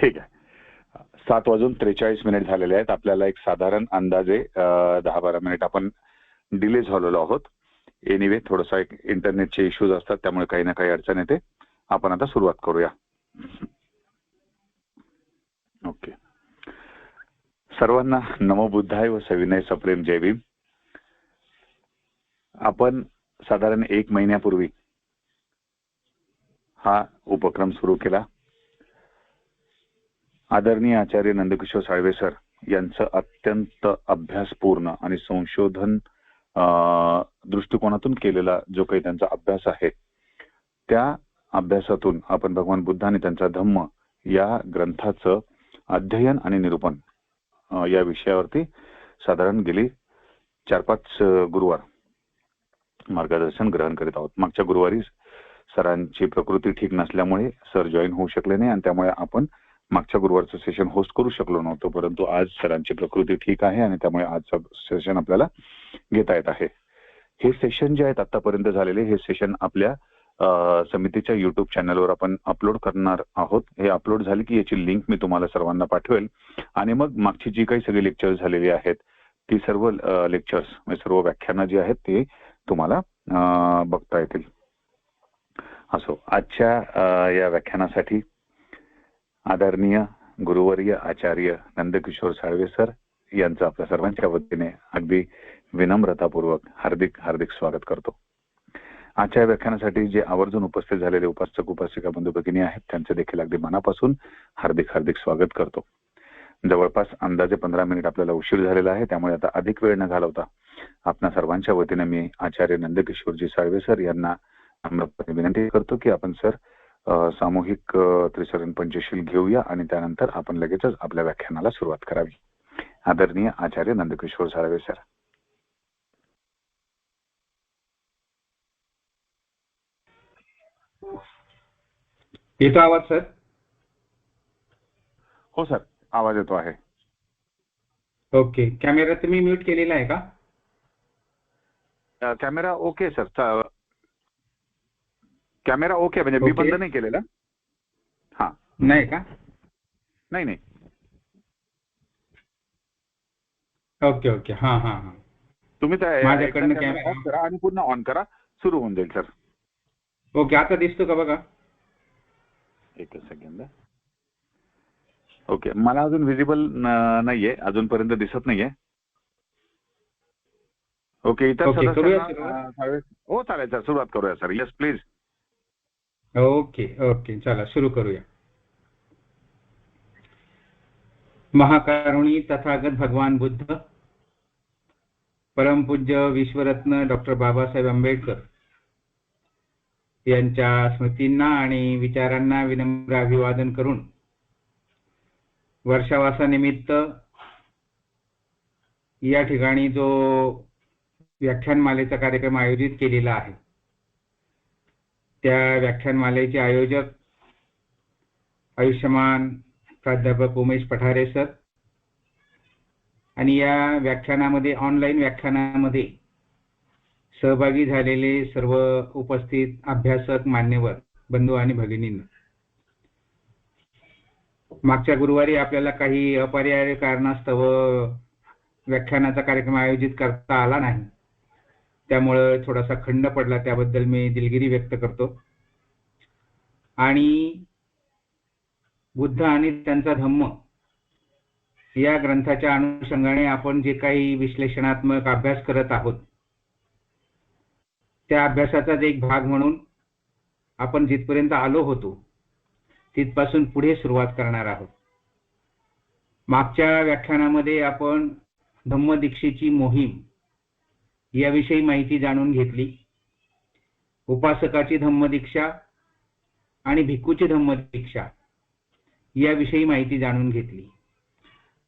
ठीक आहे. 7:43 झालेले आहेत. आपल्याला एक साधारण अंदाजे 10-12 मिनिट आपण डिले झालेलो आहोत. एनिवे थोडासा एक इंटरनेटचे इश्यूज असतात, त्यामुळे काही ना काही अडचण येते. आपण आता सुरुवात करूया. ओके. सर्वांना नमो बुद्धाय व सविनय सप्रेम जय भीम. आपण साधारण 1 महिन्यापूर्वी हा उपक्रम सुरू केला. आदरणीय आचार्य नंदकिशोर साळवे सर यांचं अत्यंत अभ्यासपूर्ण आणि संशोधन दृष्टिकोनातून केलेला जो काही त्यांचा अभ्यास आहे, त्या अभ्यासातून आपण भगवान बुद्ध आणि त्यांचा धम्म या ग्रंथाचं अध्ययन आणि निरूपण या विषयावरती साधारण गेली 4-5 गुरुवार मार्गदर्शन ग्रहण करीत आहोत. मागच्या गुरुवारी सरांची प्रकृती ठीक नसल्यामुळे सर जॉईन होऊ शकले नाही आणि त्यामुळे आपण मागच्या गुरुवारचं सेशन होस्ट करू शकलो नव्हतो. परंतु आज सरांची प्रकृती ठीक आहे आणि त्यामुळे आजचं सेशन आपल्याला घेता येत आहे. हे सेशन जे आहेत आतापर्यंत झालेले, हे सेशन आपल्या समितीच्या युट्यूब चॅनलवर आपण अपलोड करणार आहोत. हे अपलोड झाले की याची लिंक मी तुम्हाला सर्वांना पाठवेल आणि मग मागची जी काही सगळी लेक्चर्स झालेली आहेत ती सर्व लेक्चर्स म्हणजे सर्व व्याख्यानं जी आहेत ते तुम्हाला बघता येतील. असो, आजच्या या व्याख्यानासाठी आदरणीय गुरुवर्य आचार्य नंदकिशोर साळवे सर यांचं आपल्या सर्वांच्या वतीने अगदी विनम्रतापूर्वक हार्दिक हार्दिक स्वागत करतो. आजच्या व्याख्यानासाठी जे आवर्जून उपस्थित झालेले उपासक उपासिका बंधू भगिनी आहेत त्यांचे देखील अगदी मनापासून हार्दिक हार्दिक स्वागत करतो. जवळपास अंदाजे 15 मिनिट आपल्याला उशीर झालेला आहे, त्यामुळे आता अधिक वेळ न घालवता आपल्या सर्वांच्या वतीने मी आचार्य नंदकिशोरजी साळवे सर यांना नम्रपणे विनंती करतो की आपण सर सामूहिक त्रिशरण पंचशील घेऊया आणि त्यानंतर आपण लगेचच आपल्या व्याख्यानाला सुरुवात करावी. आदरणीय आचार्य नंदकिशोर साळवे सर. येतो आवाज सर? हो सर, आवाज येतो आहे. ओके. कॅमेरा तुम्ही म्यूट केलेला आहे का? Camera okay sir. Camera okay म्हणजे मी बंद नाही केलेला. हा नाही का? नाही नाही. Okay okay. हा हा हा. तुम्ही माझ्याकडनं कॅमेरा ऑफ करा आणि पुन्हा ऑन करा, सुरू होऊन जाईल सर. ओके. आता दिसतो का बघा? एक सेकंद. ओके, मला अजून व्हिजिबल नाहीये, अजूनपर्यंत दिसत नाहीये. ओके, इतर सदस्यांना हो चालेल सर, सुरुवात करूया sir. Yes please. Okay okay, चला सुरू करूया. महाकारुणी तथागत भगवान बुद्ध, परमपूज्य विश्वरत्न डॉक्टर बाबासाहेब आंबेडकर यांच्या स्मृतींना आणि विचारांना विनम्र अभिवादन करून वर्षावासानिमित्त या ठिकाणी जो व्याख्यानमालेचा कार्यक्रम आयोजित केलेला आहे, त्या व्याख्यानमालेचे आयोजक आयुष्यमान प्राध्यापक उमेश पठारे सर आणि या व्याख्यानामध्ये ऑनलाईन व्याख्यानामध्ये सहभागी झालेले सर्व उपस्थित अभ्यासक मान्यवर बंधू आणि भगिनींना. मागच्या गुरुवारी आपल्याला काही अपरिहार्य कारणास्तव व्याख्यानाचा कार्यक्रम आयोजित करता आला नाही, त्यामुळे थोडासा खंड पडला, त्याबद्दल मी दिलगिरी व्यक्त करतो. आणि बुद्ध आणि त्यांचा धम्म या ग्रंथाच्या अनुषंगाने आपण जे काही विश्लेषणात्मक अभ्यास करत आहोत, त्या अभ्यासाचाच एक भाग म्हणून आपण जिथपर्यंत आलो होतो तिथपासून पुढे सुरुवात करणार आहोत. मागच्या व्याख्यानामध्ये आपण धम्मदीक्षेची मोहीम याविषयी माहिती जाणून घेतली. उपासकाची धम्मदीक्षा आणि भिक्खूची धम्मदीक्षा याविषयी माहिती जाणून घेतली.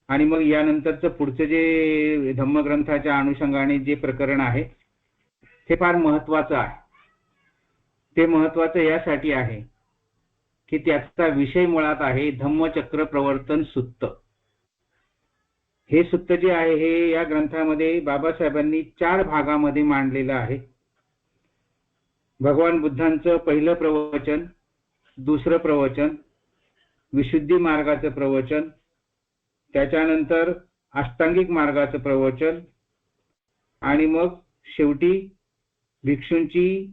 आणि मग यानंतरचं पुढचं जे धम्मग्रंथाच्या अनुषंगाने जे प्रकरण आहे ते फार महत्त्वाचं आहे. ते महत्त्वाचं यासाठी आहे की त्याचा विषय मुळात आहे धम्मचक्र प्रवर्तन सुत्त. हे सुत्त जे आहे हे या ग्रंथामध्ये बाबासाहेबांनी 4 भागामध्ये मांडलेलं आहे. भगवान बुद्धांचं पहिलं प्रवचन, दुसरं प्रवचन, विशुद्धी मार्गाचं प्रवचन, त्याच्यानंतर अष्टांगिक मार्गाचं प्रवचन, आणि मग शेवटी भिक्षूंची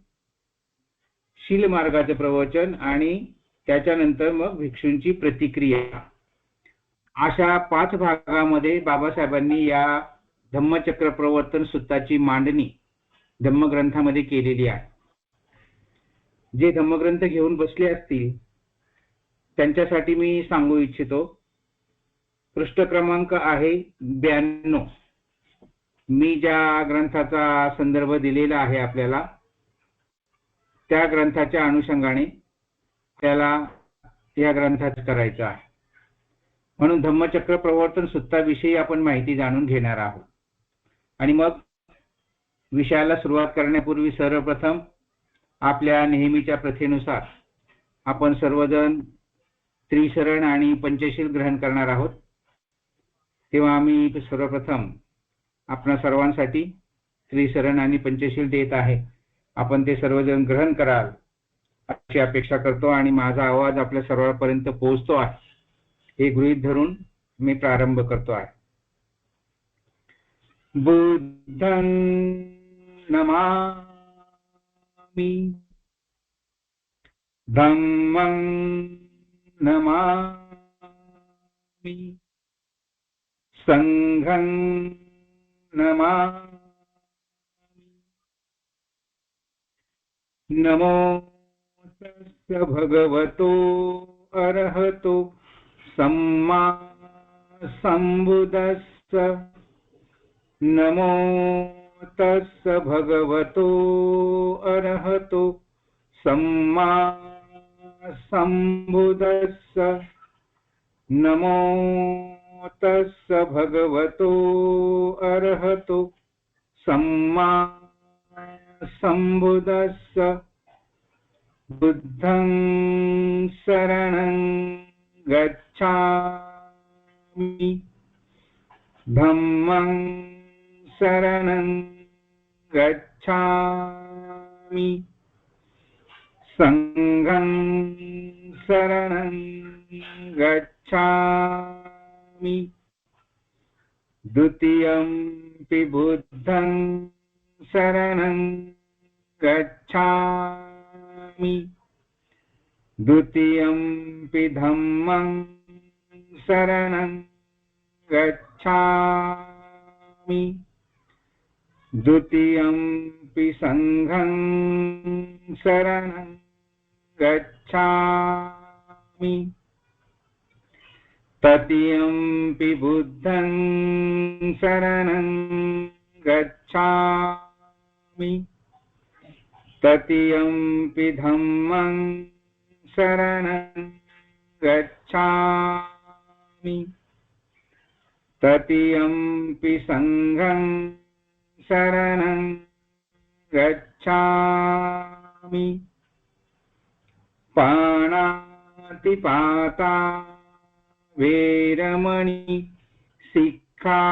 शील मार्गाचं प्रवचन, आणि त्याच्यानंतर मग भिक्षूंची प्रतिक्रिया. अशा 5 भागामध्ये बाबासाहेबांनी या धम्मचक्र प्रवर्तन सूत्राची मांडणी धम्मग्रंथामध्ये केलेली आहे. जे धम्मग्रंथ घेऊन बसले असतील त्यांच्यासाठी मी सांगू इच्छितो. पृष्ठ क्रमांक आहे 92. मी ज्या ग्रंथाचा संदर्भ दिलेला आहे आपल्याला, त्या ग्रंथाच्या अनुषंगाने त्याला या ग्रंथात करायचं आहे. म्हणून धम्मचक्र प्रवर्तन सूत्राविषयी आपण माहिती जाणून घेणार आहोत. आणि मग विषयाला सुरुवात करण्यापूर्वी सर्वप्रथम आपल्या नेहमीच्या प्रथेनुसार आपण सर्वजण त्रिशरण आणि पंचशील ग्रहण करणार आहोत. तेव्हा आम्ही सर्वप्रथम आपणा सर्वांसाठी त्रिशरण आणि पंचशील देत आहे. आपण ते सर्वजण ग्रहण कराल अशी अपेक्षा करतो आणि माझा आवाज आपल्या सर्वांपर्यंत पोहोचतो आहे हे गृहीत धरून मी प्रारंभ करतो आहे. बुद्धं नमामि, धम्मं नमामि, संघं नमामि. नमो तस्य भगवतो अरहतो सम्मा संबुद्धस्स. नमो तस्य भगवतो अरहतो सम्मा संबुद्धस्स. नमो तस्य भगवतो अरहतो सम्मा संबुद्धस्स. बुद्धं शरणं गच्छामि, धम्मं शरणं गच्छामि, संघं शरणं गच्छामि. द्वितीयंपि बुद्धं शरणं गच्छामि, द्वितीयंपि धम्मं शरणं गच्छामि, द्वितीयंपि संघं शरणं गच्छामि, तृतीयंपि बुद्धं शरणं गच्छामि, तृतीयंपि धम्मं शरणं गच्छामि, तृतीयंपि संघं शरणं गच्छामि. पाणातिपाता वेरमणि सिक्खापदं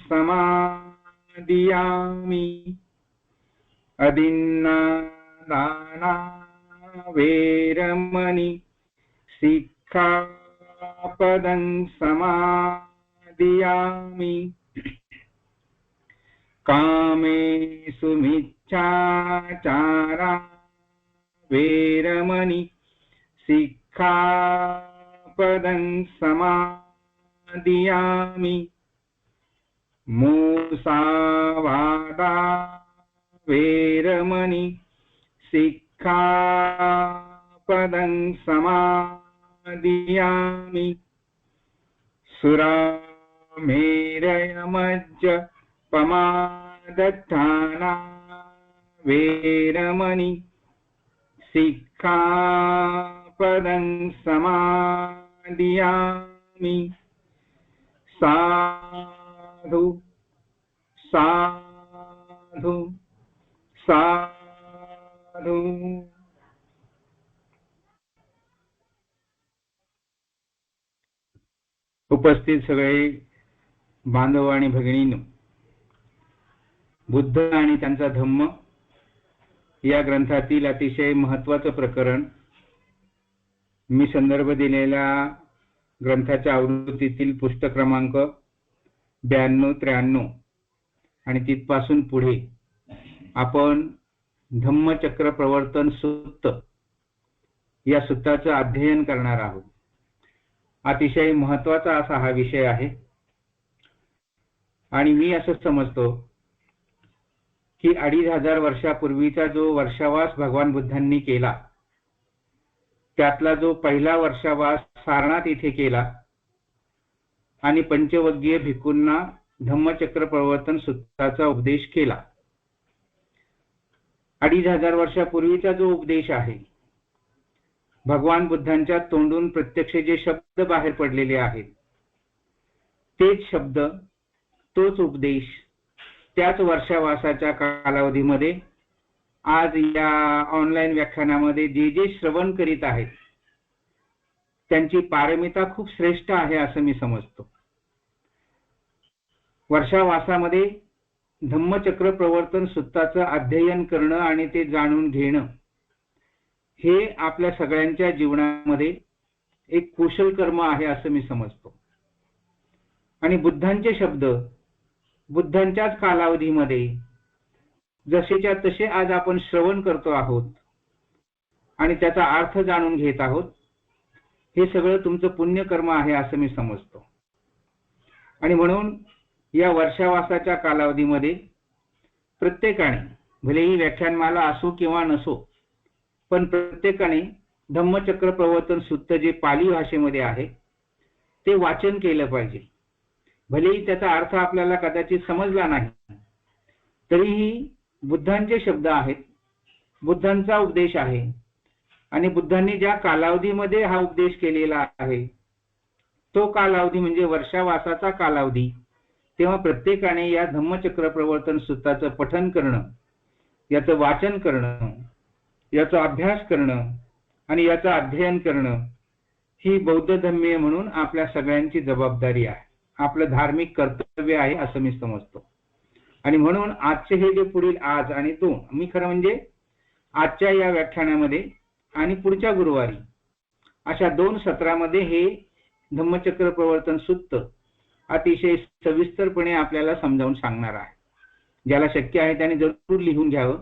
समादियामि. अदिन्नादाना वेरमणि सिक्खापदं समादियामि. कामेषु मिच्छाचारा वेरमणि सिक्खापदं समादियामि. मुसावादा वेरमणि सिक्खापदं समादियामि. सुरामेरयमज्ज पमादत्थाना वेरमणि सिक्खापदं समादियामि. साधु साधु साधु. उपस्थित सगळे बांधव आणि भगिनींनो, बुद्ध आणि त्यांचा धम्म या ग्रंथातील अतिशय महत्त्वाचं प्रकरण मी संदर्भ दिलेल्या ग्रंथाच्या आवृत्तीतील पुस्तक क्रमांक 92-93 आणि तिथपासून पुढे आपण धम्मचक्र प्रवर्तन सूक्त या सूत्राचं अध्ययन करणार आहोत. अतिशय महत्त्वाचा असा हा विषय आहे आणि मी असं समजतो की 2500 वर्षापूर्वीचा जो वर्षावास भगवान बुद्धांनी केला त्यातला जो पहिला वर्षावास सारनाथ इथे केला आणि पंचवग्गीय भिक्खूंना धम्मचक्र प्रवर्तन सूत्राचा उपदेश केला. 2500 वर्षापूर्वीचा जो उपदेश आहे, भगवान बुद्धांच्या तोंडून प्रत्यक्ष जे शब्द बाहेर पडलेले आहेत तेच शब्द, तोच उपदेश त्याच वर्षावासाच्या कालावधीमध्ये आज या ऑनलाईन व्याख्यानामध्ये जे जे श्रवण करीत आहेत त्यांची पारमिता खूप श्रेष्ठ आहे असं मी समजतो. वर्षावासामध्ये धम्मचक्र प्रवर्तन सूत्राचं अध्ययन करणं आणि ते जाणून घेणं हे आपल्या सगळ्यांच्या जीवनामध्ये एक कुशल कर्म आहे असं मी समजतो. आणि बुद्धांचे शब्द बुद्धांच्याच कालावधीमध्ये जसेच्या तसे आज आपण श्रवण करतो आहोत आणि त्याचा अर्थ जाणून घेत आहोत, हे सगळं तुमचं पुण्यकर्म आहे असं मी समजतो. आणि म्हणून या वर्षावासाच्या कालावधीमध्ये प्रत्येकाने, भलेही व्याख्यानमाला असो किंवा नसो, पण प्रत्येकाने धम्मचक्र प्रवर्तन सूत्र जे पाली भाषेमध्ये आहे ते वाचन केलं पाहिजे. भलेही त्याचा अर्थ आपल्याला कदाचित समजला नाही तरीही बुद्धांचे शब्द आहेत, बुद्धांचा उपदेश आहे आणि बुद्धांनी ज्या कालावधीमध्ये हा उपदेश केलेला आहे तो कालावधी म्हणजे वर्षावासाचा कालावधी. तेव्हा प्रत्येकाने या धम्मचक्र प्रवर्तन सूत्राचं पठन करणं, याचं वाचन करणं, याचा अभ्यास करणं आणि याचं अध्ययन करणं ही बौद्ध धम्मीय म्हणून आपल्या सगळ्यांची जबाबदारी आहे, आपलं धार्मिक कर्तव्य आहे असं मी समजतो. आणि म्हणून आजचे हे जे पुढील आज आणि दोन, मी खरं म्हणजे आजच्या या व्याख्यानामध्ये आणि पुढच्या गुरुवारी अशा 2 सत्रामध्ये हे धम्मचक्र प्रवर्तन सूत्र अतिशय सविस्तरपणे आपल्याला समजावून सांगणार आहे. ज्याला शक्य आहे त्याने जरूर लिहून घ्यावं.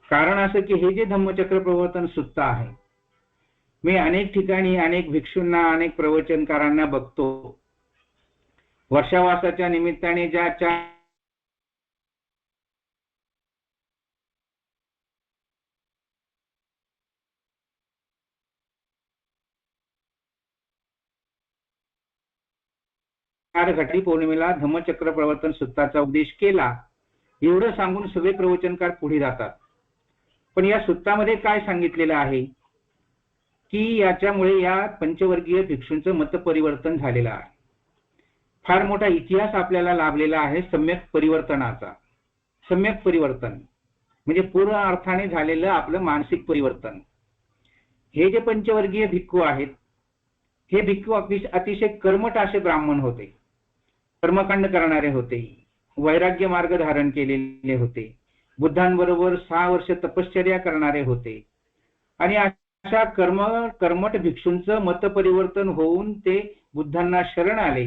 कारण असं की हे जे धम्मचक्र प्रवर्तन सूत्र आहे, मी अनेक ठिकाणी अनेक भिक्षूंना, अनेक प्रवचनकारांना बघतो, वर्षावासाच्या निमित्ताने ज्या घटी पौर्णिमेला धम्मचक्र प्रवर्तन सूत्राचा उपदेश केला एवढं सांगून सगळे प्रवचनकार पुढे जातात. पण या सूत्रामध्ये काय सांगितलेलं आहे की याच्यामुळे या पंचवर्गीय भिक्षूंचं मत परिवर्तन झालेलं आहे. फार मोठा इतिहास आपल्याला लाभलेला आहे सम्यक परिवर्तनाचा. सम्यक परिवर्तन म्हणजे पूर्ण अर्थाने झालेलं आपलं मानसिक परिवर्तन. हे जे पंचवर्गीय भिक्खू आहेत, हे भिक्खू अतिशय कर्मठ असे ब्राह्मण होते, कर्मकांड करणारे होते, वैराग्य मार्ग धारण केलेले होते, बुद्धांबरोबर 6 वर्ष तपश्चर्या करणारे होते आणि अशा कर्मठ भिक्षूंचं मत परिवर्तन होऊन ते बुद्धांना शरण आले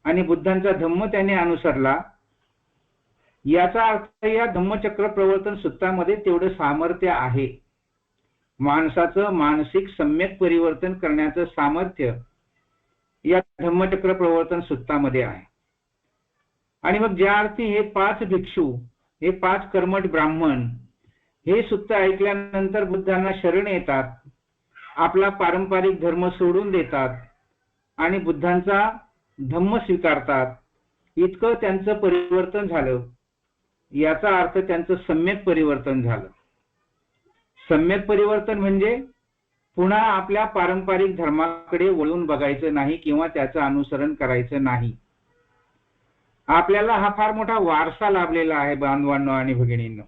आणि बुद्धांचा धम्म त्याने अनुसरला. याचा अर्थ या धम्मचक्र प्रवर्तन सूत्रामध्ये तेवढं सामर्थ्य आहे. माणसाचं मानसिक सम्यक परिवर्तन करण्याचं सामर्थ्य या धम्मचक्र प्रवर्तन सूत्रामध्ये आहे. आणि मग ज्या अर्थी हे 5 भिक्षू, हे 5 कर्मठ ब्राह्मण हे सूत्र ऐकल्यानंतर बुद्धांना शरण येतात, आपला पारंपरिक धर्म सोडून देतात आणि बुद्धांचा धम्म स्वीकारतात, इतकं त्यांचं परिवर्तन झालं. याचा अर्थ त्यांचं सम्यक परिवर्तन झालं. सम्यक परिवर्तन म्हणजे पुन्हा आपल्या पारंपरिक धर्माकडे वळून बघायचं नाही किंवा त्याचं अनुसरण करायचं नाही. आपल्याला हा फार मोठा वारसा लाभलेला आहे बांधवांनो आणि भगिनींनो,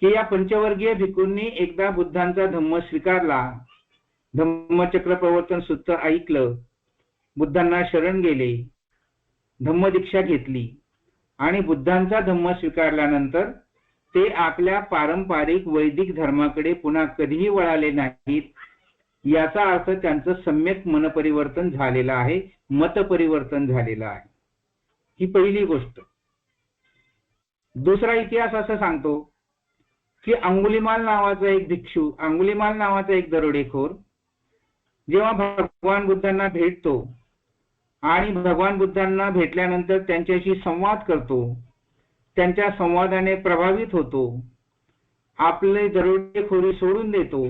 की या पंचवर्गीय भिक्खूंनी एकदा बुद्धांचा धम्म स्वीकारला, धम्मचक्र प्रवर्तन सूत्र ऐकलं, बुद्धांना शरण गेले, धम्मदीक्षा घेतली आणि बुद्धांचा धम्म स्वीकारल्यानंतर ते आपल्या पारंपरिक वैदिक धर्माकडे पुन्हा कधीही वळाले नाहीत याचा अर्थ त्यांचं सम्यक मनपरिवर्तन झालेलं आहे, मतपरिवर्तन झालेलं आहे. ही पहिली गोष्ट. दुसरा इतिहास असं सांगतो की अंगुलिमाल नावाचा एक भिक्षू, अंगुलिमाल नावाचा एक दरोडेखोर जेव्हा भगवान बुद्धांना भेटतो आणि भगवान बुद्धांना भेटल्यानंतर त्यांच्याशी संवाद करतो, त्यांच्या संवादाने प्रभावित होतो, आपले दरोडेखोरी सोडून देतो,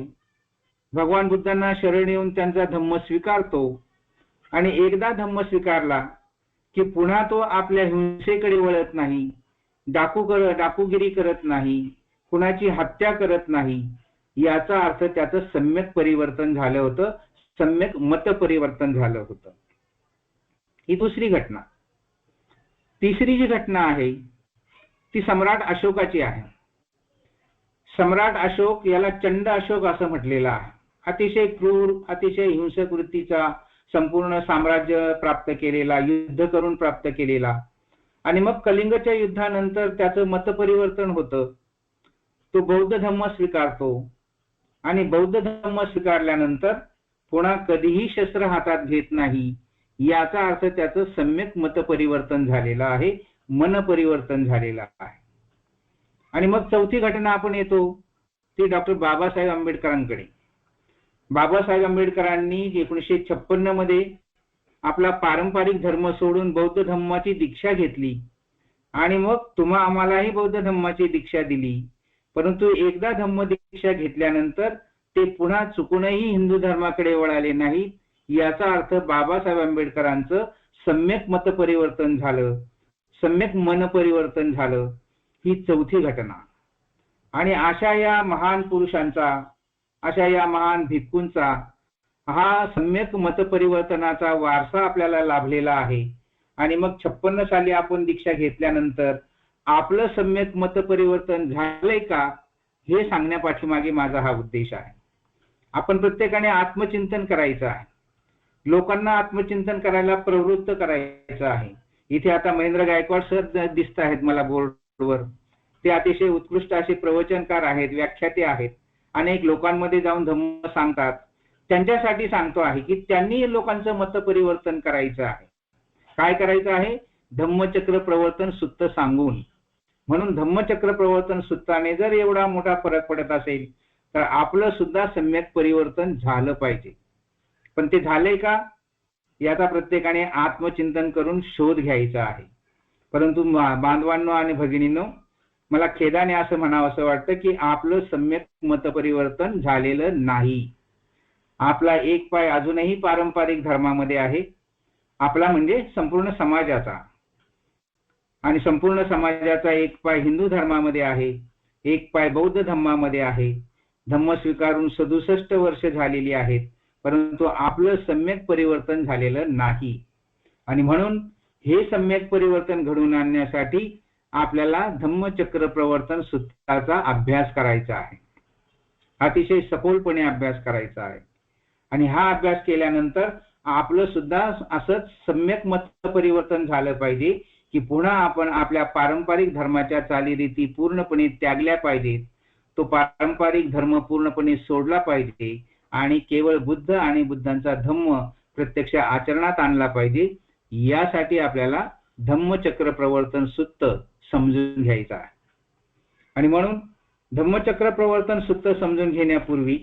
भगवान बुद्धांना शरण येऊन त्यांचा धम्म स्वीकारतो आणि एकदा धम्म स्वीकारला की पुन्हा तो आपल्या हिंसेकडे वळत नाही, डाकूगिरी करत नाही, कुणाची हत्या करत नाही. याचा अर्थ त्याचं सम्यक परिवर्तन झालं होतं, सम्यक मत परिवर्तन झालं होतं. ही दुसरी घटना. तिसरी जी घटना आहे ती सम्राट अशोकाची आहे. सम्राट अशोक याला चंड अशोक असं म्हटलेलं आहे. अतिशय क्रूर, अतिशय हिंसक वृत्तीचा, संपूर्ण साम्राज्य प्राप्त केलेला, युद्ध करून प्राप्त केलेला. आणि मग कलिंगच्या युद्धानंतर त्याचं मतपरिवर्तन होतं. तो बौद्ध धम्म स्वीकारतो आणि बौद्ध धम्म स्वीकारल्यानंतर पुन्हा कधीही शस्त्र हातात घेत नाही. याचा अर्थ त्याचं सम्यक मतपरिवर्तन झालेलं आहे, मनपरिवर्तन झालेलं आहे. आणि मग चौथी घटना आपण येतो ती डॉक्टर बाबासाहेब आंबेडकरांकडे. बाबासाहेब आंबेडकरांनी 1956 मध्ये आपला पारंपरिक धर्म सोडून बौद्ध धम्माची दीक्षा घेतली आणि मग आम्हालाही बौद्ध धम्माची दीक्षा दिली. परंतु एकदा धम्म दीक्षा घेतल्यानंतर ते पुन्हा चुकूनही हिंदू धर्माकडे वळाले नाहीत. याचा अर्थ बाबासाहेब आंबेडकरांचं सम्यक मतपरिवर्तन झालं, सम्यक मनपरिवर्तन झालं. ही चौथी घटना. आणि अशा या महान पुरुषांचा, अशा या महान भिक्खूंचा हा सम्यक मतपरिवर्तनाचा वारसा आपल्याला लाभलेला आहे. आणि मग 56 साली आपण दीक्षा घेतल्यानंतर आपलं सम्यक मतपरिवर्तन झालंय का हे सांगण्यापाठीमागे माझा हा उद्देश आहे. आपण प्रत्येकाने आत्मचिंतन करायचं आहे, लोकांना आत्मचिंतन करायला प्रवृत्त करायचं आहे. इथे आता महेंद्र गायकवाड सर दिसत आहेत मला बोर्डवर. ते अतिशय उत्कृष्ट असे प्रवचनकार आहेत, व्याख्याते आहेत, अनेक लोकांमध्ये जाऊन धम्म सांगतात. त्यांच्यासाठी सांगतो आहे की त्यांनी लोकांचं मतपरिवर्तन करायचं आहे. काय करायचं आहे? धम्मचक्र प्रवर्तन सूत्र सांगून. म्हणून धम्मचक्र प्रवर्तन सूत्राने जर एवढा मोठा फरक पडत असेल तर आपलं सुद्धा सम्यक परिवर्तन झालं पाहिजे. पण ते झालंय का याचा प्रत्येकाने आत्मचिंतन करून शोध घ्यायचा आहे. परंतु बांधवांनो आणि भगिनींनो, मला खेदाने असं म्हणावं असं वाटतं की आपलं सम्यक मतपरिवर्तन झालेलं नाही. आपला एक पाय अजूनही पारंपरिक धर्मामध्ये आहे, आपला म्हणजे संपूर्ण समाजाचा. आणि संपूर्ण समाजाचा एक पाय हिंदू धर्मामध्ये आहे, एक पाय बौद्ध धम्मामध्ये आहे. धम्म स्वीकारून 67 वर्ष झालेली आहेत, परंतु आपलं सम्यक परिवर्तन झालेलं नाही. आणि म्हणून हे सम्यक परिवर्तन घडवून आणण्यासाठी आपल्याला धम्मचक्र प्रवर्तन सूत्राचा अभ्यास करायचा आहे, अतिशय सखोलपणे अभ्यास करायचा आहे. आणि हा अभ्यास केल्यानंतर आपलं सुद्धा असंच सम्यक मत परिवर्तन झालं पाहिजे की पुन्हा आपण आपल्या पारंपरिक धर्माच्या चालीरीती पूर्णपणे त्यागल्या पाहिजेत. तो पारंपरिक धर्म पूर्णपणे सोडला पाहिजे आणि केवळ बुद्ध आणि बुद्धांचा धम्म प्रत्यक्ष आचरणात आणला पाहिजे. यासाठी आपल्याला धम्मचक्र प्रवर्तन सूत्र समजून घ्यायचं आहे. आणि म्हणून धम्मचक्र प्रवर्तन सूत्र समजून घेण्यापूर्वी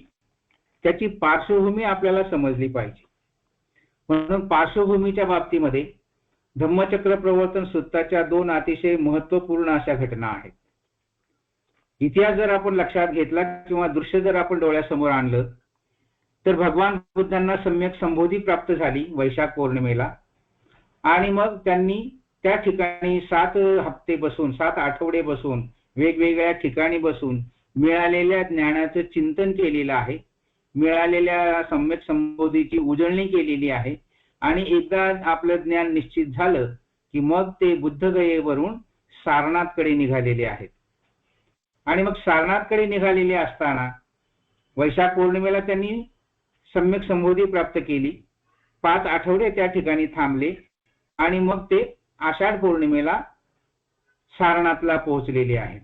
त्याची पार्श्वभूमी आपल्याला समजली पाहिजे. म्हणून पार्श्वभूमीच्या बाबतीमध्ये धम्मचक्र प्रवर्तन सूत्राच्या 2 अतिशय महत्वपूर्ण अशा घटना आहेत. इतिहास जर आपण लक्षात घेतला किंवा दृश्य जर आपण डोळ्यासमोर आणलं तर भगवान बुद्धांना सम्यक संबोधी प्राप्त झाली वैशाख पौर्णिमेला. आणि मग त्यांनी त्या ठिकाणी 7 हप्ते बसून, 7 आठवडे बसून, वेगवेगळ्या ठिकाणी बसून मिळालेल्या ज्ञानाचं चिंतन केलेलं आहे, मिळालेल्या सम्यक संबोधीची उजळणी केलेली आहे. आणि एकदा आपलं ज्ञान निश्चित झालं की मग ते बुद्धगयेवरून सारनाथकडे निघालेले आहेत. आणि मग सारनाथकडे निघालेले असताना वैशाख पौर्णिमेला त्यांनी सम्यक संबोधी प्राप्त केली, 5 आठवडे त्या ठिकाणी थांबले आणि मग ते आषाढ पौर्णिमेला सारनाथला पोहोचलेले आहेत.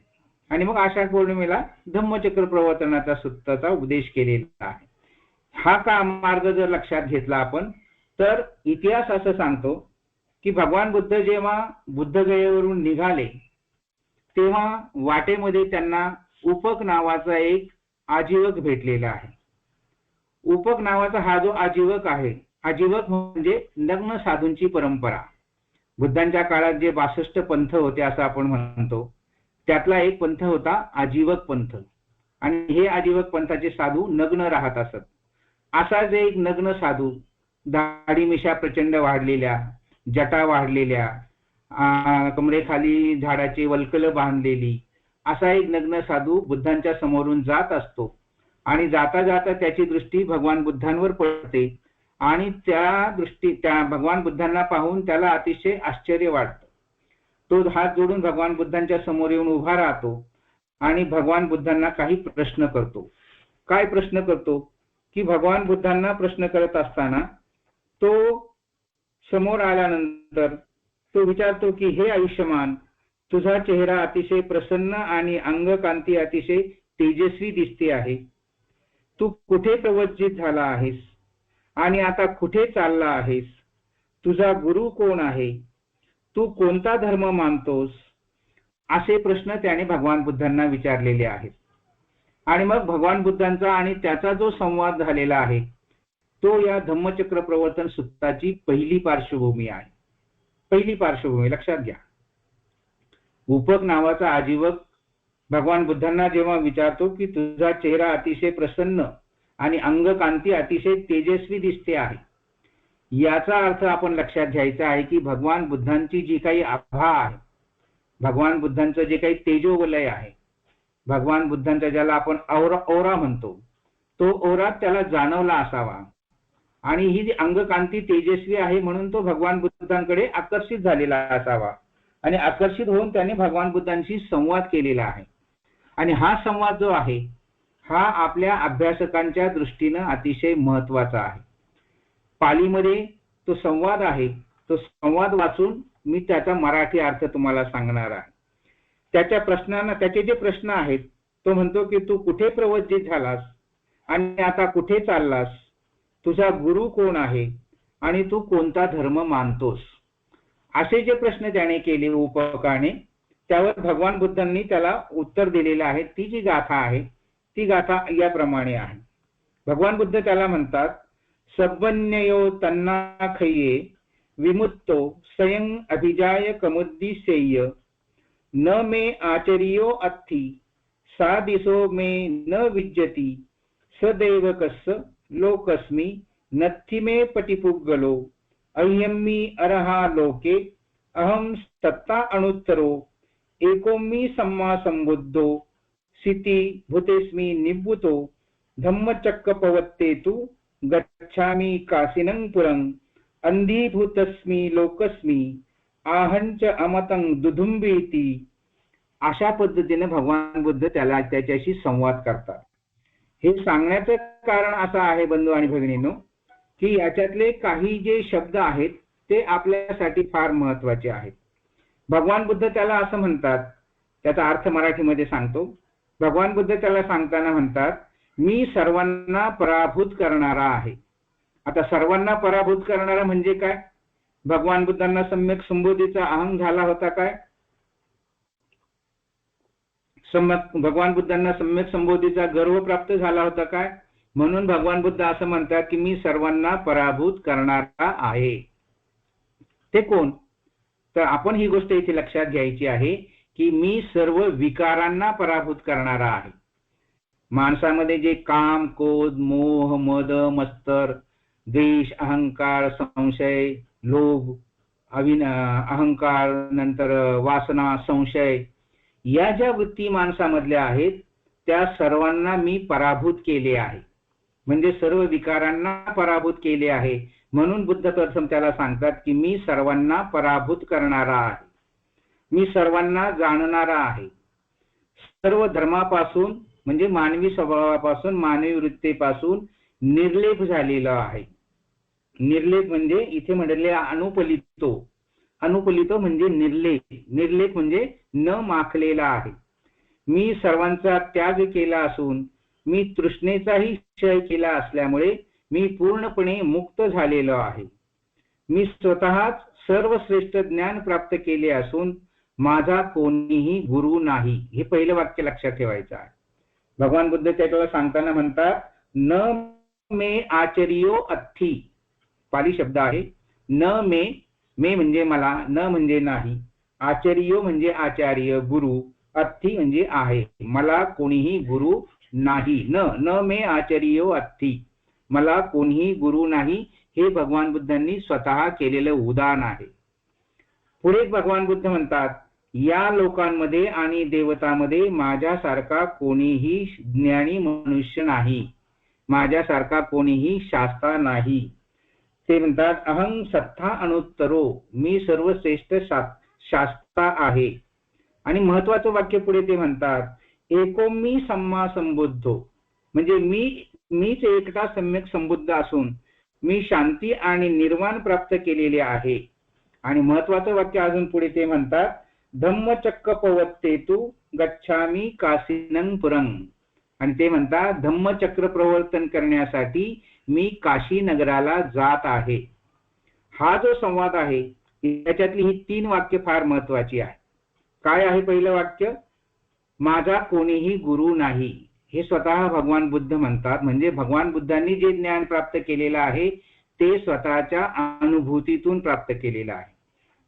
आणि मग आषाढ पौर्णिमेला धम्मचक्र प्रवर्तनाचा सूत्राचा उपदेश केलेला आहे. हा का मार्ग जर लक्षात घेतला आपण, तर इतिहास असं सांगतो की भगवान बुद्ध जेव्हा बुद्धगयेवरून निघाले तेव्हा वाटेमध्ये त्यांना उपक नावाचा एक आजीवक भेटलेला आहे. उपक नावाचा हा जो आजीवक आहे, आजीवक म्हणजे नग्न साधूंची परंपरा. बुद्धांच्या काळात जे 62 पंथ होते असं आपण म्हणतो, त्यातला एक पंथ होता आजीवक पंथ. आणि हे आजीवक पंथाचे साधू नग्न राहत असत. असाच एक नग्न साधू, दाढी मिशा प्रचंड वाढलेल्या, जटा वाढलेल्या, कमरेखाली झाडाची वल्कल बांधलेली, असा एक नग्न साधू बुद्धांच्या समोरून जात असतो. आणि जाता जाता त्याची दृष्टी भगवान बुद्धांवर पडते आणि त्या भगवान बुद्धांना पाहून त्याला अतिशय आश्चर्य वाटतं. तो हात जोडून भगवान बुद्धांच्या समोर येऊन उभा राहतो आणि भगवान बुद्धांना काही प्रश्न करतो. काय प्रश्न करतो की भगवान बुद्धांना प्रश्न करत असताना तो समोर आल्यानंतर तो विचारतो की हे आयुष्यमान, तुझा चेहरा अतिशय प्रसन्न आणि अंगकांती अतिशय तेजस्वी दिसते आहे. तू कुठे प्रवज्जित झाला आहेस आणि आता कुठे चालला आहेस? तुझा गुरु कोण आहे? तू कोणता धर्म मानतोस? असे प्रश्न त्याने भगवान बुद्धांना विचारलेले आहेत. आणि मग भगवान बुद्धांचा आणि त्याचा जो संवाद झालेला आहे तो या धम्मचक्र प्रवर्तन सूत्राची पहिली पार्श्वभूमी आहे. पहिली पार्श्वभूमी लक्षात घ्या. उपक नावाचा आजीवक भगवान बुद्धांना जेव्हा विचारतो की तुझा चेहरा अतिशय प्रसन्न आणि अंगकांती अतिशय तेजस्वी दिसते आहे, याचा अर्थ आपण लक्षात घ्यायचा आहे की भगवान बुद्धांची जी काही आभा आहे, भगवान बुद्धांचं जे काही तेजोवलय आहे, भगवान बुद्धांचा ज्याला आपण ओरा म्हणतो, तो ओरा त्याला जाणवला असावा. आणि ही जी अंगकांती तेजस्वी आहे म्हणून तो भगवान बुद्धांकडे आकर्षित झालेला असावा आणि आकर्षित होऊन त्याने भगवान बुद्धांशी संवाद केलेला आहे. आणि हा संवाद जो आहे हा आपल्या अभ्यासकांच्या दृष्टीनं अतिशय महत्वाचा आहे. पालीमध्ये तो संवाद आहे, तो संवाद वाचून मी त्याचा मराठी अर्थ तुम्हाला सांगणार आहे. त्याचे जे प्रश्न आहेत तो म्हणतो की तू कुठे प्रवज्जित झालास आणि आता कुठे चाललास? तुझा गुरु कोण आहे आणि तू कोणता धर्म मानतोस? असे जे प्रश्न त्याने केले उपकाने, त्यावर भगवान बुद्धांनी त्याला उत्तर दिलेलं आहे. ती जी गाथा आहे ती गाथा याप्रमाणे आहे. भगवान बुद्ध त्याला म्हणतात, सब्बन्ययो तन्ना खय्ये विमुक्तो स्वयं अभिजाय कमुद्दिसेय न मे आचर्यो अत्थि सा दिसो मे न विज्यति सदैवकस्य लोकस्मि नत्थि मे पटिपुग्गलो अह्यम्मी अरहा लोके अहम सत्ता अणुत्तरो एकोम्मी सम्मा संबुद्धो सिति भूतेस्मि निभूतो धम्मचक्कपवत्तेतु गच्छामि कासिनं पुरं अंधीभूतस्मि लोकस्मि आहंच अमतं दुधुंबीति. अशा पद्धतीने भगवान बुद्ध त्याच्याशी संवाद करतात. हे सांगण्याचं कारण असं आहे बंधू आणि भगिनींनो की याच्यातले काही जे शब्द आहेत ते आपल्यासाठी फार महत्वाचे आहेत. भगवान बुद्ध त्याला असं म्हणतात, त्याचा अर्थ मराठीमध्ये सांगतो. भगवान बुद्ध त्याला सांगताना म्हणतात, मी सर्वांना पराभूत करणारा आहे. आता सर्वांना पराभूत करणारा म्हणजे काय? भगवान बुद्धांना सम्यक संबोधीचा अहंग झाला होता काय? भगवान बुद्धांना सम्यक संबोधीचा गर्व प्राप्त झाला होता काय? म्हणून भगवान बुद्ध असं म्हणतात की मी सर्वांना पराभूत करणारा आहे. ते कोण? तर आपण ही गोष्ट इथे लक्षात घ्यायची आहे की मी सर्व विकारांना पराभूत करणारा आहे. माणसामध्ये जे काम, क्रोध, मोह, मद, मत्सर, द्वेष, अहंकार, संशय, लोभ, अहंकार, नंतर वासना, संशय, या ज्या वृत्ती माणसामधल्या आहेत त्या सर्वांना मी पराभूत केले आहे. म्हणजे सर्व विकारांना पराभूत केले आहे. म्हणून बुद्ध प्रथम त्याला सांगतात की मी सर्वांना पराभूत करणारा आहे, मी सर्वांना जाणणारा आहे. सर्व धर्मापासून म्हणजे मानवी स्वभावापासून, मानवी वृत्तीपासून निर्लेप झालेला आहे. निर्लेप म्हणजे इथे म्हटले अनुपलितो. अनुपलितो म्हणजे निर्लेप. निर्लेप म्हणजे न माखलेला आहे. मी सर्वांचा त्याग केला असून मी तृष्णेचाही क्षय केला असल्यामुळे मी पूर्णपणे मुक्त झालेलो आहे. मी स्वतःच सर्वश्रेष्ठ ज्ञान प्राप्त केले असून माझा कोणीही गुरु नाही. हे पहिलं वाक्य लक्षात ठेवायचं आहे. भगवान बुद्ध त्याला सांगताना म्हणतात, न मे आचर्यो अथी. पाली शब्द आहे. न मे, मे म्हणजे मला, न म्हणजे नाही, आचर्यो म्हणजे आचार्य, गुरु, अथी म्हणजे आहे, मला कोणीही गुरु नाही. न मे आचर्यो अथी, मला कोणीही गुरु नाही. हे भगवान बुद्धांनी स्वतः केलेलं उदाहरण आहे. पुढे भगवान बुद्ध म्हणतात, या लोकांमध्ये आणि देवतांमध्ये माझ्यासारखा कोणीही ज्ञानी मनुष्य नाही, माझ्यासारखा कोणीही शास्त्रा नाही. ते म्हणतात, अहं सत्ता अनुत्तरो, मी सर्वश्रेष्ठ शास्त्रा आहे. आणि महत्वाचं वाक्य पुढे ते म्हणतात, एको मी सम्मा संबुद्धो, म्हणजे मीच एकटा सम्यक संबुद्ध असून मी शांती आणि निर्वाण प्राप्त केलेले आहे. आणि महत्वाचं वाक्य अजून पुढे ते म्हणतात, धम्मचक्र पवत्तेतु गच्छामी काशीनं पुरं. आणि ते म्हणतात, धम्मचक्र प्रवर्तन करण्यासाठी मी काशी नगराला जात आहे. हा जो संवाद आहे त्याच्यातली ही 3 वाक्य फार महत्वाची आहे. काय आहे पहिलं वाक्य? माझा कोणीही गुरु नाही. हे स्वतः भगवान बुद्ध म्हणतात. म्हणजे भगवान बुद्धांनी जे ज्ञान प्राप्त केलेलं आहे ते स्वतःच्या अनुभूतीतून प्राप्त केलेलं आहे,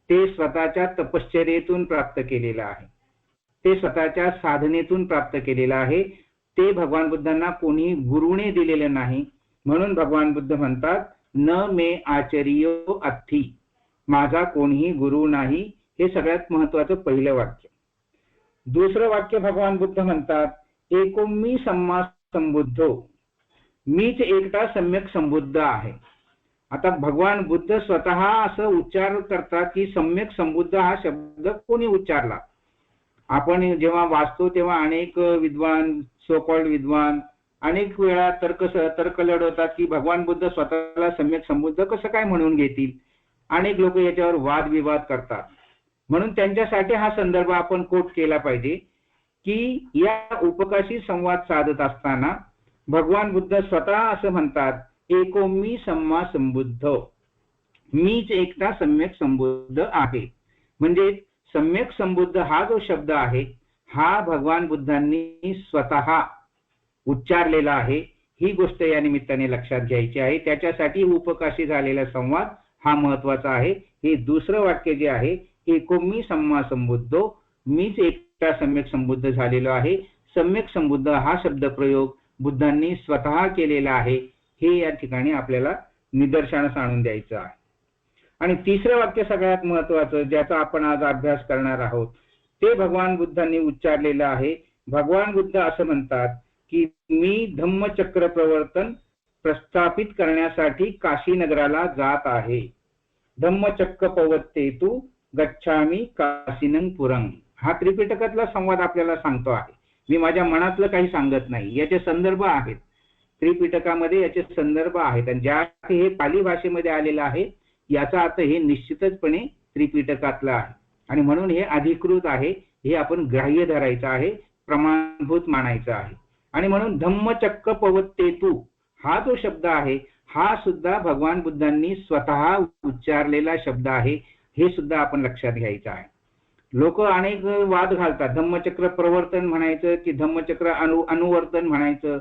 ते स्वतःच्या तपश्चर्येतून प्राप्त केलेलं आहे, ते स्वतःच्या साधनेतून प्राप्त केलेलं आहे. ते भगवान बुद्धांना कोणी गुरुने दिलेलं नाही. म्हणून भगवान बुद्ध म्हणतात, न मे आचर्यो अथी, माझा कोणीही गुरु नाही. हे सगळ्यात महत्वाचं पहिलं वाक्य. दुसरं वाक्य भगवान बुद्ध म्हणतात, एको मी सम्मा संबुद्धो, मीच एकटा सम्यक संबुद्ध आहे. आता भगवान बुद्ध स्वतः असं उच्चार करतात की सम्यक संबुद्ध हा शब्द कोणी उच्चारला? आपण जेव्हा वाचतो तेव्हा अनेक विद्वान, सो कॉल्ड विद्वान अनेक वेळा तर्क लढवतात की भगवान बुद्ध स्वतःला सम्यक संबुद्ध कसं काय म्हणून घेतील. अनेक लोक याच्यावर वादविवाद करतात. म्हणून त्यांच्यासाठी हा संदर्भ आपण कोट केला पाहिजे की या उपकाशी संवाद साधत असताना भगवान बुद्ध स्वतः असं म्हणतात, एको मी सम्मा संबुद्ध, मीच एकटा सम्यक संबुद्ध आहे. म्हणजे सम्यक संबुद्ध हा जो शब्द आहे हा भगवान बुद्धांनी स्वतः उच्चारलेला आहे. ही गोष्ट या निमित्ताने लक्षात घ्यायची आहे. त्याच्यासाठी उपकाशी झालेला संवाद हा महत्वाचा आहे. हे दुसरं वाक्य जे आहे, एको मी सम्मा संबुद्धो, मीच एकटा सम्यक संबुद्ध झालेलो आहे. सम्यक संबुद्ध हा शब्द प्रयोग बुद्धांनी स्वतः केलेला आहे. हे या ठिकाणी आपल्याला निदर्शनास आणून द्यायचं आहे. आणि तिसरं वाक्य सगळ्यात महत्वाचं ज्याचा आपण आज अभ्यास करणार आहोत ते भगवान बुद्धांनी उच्चारलेलं आहे. भगवान बुद्ध असं म्हणतात की मी धम्मचक्र प्रवर्तन प्रस्थापित करण्यासाठी काशी नगराला जात आहे. धम्मचक्र पवत्तेतु गच्छामी काशीनं पुरं. हा त्रिपिटकातला संवाद आपल्याला सांगतो आहे. मी माझ्या मनातलं काही सांगत नाही. याचे संदर्भ आहेत त्रिपिटकामध्ये, याचे संदर्भ आहेत. आणि ज्या हे पाली भाषेमध्ये आलेलं आहे याचा अर्थ हे निश्चितचपणे त्रिपिटकातलं आहे. आणि म्हणून हे अधिकृत आहे, हे आपण ग्राह्य धरायचं आहे, प्रमाणभूत मानायचं आहे. आणि म्हणून धम्मचक्र पवत्तेतु हा जो शब्द आहे हा सुद्धा भगवान बुद्धांनी स्वतः उच्चारलेला शब्द आहे. हे सुद्धा आपण लक्षात घ्यायचं आहे. लोक अनेक वाद घालतात, धम्मचक्र प्रवर्तन म्हणायचं की धम्मचक्र अनुवर्तन म्हणायचं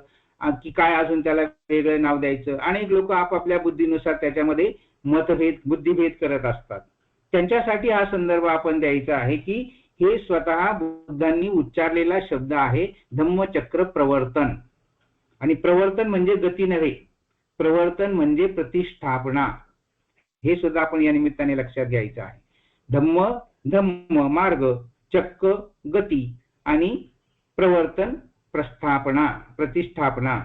की काय अजून त्याला वेगळं नाव द्यायचं. अनेक लोक आपापल्या बुद्धीनुसार त्याच्यामध्ये बुद्धिभेद करत असतात. त्यांच्यासाठी हा संदर्भ आपण द्यायचा आहे की हे स्वतः बुद्धांनी उच्चारलेला शब्द आहे, धम्मचक्र प्रवर्तन. आणि प्रवर्तन म्हणजे गती नव्हे, प्रवर्तन म्हणजे प्रतिष्ठापना. हे सुद्धा आपण या निमित्ताने लक्षात घ्यायचं आहे. धम्म मार्ग, चक्र गती आणि प्रवर्तन प्रस्थापना प्रतिष्ठापना.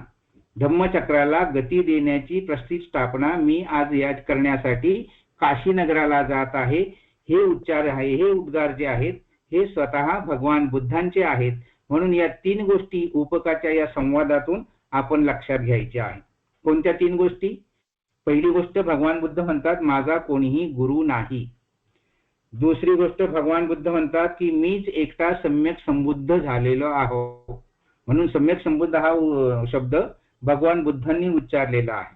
धम्मचक्राला गती देण्याची प्रतिष्ठापना मी आज या करण्यासाठी काशी नगराला जात आहे. हे उच्चार आहे, हे उद्गार जे आहेत हे स्वतः भगवान बुद्धांचे आहेत. म्हणून या 3 गोष्टी उपकाच्या या संवादातून आपण लक्षात घ्यायच्या आहेत. कोणत्या 3 गोष्टी? पहिली गोष्ट भगवान बुद्ध म्हणतात माझा कोणीही गुरु नाही. दुसरी गोष्ट भगवान बुद्ध म्हणतात की मीच एकटा सम्यक संबुद्ध झालेलो आहो. म्हणून सम्यक संबुद्ध हा शब्द भगवान बुद्धांनी उच्चारलेला आहे.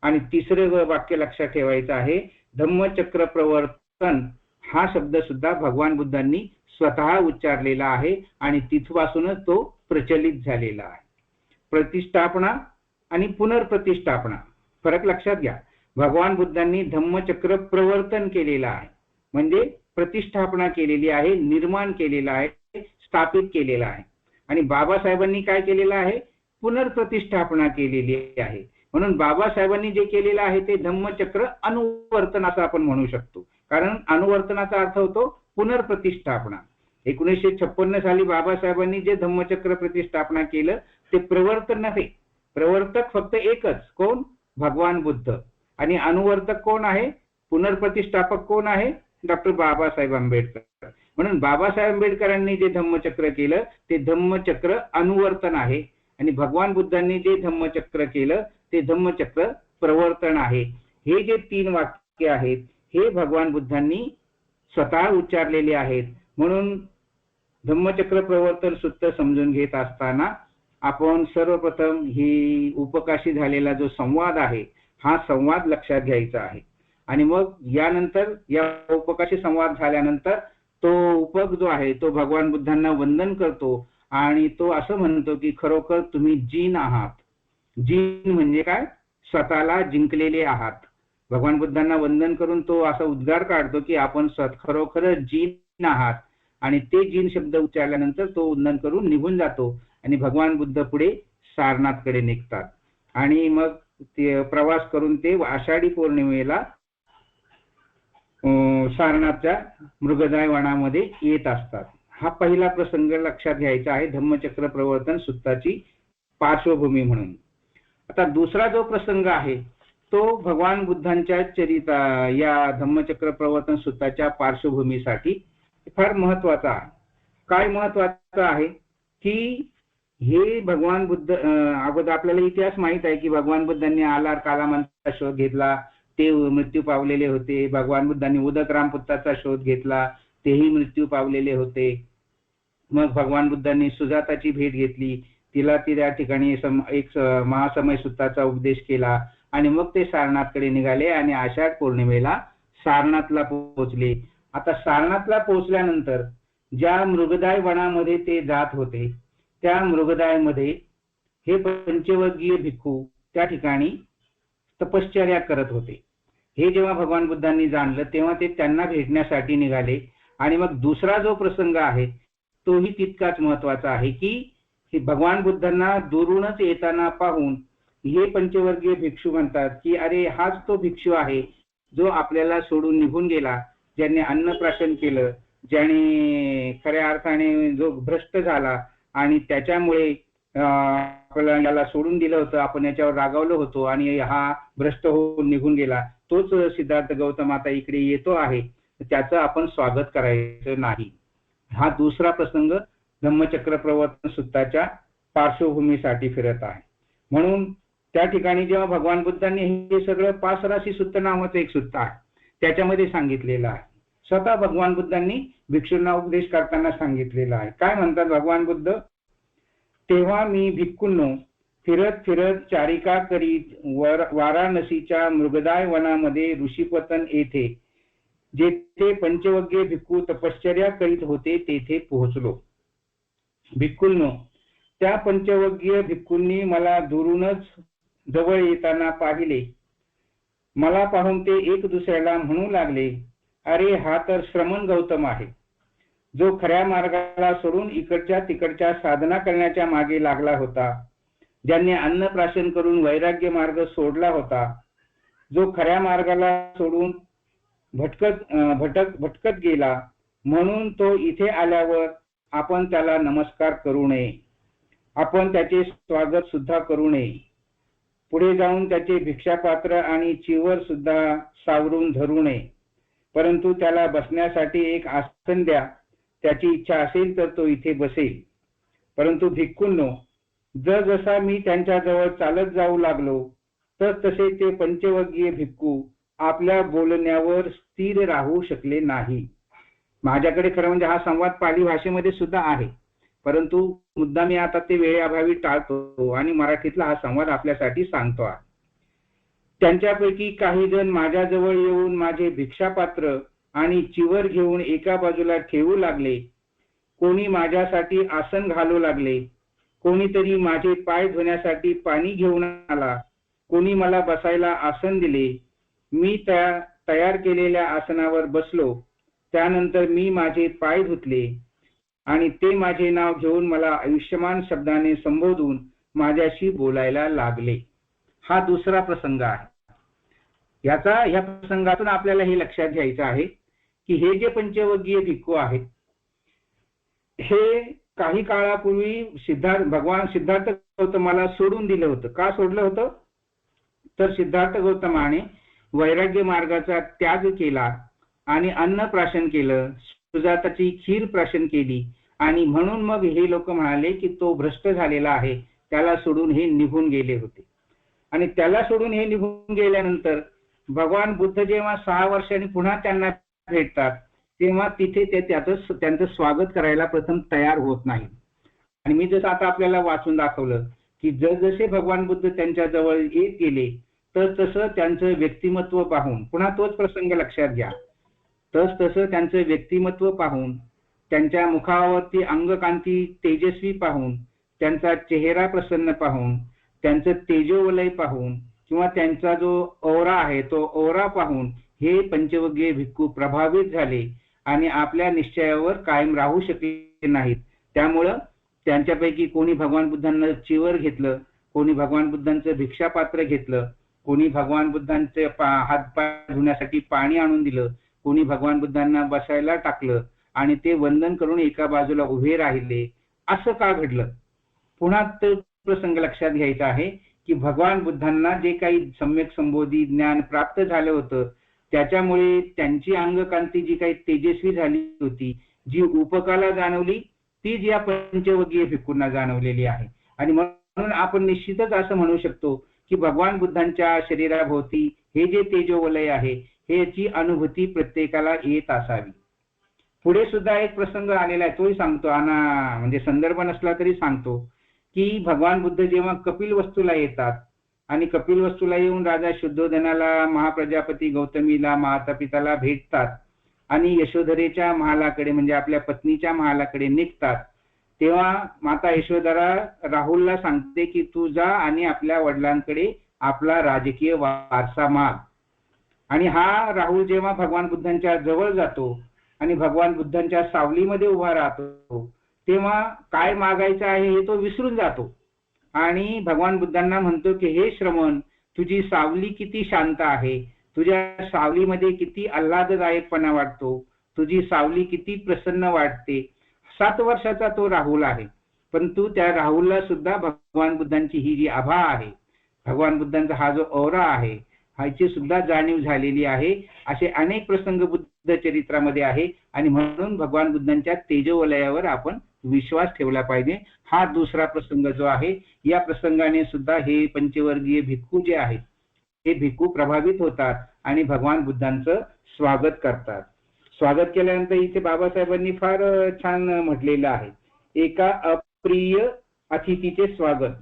आणि तिसरे वाक्य लक्षात ठेवायचं आहे, धम्मचक्र प्रवर्तन हा शब्द सुद्धा भगवान बुद्धांनी स्वतः उच्चारलेला आहे आणि तिथपासूनच तो प्रचलित झालेला आहे. प्रतिष्ठापना आणि पुनर्प्रतिष्ठापना फरक लक्षात घ्या. भगवान बुद्धांनी धम्मचक्र प्रवर्तन केलेलं आहे, म्हणजे प्रतिष्ठापना केलेली आहे, निर्माण केलेला आहे, स्थापित केलेला आहे. आणि बाबासाहेबांनी काय केलेलं आहे, पुनर्प्रतिष्ठापना केलेली आहे. म्हणून बाबासाहेबांनी जे केलेलं आहे ते धम्मचक्र अनुवर्तन असं आपण म्हणू शकतो, कारण अनुवर्तनाचा अर्थ होतो पुनर्प्रतिष्ठापना. 1956 साली बाबासाहेबांनी जे धम्मचक्र प्रतिष्ठापना केलं ते प्रवर्तन नव्हे. प्रवर्तक फक्त एकच, कोण, भगवान बुद्ध. आणि अनुवर्तक कोण आहे, पुनर्प्रतिष्ठापक कोण आहे, डॉक्टर बाबासाहेब आंबेडकर. म्हणून बाबासाहेब आंबेडकरांनी जे धम्मचक्र केलं ते धम्मचक्र अनुवर्तन आहे आणि भगवान बुद्धांनी जे धम्मचक्र केलं ते धम्मचक्र प्रवर्तन आहे. हे जे 3 वाक्य आहेत हे भगवान बुद्धांनी स्वतः उच्चारलेले आहेत. म्हणून धम्मचक्र प्रवर्तन सूत्र समजून घेत असताना आपण सर्वप्रथम ही उपकाशी झालेला जो संवाद आहे हा संवाद लक्षात घ्यायचा आहे. आणि मग यानंतर या उपकाशी संवाद झाल्यानंतर तो उपक जो आहे तो भगवान बुद्धांना वंदन करतो आणि तो असं म्हणतो की खरोखर तुम्ही जीन आहात. जीन म्हणजे काय, स्वतःला जिंकलेले आहात. भगवान बुद्धांना वंदन करून तो असा उद्गार काढतो की आपण खरोखरच जीन आहात. आणि ते जीन शब्द उच्चारल्यानंतर तो वंदन करून निघून जातो आणि भगवान बुद्ध पुढे सारनाथकडे निघतात. आणि मग ते प्रवास करून ते आषाढी पौर्णिमेला सारनाथच्या मृगदाय वनामध्ये येत असतात. हा पहिला प्रसंग लक्षात घ्यायचा आहे धम्मचक्र प्रवर्तन सूत्राची पार्श्वभूमी म्हणून. आता दुसरा जो प्रसंग आहे तो भगवान बुद्धांच्या या धम्मचक्र प्रवर्तन सूत्राच्या पार्श्वभूमीसाठी फार महत्वाचा आहे. काय महत्वाचं आहे की हे भगवान बुद्ध अगोदर आपल्याला इतिहास माहित आहे की भगवान बुद्धांनी आलार कालामांचा शोध घेतला, ते मृत्यू पावलेले होते. भगवान बुद्धांनी उदक रामपुत्राचा शोध घेतला, तेही मृत्यू पावलेले होते. मग भगवान बुद्धांनी सुजाताची भेट घेतली, तिला त्या ठिकाणी एक महासमय सूत्राचा उपदेश केला आणि मग ते सारनाथकडे निघाले आणि आषाढ पौर्णिमेला सारनाथला पोहोचले. आता सारनाथला पोहोचल्यानंतर ज्या मृगदाय वनामध्ये ते जात होते त्या मृगदायमध्ये हे पंचवर्गीय भिक्खू त्या ठिकाणी तपश्चर्या करत होते. हे जेव्हा भगवान बुद्धांनी जाणलं तेव्हा ते त्यांना भेटण्यासाठी निघाले. आणि मग दुसरा जो प्रसंग आहे तोही तितकाच महत्वाचा आहे की भगवान बुद्धांना दुरूनच येताना पाहून हे पंचवर्गीय भिक्षू म्हणतात की अरे हाच तो भिक्षू आहे जो आपल्याला सोडून निघून गेला, ज्याने अन्नप्राशन केलं, ज्याने खऱ्या अर्थाने जो भ्रष्ट झाला आणि त्याच्यामुळे आपल्याला याला सोडून दिलं होतं, आपण याच्यावर रागावलो होतो आणि हा भ्रष्ट होऊन निघून गेला, तोच सिद्धार्थ गौतम आता इकडे येतो आहे, त्याचं आपण स्वागत करायचं नाही. हा दुसरा प्रसंग धम्मचक्र प्रवर्तन सूत्राच्या पार्श्वभूमीसाठी फिरत आहे. म्हणून त्या ठिकाणी जेव्हा भगवान बुद्धांनी हे सगळं पासराशी सूत्र नावाचं एक सूत्र आहे त्याच्यामध्ये सांगितलेलं आहे. स्वतः भगवान बुद्धांनी भिक्षूंना उपदेश करताना सांगितलेलं आहे. काय म्हणतात भगवान बुद्ध, तेव्हा मी भिक्खूंनो फिरत फिरत चारिका करीत वाराणसीच्या मृगदाय वनामध्ये ऋषीपतन येथे जेथे पंचवर्गीय भिक्खू तपश्चर्या करीत होते तेथे पोहोचलो. भिक्खूंनो, त्या पंचवर्गीय भिक्खूंनी मला दुरूनच जवळ येताना पाहिले. मला पाहून ते एक दुसऱ्याला म्हणू लागले, अरे हा तर श्रमण गौतम आहे, जो खऱ्या मार्गाला सोडून इकडच्या तिकडच्या साधना करण्याच्या मागे लागला होता, ज्यांनी अन्नप्राशन करून वैराग्य मार्ग सोडला होता, जो खऱ्या मार्गाला सोडून भटकत गेला. म्हणून तो इथे आल्यावर आपण त्याला नमस्कार करू नये, आपण त्याचे स्वागत सुद्धा करू नये, पुढे जाऊन त्याचे भिक्षापात्र आणि चिवर सुद्धा सावरून धरू नये, परंतु त्याला बसण्यासाठी एक आसन द्या. त्याची इच्छा असेल तर तो इथे बसेल. परंतु भिक्खूंनो, जसा मी त्यांच्याजवळ चालत जाऊ लागलो तसे ते पंचवर्गीय भिक्खू आपल्या बोलण्यावर स्थिर राहू शकले नाही. माझ्याकडे खरं म्हणजे हा संवाद पाली भाषेमध्ये सुद्धा आहे, परंतु मुद्दा मी आता ते वेळेअभावी टाळतो आणि मराठीतला हा संवाद आपल्यासाठी सांगतो आहे. त्यांच्यापैकी काही जण माझ्याजवळ येऊन माझे भिक्षापात्र आणि चिवर घेऊन एका बाजूला ठेवू लागले. कोणी माझ्यासाठी आसन घालू लागले. कोणीतरी माझे पाय धुण्यासाठी पाणी घेऊन आला. कोणी मला बसायला आसन दिले. मी तयार केलेल्या आसनावर बसलो. त्यानंतर मी माझे पाय धुतले आणि ते माझे नाव घेऊन मला आयुष्यमान शब्दाने संबोधून माझ्याशी बोलायला लागले. हा दुसरा प्रसंग आहे. ह्या प्रसंगातून आपल्याला हे लक्षात घ्यायचं आहे की हे जे पंचवर्गीय भिक्खू आहेत हे काही काळापूर्वी भगवान सिद्धार्थ गौतमाला सोडून दिलं होतं. का सोडलं होतं तर सिद्धार्थ गौतमाने वैराग्य मार्गाचा त्याग केला आणि अन्न प्राशन केलं, सुजाताची खीर प्राशन केली आणि म्हणून मग हे लोक म्हणाले की तो भ्रष्ट झालेला आहे, त्याला सोडून हे निघून गेले होते. आणि त्याला सोडून हे निघून गेल्यानंतर भगवान बुद्ध जेव्हा 6 वर्षांनी पुन्हा त्यांना भेटतात तेव्हा तिथे ते त्यांचं स्वागत करायला प्रथम तयार होत नाही. आणि मी जसं आता आपल्याला वाचून दाखवलं की जसजसे भगवान बुद्ध त्यांच्या जवळ येत गेले तसं त्यांचं व्यक्तिमत्व पाहून, पुन्हा तोच प्रसंग लक्षात घ्या, तसं त्यांचं व्यक्तिमत्व पाहून, त्यांच्या मुखावरती अंगकांती तेजस्वी पाहून, त्यांचा चेहरा प्रसन्न पाहून, त्यांचं तेजोवलय पाहून किंवा त्यांचा जो ओरा आहे तो ओरा पाहून हे पंचवर्गीय भिक्खू प्रभावित झाले आणि आपल्या निश्चयावर कायम राहू शकले नाहीत. त्यामुळं त्यांच्यापैकी कोणी भगवान बुद्धांना चिवर घेतलं, कोणी भगवान बुद्धांचं भिक्षापात्र घेतलं, कोणी भगवान बुद्धांचे हातपाय धुण्यासाठी पाणी आणून दिलं, कोणी भगवान बुद्धांना बसायला टाकलं आणि ते वंदन करून एका बाजूला उभे राहिले. असं का घडलं? पुन्हा तो प्रसंग लक्षात घ्यायचा आहे की भगवान बुद्धांना जे काही सम्यक संबोधी ज्ञान प्राप्त झालं होतं त्याच्यामुळे त्यांची अंगकांती जी काही तेजस्वी झाली होती, जी उपकाला जाणवली तीच या पंचवर्गीय भिक्खूंना जाणवलेली आहे. आणि म्हणून आपण निश्चितच असं म्हणू शकतो की भगवान बुद्धांच्या शरीराभोवती हे जे तेजोवलय आहे ह्याची अनुभूती प्रत्येकाला येत असावी. पुढे सुद्धा एक प्रसंग आलेला आहे, तोही सांगतो, म्हणजे संदर्भ नसला तरी सांगतो की भगवान बुद्ध जेव्हा कपिलवस्तूला येतात आणि कपिलवस्तूला येऊन राजा शुद्धोधनाला, महाप्रजापती गौतमीला, माता पिताला भेटतात आणि यशोधरेच्या महालाकडे म्हणजे आपल्या पत्नीच्या महालाकडे निघतात, तेव्हा माता यशोधरा राहुलला सांगते की तू जा आणि आपल्या वडिलांकडे आपला राजकीय वारसा माग. आणि हा राहुल जेव्हा भगवान बुद्धांच्या जवळ जातो आणि भगवान बुद्धांच्या सावलीमध्ये उभा राहतो तेव्हा काय मागायचं आहे हे तो विसरून जातो आणि भगवान बुद्धांना म्हणतो की हे श्रमण, तुझी सावली किती शांत आहे, तुझ्या सावलीमध्ये किती आल्हाददायकपणा वाटतो, तुझी सावली किती प्रसन्न वाटते. 7 वर्षाचा तो राहुल आहे, परंतु त्या राहुलला सुद्धा भगवान बुद्धांची ही जी आभा आहे, भगवान बुद्धांचा हा जो औरा आहे ह्याची सुद्धा जाणीव झालेली आहे. असे अनेक प्रसंग बुद्ध चरित्रामध्ये आहे आणि म्हणून भगवान बुद्धांच्या तेजोवलयावर आपण विश्वास ठेवला पाहिजे. हा दुसरा प्रसंग जो आहे, या प्रसंगाने सुद्धा हे पंचवर्गीय भिक्खू जे आहेत हे भिक्खू प्रभावित होतात आणि भगवान बुद्धांचं स्वागत करतात. स्वागत केल्यानंतर इथे बाबासाहेबांनी फार छान म्हटलेलं आहे, एका अप्रिय अतिथीचे स्वागत,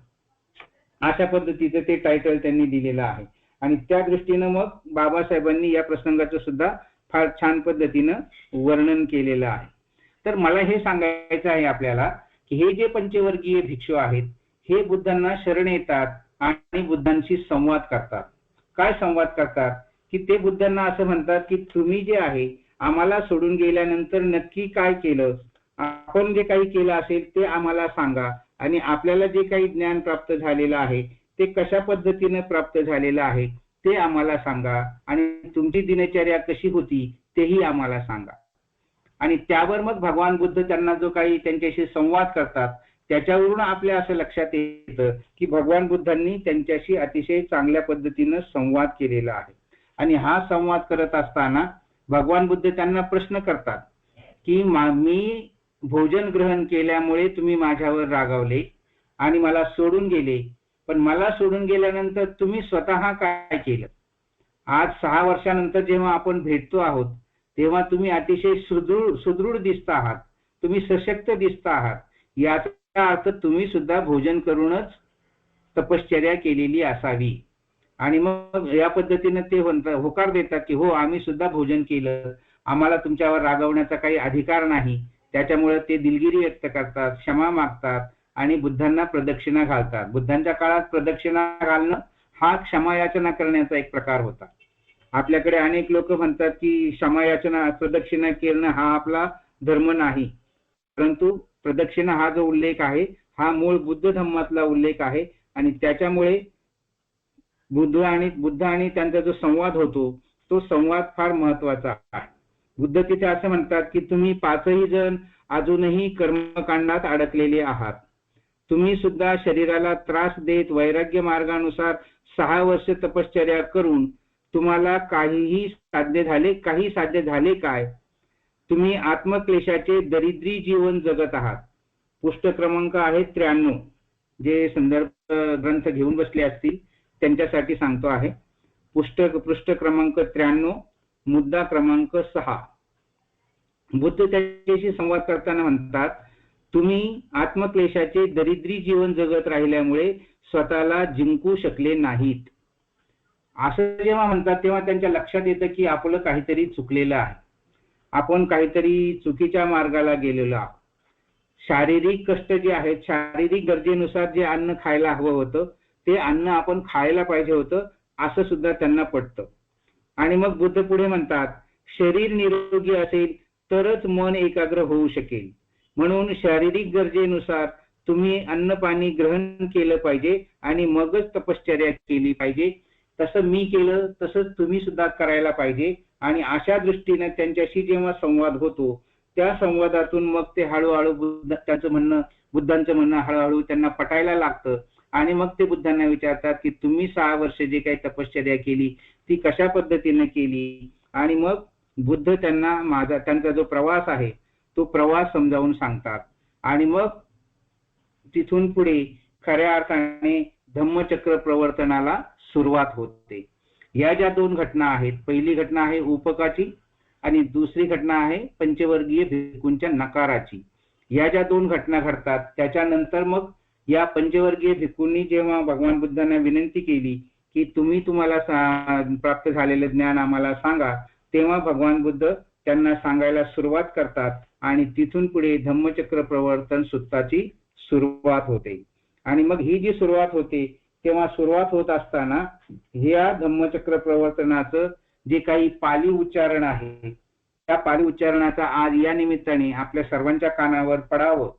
अशा पद्धतीचं ते टायटल त्यांनी दिलेलं आहे. आणि त्या दृष्टीनं मग बाबासाहेबांनी या प्रसंगाचं सुद्धा फार छान पद्धतीनं वर्णन केलेलं आहे. तर मला हे सांगायचं आहे आपल्याला की हे जे पंचवर्गीय भिक्षू आहेत हे बुद्धांना शरण येतात आणि बुद्धांशी संवाद करतात. काय संवाद करतात की ते बुद्धांना असं म्हणतात की तुम्ही जे आहे आम्हाला सोडून गेल्यानंतर नक्की काय केलं, आपण जे काही केलं असेल ते आम्हाला सांगा आणि आपल्याला जे काही ज्ञान प्राप्त झालेलं आहे ते कशा पद्धतीने प्राप्त झालेलं आहे ते आम्हाला सांगा आणि तुमची दिनचर्या कशी होती तेही आम्हाला सांगा. आणि त्यावर मग भगवान बुद्ध त्यांना जो काही त्यांच्याशी संवाद करतात त्याच्यावरून आपल्या असं लक्षात येतं की भगवान बुद्धांनी त्यांच्याशी अतिशय चांगल्या पद्धतीनं संवाद केलेला आहे. आणि हा संवाद करत असताना भगवान बुद्ध त्यांना प्रश्न करतात की मी भोजन ग्रहण केल्यामुळे तुम्ही माझ्यावर रागावले आणि मला सोडून गेले, पण मला सोडून गेल्यानंतर तुम्ही स्वतः काय केलं? आज 6 वर्षानंतर जेव्हा आपण भेटतो आहोत तेव्हा तुम्ही अतिशय सुदृढ दिसता आहात, तुम्ही सशक्त दिसता आहात. याचा अर्थ तुम्ही सुद्धा भोजन करूनच तपश्चर्या केलेली असावी. आणि मग या पद्धतीने ते होकार देतात की हो, आम्ही सुद्धा भोजन केलं, आम्हाला तुमच्यावर रागवण्याचा काही अधिकार नाही. त्याच्यामुळे ते दिलगिरी व्यक्त करतात, क्षमा मागतात आणि बुद्धांना प्रदक्षिणा घालतात. बुद्धांच्या काळात प्रदक्षिणा घालणं हा क्षमायाचना करण्याचा एक प्रकार होता. आपल्याकडे अनेक लोक म्हणतात की क्षमायाचना प्रदक्षिणा करणं हा आपला धर्म नाही, परंतु प्रदक्षिणा हा जो उल्लेख आहे हा मूळ बुद्ध धम्मातला उल्लेख आहे. आणि त्याच्यामुळे बुद्ध आणि त्यांचा जो संवाद होतो तो संवाद फार महत्वाचा आहे. बुद्ध तिथे असं म्हणतात की तुम्ही पाचही जण अजूनही कर्मकांडात अडकलेले आहात. तुम्ही सुद्धा शरीराला त्रास देत वैराग्य मार्गानुसार 6 वर्ष तपश्चर्या करून तुम्हाला काही साध्य झाले काय? तुम्ही आत्मक्लेशाचे दरिद्री जीवन जगत आहात. पुष्ट क्रमांक आहे 93. जे संदर्भ ग्रंथ घेऊन बसले असतील त्यांच्यासाठी सांगतो आहे. पृष्ठ क्रमांक 93, मुद्दा क्रमांक 6. बुद्ध त्याच्याशी संवाद करताना म्हणतात, तुम्ही आत्मक्लेशाचे दरिद्री जीवन जगत राहिल्यामुळे स्वतःला जिंकू शकले नाहीत. असं जेव्हा म्हणतात तेव्हा त्यांच्या लक्षात येतं की आपलं काहीतरी चुकलेलं आहे, आपण काहीतरी चुकीच्या मार्गाला गेलेलो आहोत. शारीरिक कष्ट जे आहेत, शारीरिक गरजेनुसार जे अन्न खायला हवं होतं ते अन्न आपण खायला पाहिजे होतं असं सुद्धा त्यांना पटतं. आणि मग बुद्ध पुढे म्हणतात, शरीर निरोगी असेल तरच मन एकाग्र होऊ शकेल. म्हणून शारीरिक गरजेनुसार तुम्ही अन्न पाणी ग्रहण केलं पाहिजे आणि मगच तपश्चर्या केली पाहिजे. तसं मी केलं तसंच तुम्ही सुद्धा करायला पाहिजे. आणि अशा दृष्टीने त्यांच्याशी जेव्हा संवाद होतो त्या संवादातून मग ते हळूहळू बुद्धांचं म्हणणं हळूहळू त्यांना पटायला लागतं. आणि मग ते बुद्धांना विचारतात की तुम्ही 6 वर्ष जे काही तपश्चर्या केली ती कशा पद्धतीने केली. आणि मग बुद्ध त्यांचा जो प्रवास आहे तो प्रवास समजावून सांगतात. आणि मग तिथून पुढे खऱ्या अर्थाने धम्मचक्र प्रवर्तनाला सुरुवात होते. या ज्या 2 घटना आहेत, पहिली घटना आहे उपकाची आणि दुसरी घटना आहे पंचवर्गीय भिक्खूंच्या नकाराची. या ज्या 2 घटना घडतात त्याच्यानंतर मग या पंचवर्गीय भिक्खूंनी जेव्हा भगवान बुद्धांना विनंती केली की तुम्हाला प्राप्त झालेलं ज्ञान आम्हाला सांगा, तेव्हा भगवान बुद्ध त्यांना सांगायला सुरुवात करतात. आणि तिथून पुढे धम्मचक्र प्रवर्तन सूत्राची सुरुवात होते. आणि मग ही जी सुरुवात होते तेव्हा सुरुवात होत असताना ह्या धम्मचक्र प्रवर्तनाचं जे काही पाली उच्चारण आहे त्या पाली उच्चारणाचा आज या निमित्ताने आपल्या सर्वांच्या कानावर पडावं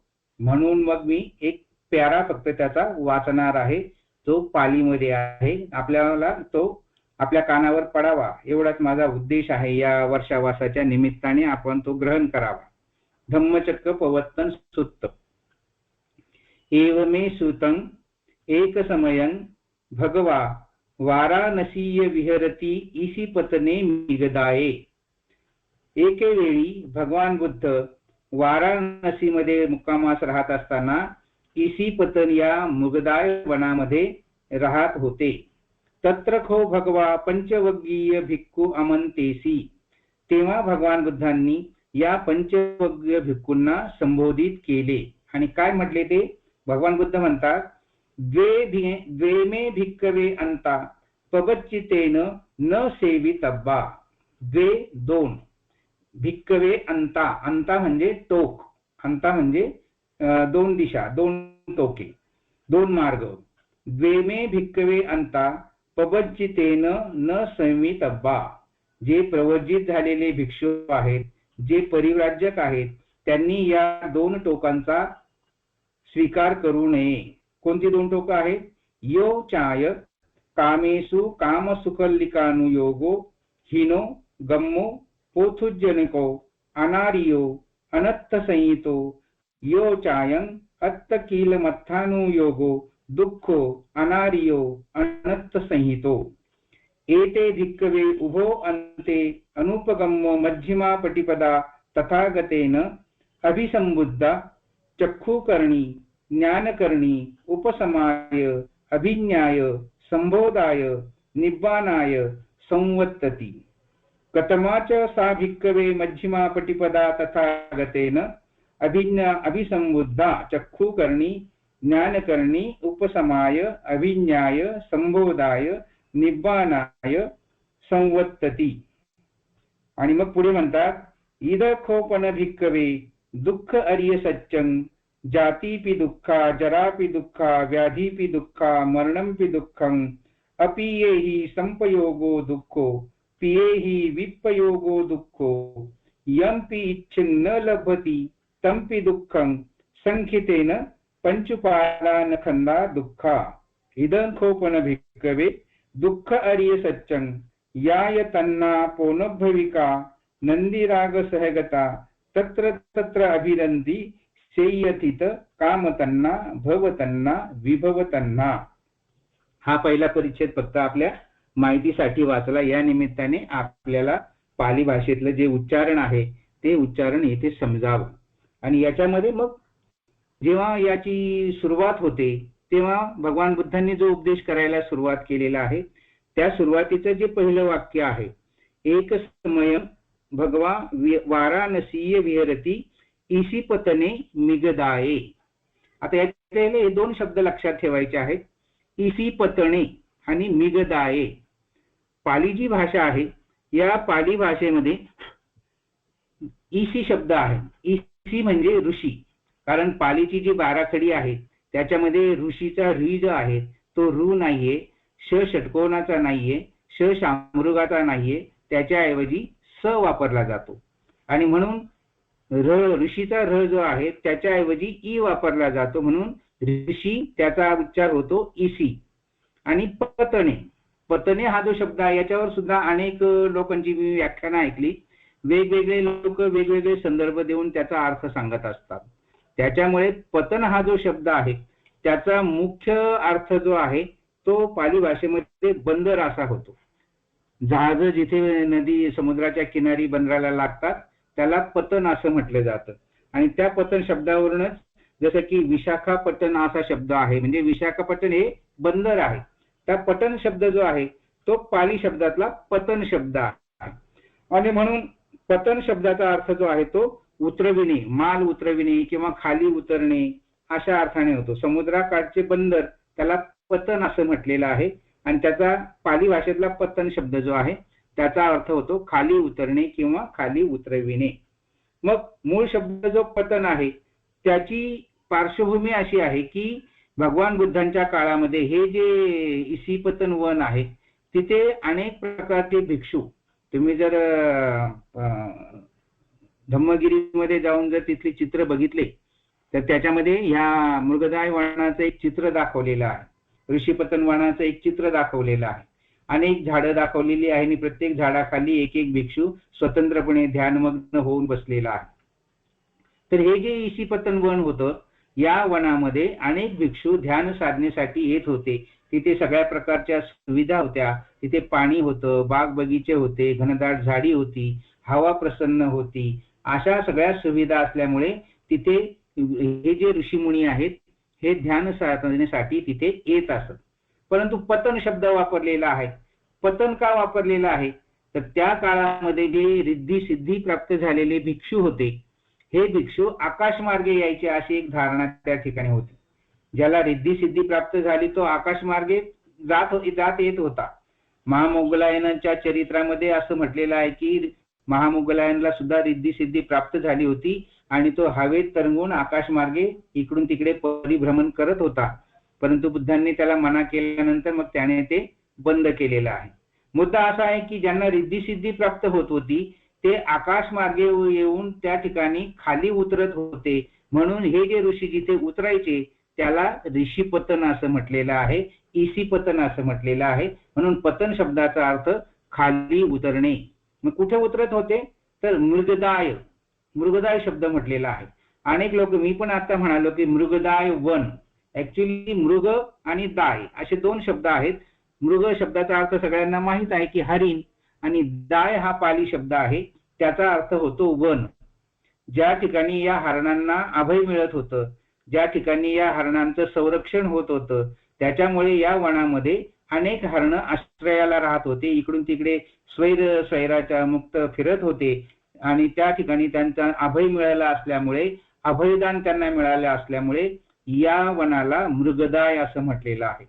म्हणून मग मी एक प्यारा फक्त त्याचा वाचणार आहे, जो पालीमध्ये आहे. आपल्याला तो आपल्या कानावर पडावा एवढाच माझा उद्देश आहे. या वर्षावासाच्या निमित्ताने आपण तो ग्रहण करावा. धम्मचक्र प्रवर्तन सूत्र. एवमे सूतं एक समयं भगवा वाराणसीय विहरती ईसी पतने मिगदाये. एके वेळी भगवान बुद्ध वाराणसीमध्ये मुक्कामास राहत असताना ईसी पतन या मुगदाय वनामध्ये राहत होते. तत्र खो भगवा पंचवग्गीय भिक्खू अमंतेसी. तेव्हा भगवान बुद्धांनी या पंचवग्गीय भिक्खूंना संबोधित केले. आणि काय म्हटले ते? भगवान बुद्ध म्हणतात, द्वे मे भिक्खवे अंता पबच्चितेन न सेवितब्बा. द्वे 2, भिक्खवे अंता. अंता म्हणजे टोक, अंता म्हणजे 2 दिशा, 2 टोके, 2 मार्ग. द्वे मे भिक्खवे अंता पबच्चितेन न संवितब्बा. जे प्रवज्जित झालेले भिक्षू आहेत, जे परिव्राजक आहेत, त्यांनी या 2 टोकांचा स्वीकार करू नये. कोणती 2 टोकं आहेत? यो चाय कामेषु कामसुखल्लिकानुयोगो हीनो गम्मो पोथुजनिको अनारियो अनत्थ संहितो यो चायं अत्तकीलमत्थानुयोगो दुःखो अनारियो अनत्थ संहितो. एते भिक्खवे उभो अन्ते अनुपगम्मो मध्यमा पटिपदा तथागतेन अभिसंबुद्धा चक्षुकर्णी ज्ञानकर्णी उपसमाय अभिज्ञाय संबोधाय निब्बानाय संवत्तती. कथमाच सा भिक्खवे मध्यमा पटिपदा तथागतेन अभिसंबुद्धा चक्षुकर्णी ज्ञानकर्णी उपसमाय अभिज्ञाय संबोधाय निब्बाणाय संवत्तती. आणि मग पुढे म्हणतात इद खोपन भिक्कवे दुःख अर्य सच्चं जातीपि दुःखा जरापि दुःखा व्याधीपि दुःखा मरणंपि दुःखं अपीयेहि संपयोगो दुःखो पियेहि विपयोगो दुःखो यंपि इच्छिन्न लभति तंपि दुःखं संखितेन पंचुपालानखंदा दुःखा. इदं खोपन भिक्कवे दुःख अर्य सच्चं याय तन्ना पोनभविका नंदीराग सहगता तत्र तत्र अभिरंती सेयथित कामतन्ना भवतन्ना विभवतन्ना. हा पहिला परिच्छेद फक्त आपल्या माहितीसाठी वाचला. या निमित्ताने आपल्याला पाली भाषेतलं जे उच्चारण आहे ते उच्चारण येथे समजावं. आणि याच्यामध्ये मग जेव्हा याची सुरुवात होते तेव्हा भगवान बुद्धांनी जो उपदेश करायला सुरुवात केलेला आहे त्या सुरुवातीचं जे पहिलं वाक्य आहे एक समय भगवा वाराणसीय विहरती ईसीपतने मिगदाये. आता याचे हे दोन शब्द लक्षात ठेवायचे आहेत, ईसीपतने आणि मिगदाये. पाली जी भाषा आहे या पाली भाषेमध्ये ईसी शब्द आहे. ईसी म्हणजे ऋषी, कारण पालीची जी बाराखडी आहे त्याच्यामध्ये ऋषीचा ऋ जो आहे तो ऋ नाहीये, श षटकोनाचा नाहीये, श शामृगाचा नाहीये, त्याच्याऐवजी स वापरला जातो. आणि म्हणून ऋषीचा र जो आहे त्याच्याऐवजी ई वापरला जातो, म्हणून ऋषी त्याचा उच्चार होतो ईसी. आणि पतने, पतने हा जो शब्द आहे याच्यावर सुद्धा अनेक लोकांची व्याख्यानं ऐकली. वेगवेगळे लोक वेगवेगळे संदर्भ देऊन त्याचा अर्थ सांगत असतात. त्याच्यामुळे पतन हा जो शब्द आहे त्याचा मुख्य अर्थ जो आहे तो पाली भाषेमध्ये बंदर असा होतो. जहाज जिथे नदी समुद्राच्या किनारी बंदराला लागतात त्याला पतन असं म्हटलं जातं. आणि त्या पतन शब्दावरूनच जसं की विशाखापट्टण असा शब्द आहे, म्हणजे विशाखापट्टण हे बंदर आहे. त्या पतन शब्द जो आहे तो पाली शब्दातला पतन शब्द आहे. आणि म्हणून पतन शब्दाचा अर्थ जो आहे तो उतरविणे, माल उतरविणे किंवा खाली उतरणे अशा अर्थाने होतो. समुद्राकाठचे बंदर त्याला पतन असं म्हटलेलं आहे. आणि त्याचा पाली भाषेतला पतन शब्द जो आहे त्याचा अर्थ होतो खाली उतरणे किंवा खाली उतरविणे. मग मूळ शब्द जो पतन आहे त्याची पार्श्वभूमी अशी आहे की भगवान बुद्धांच्या काळामध्ये हे जे ईसीपतन वन आहे तिथे अनेक प्रकारचे भिक्षू, तुम्ही जर धम्मगिरीमध्ये जाऊन जर तिथली चित्र बघितले तर त्याच्यामध्ये ह्या मृगदाय वनाचं एक चित्र दाखवलेलं आहे, ऋषीपतन वनाचं एक चित्र दाखवलेलं आहे, अनेक झाडं दाखवलेली आहे आणि प्रत्येक झाडाखाली एक एक भिक्षू स्वतंत्रपणे ध्यानमग्न होऊन बसलेला आहे. तर हे जे ईसीपतन वन होतं या वनामध्ये अनेक भिक्षू ध्यान साधनेसाठी येत होते. तिथे सगळ्या प्रकारच्या सुविधा होत्या, तिथे पाणी होतं, बाग बगीचे होते, घनदाट झाडी होती, हवा प्रसन्न होती. अशा सगळ्या सुविधा असल्यामुळे तिथे हे जे ऋषीमुनी आहेत हे ध्यान साधनेसाठी तिथे येत असत. परंतु पतन शब्द वापरलेला आहे. पतन का वापरलेला आहे तर त्या काळामध्ये जे रिद्धी सिद्धी प्राप्त झालेले भिक्षू होते हे भिक्षू आकाशमार्गे यायचे अशी एक धारणा त्या ठिकाणी होती. ज्याला रिद्धी सिद्धी प्राप्त झाली तो आकाशमार्गे जात येत होता. महामोगलायनाच्या चरित्रामध्ये असं म्हटलेलं आहे की महामोगलायनला सुद्धा रिद्धी सिद्धी प्राप्त झाली होती आणि तो हवेत तरंगून आकाशमार्गे इकडून तिकडे परिभ्रमण करत होता. परंतु बुद्धांनी त्याला मना केल्यानंतर मग त्याने ते बंद केलेलं आहे. मुद्दा असा आहे की ज्यांना रिद्धी सिद्धी प्राप्त होत होती ते आकाशमार्गे येऊन त्या ठिकाणी खाली उतरत होते. म्हणून हे जे ऋषी जिथे उतरायचे त्याला ऋषीपतन असं म्हटलेलं आहे, ईसीपतन असं म्हटलेलं आहे. म्हणून पतन शब्दाचा अर्थ खाली उतरणे. मग कुठे उतरत होते तर मृगदाय, मृगदाय शब्द म्हटलेला आहे. अनेक लोक, मी पण आता म्हणालो की मृगदाय वन, ऍक्च्युली मृग आणि दाय असे दोन शब्द आहेत. मृग शब्दाचा अर्थ सगळ्यांना माहित आहे की हरिण, आणि दाय हा पाली शब्द आहे त्याचा अर्थ होतो वन. ज्या ठिकाणी या हरणांना अभय मिळत होतं, ज्या ठिकाणी या हरणांचं संरक्षण होत होतं, त्याच्यामुळे या वनामध्ये अनेक हरणं आश्रयाला राहत होते. इकडून तिकडे स्वैराच्या मुक्त फिरत होते आणि त्या ठिकाणी त्यांचा अभय मिळाला असल्यामुळे अभयदान त्यांना मिळालं असल्यामुळे या वनाला मृगदाय असं म्हटलेलं आहे.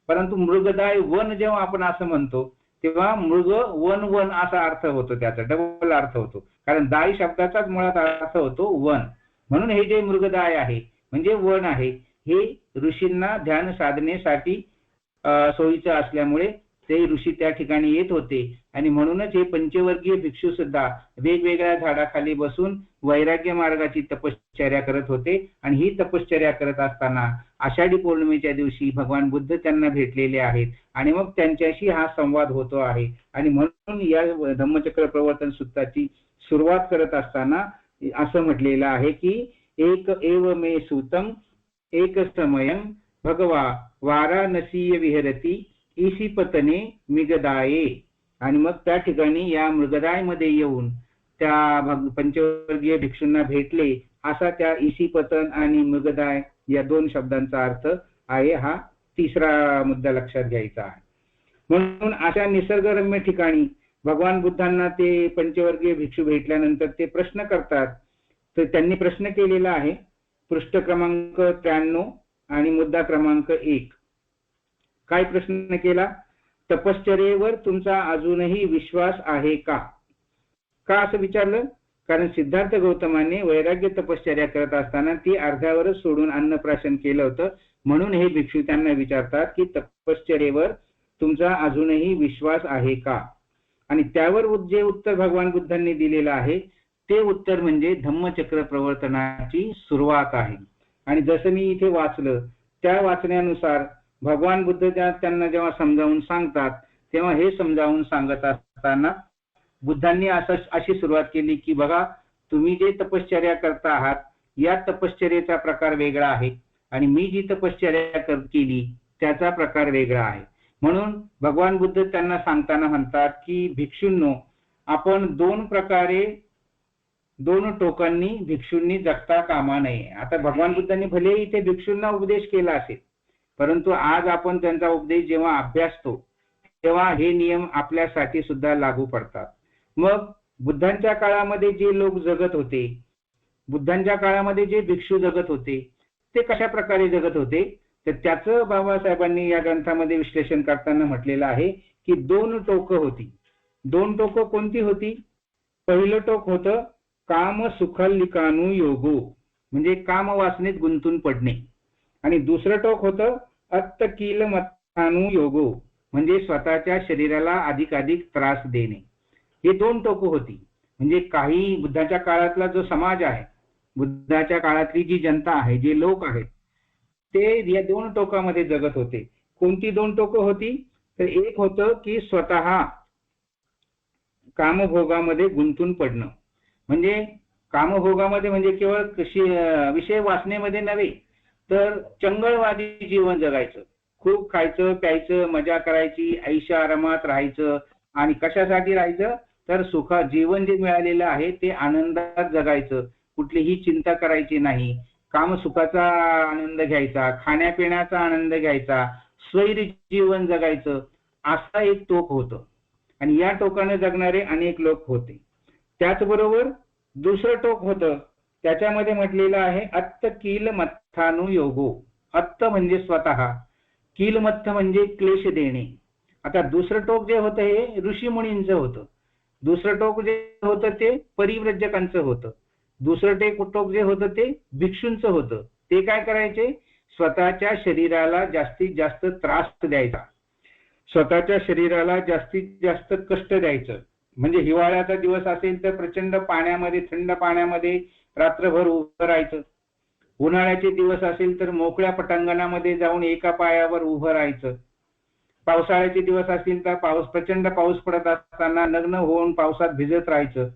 परंतु मृगदाय वन जेव्हा आपण असं म्हणतो तेव्हा मृग वन वन असा अर्थ होतो, त्याचा डबल अर्थ होतो, कारण दाय शब्दाचाच मुळात अर्थ होतो वन. म्हणून हे जे मृगदाय आहे म्हणजे वन आहे, हे ऋषींना ध्यान साधनेसाठी सोयीचं असल्यामुळे ते ऋषी त्या ठिकाणी येत होते. आणि म्हणूनच हे पंचवर्गीय भिक्षू सुद्धा वेगवेगळ्या झाडाखाली बसून वैराग्य मार्गाची तपश्चर्या करत होते. आणि ही तपश्चर्या करत असताना आषाढी पौर्णिमेच्या दिवशी भगवान बुद्ध त्यांना भेटलेले आहेत आणि मग त्यांच्याशी हा संवाद होतो आहे. आणि म्हणून या धम्मचक्र प्रवर्तन सूत्राची सुरुवात करत असताना असं म्हटलेलं आहे की एक एव मे सूतम एक समयम भगवा वाराणसी विहरती ईशिपतने मृगदाये. आणि मग त्या ठिकाणी या मृगदाय मध्ये येऊन त्या पंचवर्गीय भिक्षूंना भेटले, असा त्या ईशिपतन आणि मृगदाय या दोन शब्दांचा अर्थ आहे. हा तिसरा मुद्दा लक्षात घ्यायचा आहे. म्हणून अशा निसर्गरम्य ठिकाणी भगवान बुद्धांना ते पंचवर्गीय भिक्षू भेटल्यानंतर ते प्रश्न करतात. तर त्यांनी प्रश्न केलेला आहे पृष्ठ क्रमांक 93 आणि मुद्दा क्रमांक 1. काय प्रश्न केला? तपश्चर्येवर तुमचा अजूनही विश्वास आहे का? का असं विचारलं? कारण सिद्धार्थ गौतमाने वैराग्य तपश्चर्या करत असताना ती अर्ध्यावरच सोडून अन्नप्राशन केलं होतं. म्हणून हे भिक्षू त्यांना विचारतात की तपश्चर्येवर तुमचा अजूनही विश्वास आहे का? आणि त्यावर जे उत्तर भगवान बुद्धांनी दिलेलं आहे ते उत्तर म्हणजे धम्मचक्र प्रवर्तनाची सुरुवात आहे. आणि जसं मी इथे वाचलं त्या वाचण्यानुसार भगवान बुद्ध त्यांना जेव्हा समजावून सांगतात तेव्हा हे समजावून सांगत असताना बुद्धांनी अशी सुरुवात केली की बघा, तुम्ही जे तपश्चर्या करता आहात या तपश्चर्येचा प्रकार वेगळा आहे आणि मी जी तपश्चर्या केली त्याचा प्रकार वेगळा आहे. म्हणून भगवान बुद्ध त्यांना सांगताना म्हणतात की भिक्षूंनो, आपण दोन टोकांनी भिक्षूंनी जगता कामा नये. आता भगवान बुद्धांनी भले इथे भिक्षूंना उपदेश केला असेल, परंतु आज आपण त्यांचा उपदेश जेव्हा अभ्यासतो तेव्हा हे नियम आपल्यासाठी सुद्धा लागू पडतात. मग बुद्धांच्या काळामध्ये जे लोक जगत होते, बुद्धांच्या काळामध्ये जे भिक्षू जगत होते ते कशा प्रकारे जगत होते, तर त्याचं बाबासाहेबांनी या ग्रंथामध्ये विश्लेषण करताना म्हटलेलं आहे की दोन टोकं होती. दोन टोकं कोणती होती? पहिलं टोक होतं काम सुखलिकानु योगो, म्हणजे काम वासनेत गुंतून पडणे. आणि दुसरं टोक होतं अत्तकील मत्तानु योगो, म्हणजे स्वतःच्या शरीराला अधिकाधिक त्रास देणे. हे दोन टोकं होती. म्हणजे काही बुद्धाच्या काळातला जो समाज आहे, बुद्धाच्या काळातली जी जनता आहे, जे लोक आहेत, ते या दोन टोकामध्ये जगत होते. कोणती दोन टोकं होती? तर एक होतं की स्वतः कामभोगामध्ये गुंतून पडणं. म्हणजे कामभोगामध्ये म्हणजे केवळ विषय वासनेमध्ये नव्हे तर चंगळवादी जीवन जगायचं. खूप खायचं प्यायचं, मजा करायची, ऐशा आरामात राहायचं. आणि कशासाठी राहायचं? तर जीवन जे मिळालेलं आहे ते आनंदात जगायचं, कुठलीही चिंता करायची नाही, कामसुखाचा आनंद घ्यायचा, खाण्यापिण्याचा आनंद घ्यायचा, स्वैर जीवन जगायचं, असा एक टोक होतं. आणि या टोकाने जगणारे अनेक लोक होते. त्याचबरोबर दुसरं टोक होतं, त्याच्यामध्ये म्हटलेलं आहे अत्त कील मत्थानु योगो. अत्त म्हणजे स्वतः, कीलमत्थ म्हणजे क्लेश देणे. आता दुसरं टोक जे होतं हे ऋषी मुनींचं होतं. दुसरं टोक जे होतं ते परिव्रजकांचं होतं. दुसरं टोक जे होतं ते भिक्षूंचं होतं. ते काय करायचे? स्वतःच्या शरीराला जास्तीत जास्त त्रास द्यायचा, स्वतःच्या शरीराला जास्तीत जास्त कष्ट द्यायचं. म्हणजे हिवाळ्याचा दिवस असेल तर प्रचंड पाण्यामध्ये, थंड पाण्यामध्ये रात्रभर उभं राहायचं. उन्हाळ्याचे दिवस असेल तर मोकळ्या पटांगणामध्ये जाऊन एका पायावर उभं राहायचं. पावसाळ्याचे दिवस असतील तर प्रचंड पाऊस पडत असताना नग्न होऊन पावसात भिजत राहायचं.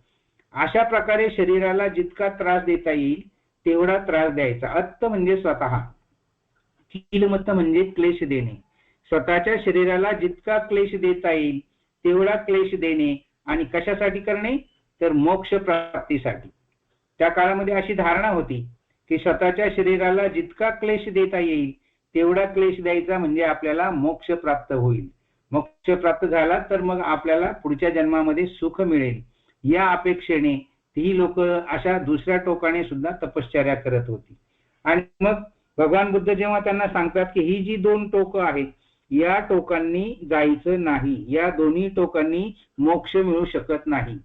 अशा प्रकारे शरीराला जितका त्रास देता येईल तेवढा त्रास द्यायचा. अत्त म्हणजे स्वतः, कीलमत्त म्हणजे क्लेश देणे. स्वतःच्या शरीराला जितका क्लेश देता येईल तेवढा क्लेश देणे. आणि कशासाठी करणे? तर मोक्ष प्राप्तीसाठी. त्या काळामध्ये अशी धारणा होती की स्वतःच्या शरीराला जितका क्लेश देता येईल तेवढा क्लेश द्यायचा, म्हणजे आपल्याला मोक्ष प्राप्त होईल. मोक्ष प्राप्त झाला तर मग आपल्याला पुढच्या जन्मामध्ये सुख मिळेल. या अपेक्षेने ही लोक अशा दुसऱ्या टोकाने सुद्धा तपश्चर्या करत होती. आणि मग भगवान बुद्ध जेव्हा त्यांना सांगतात की ही जी दोन टोकं आहेत या टोकांनी जायचं नाही, या दोन्ही टोकांनी मोक्ष मिळू शकत नाही.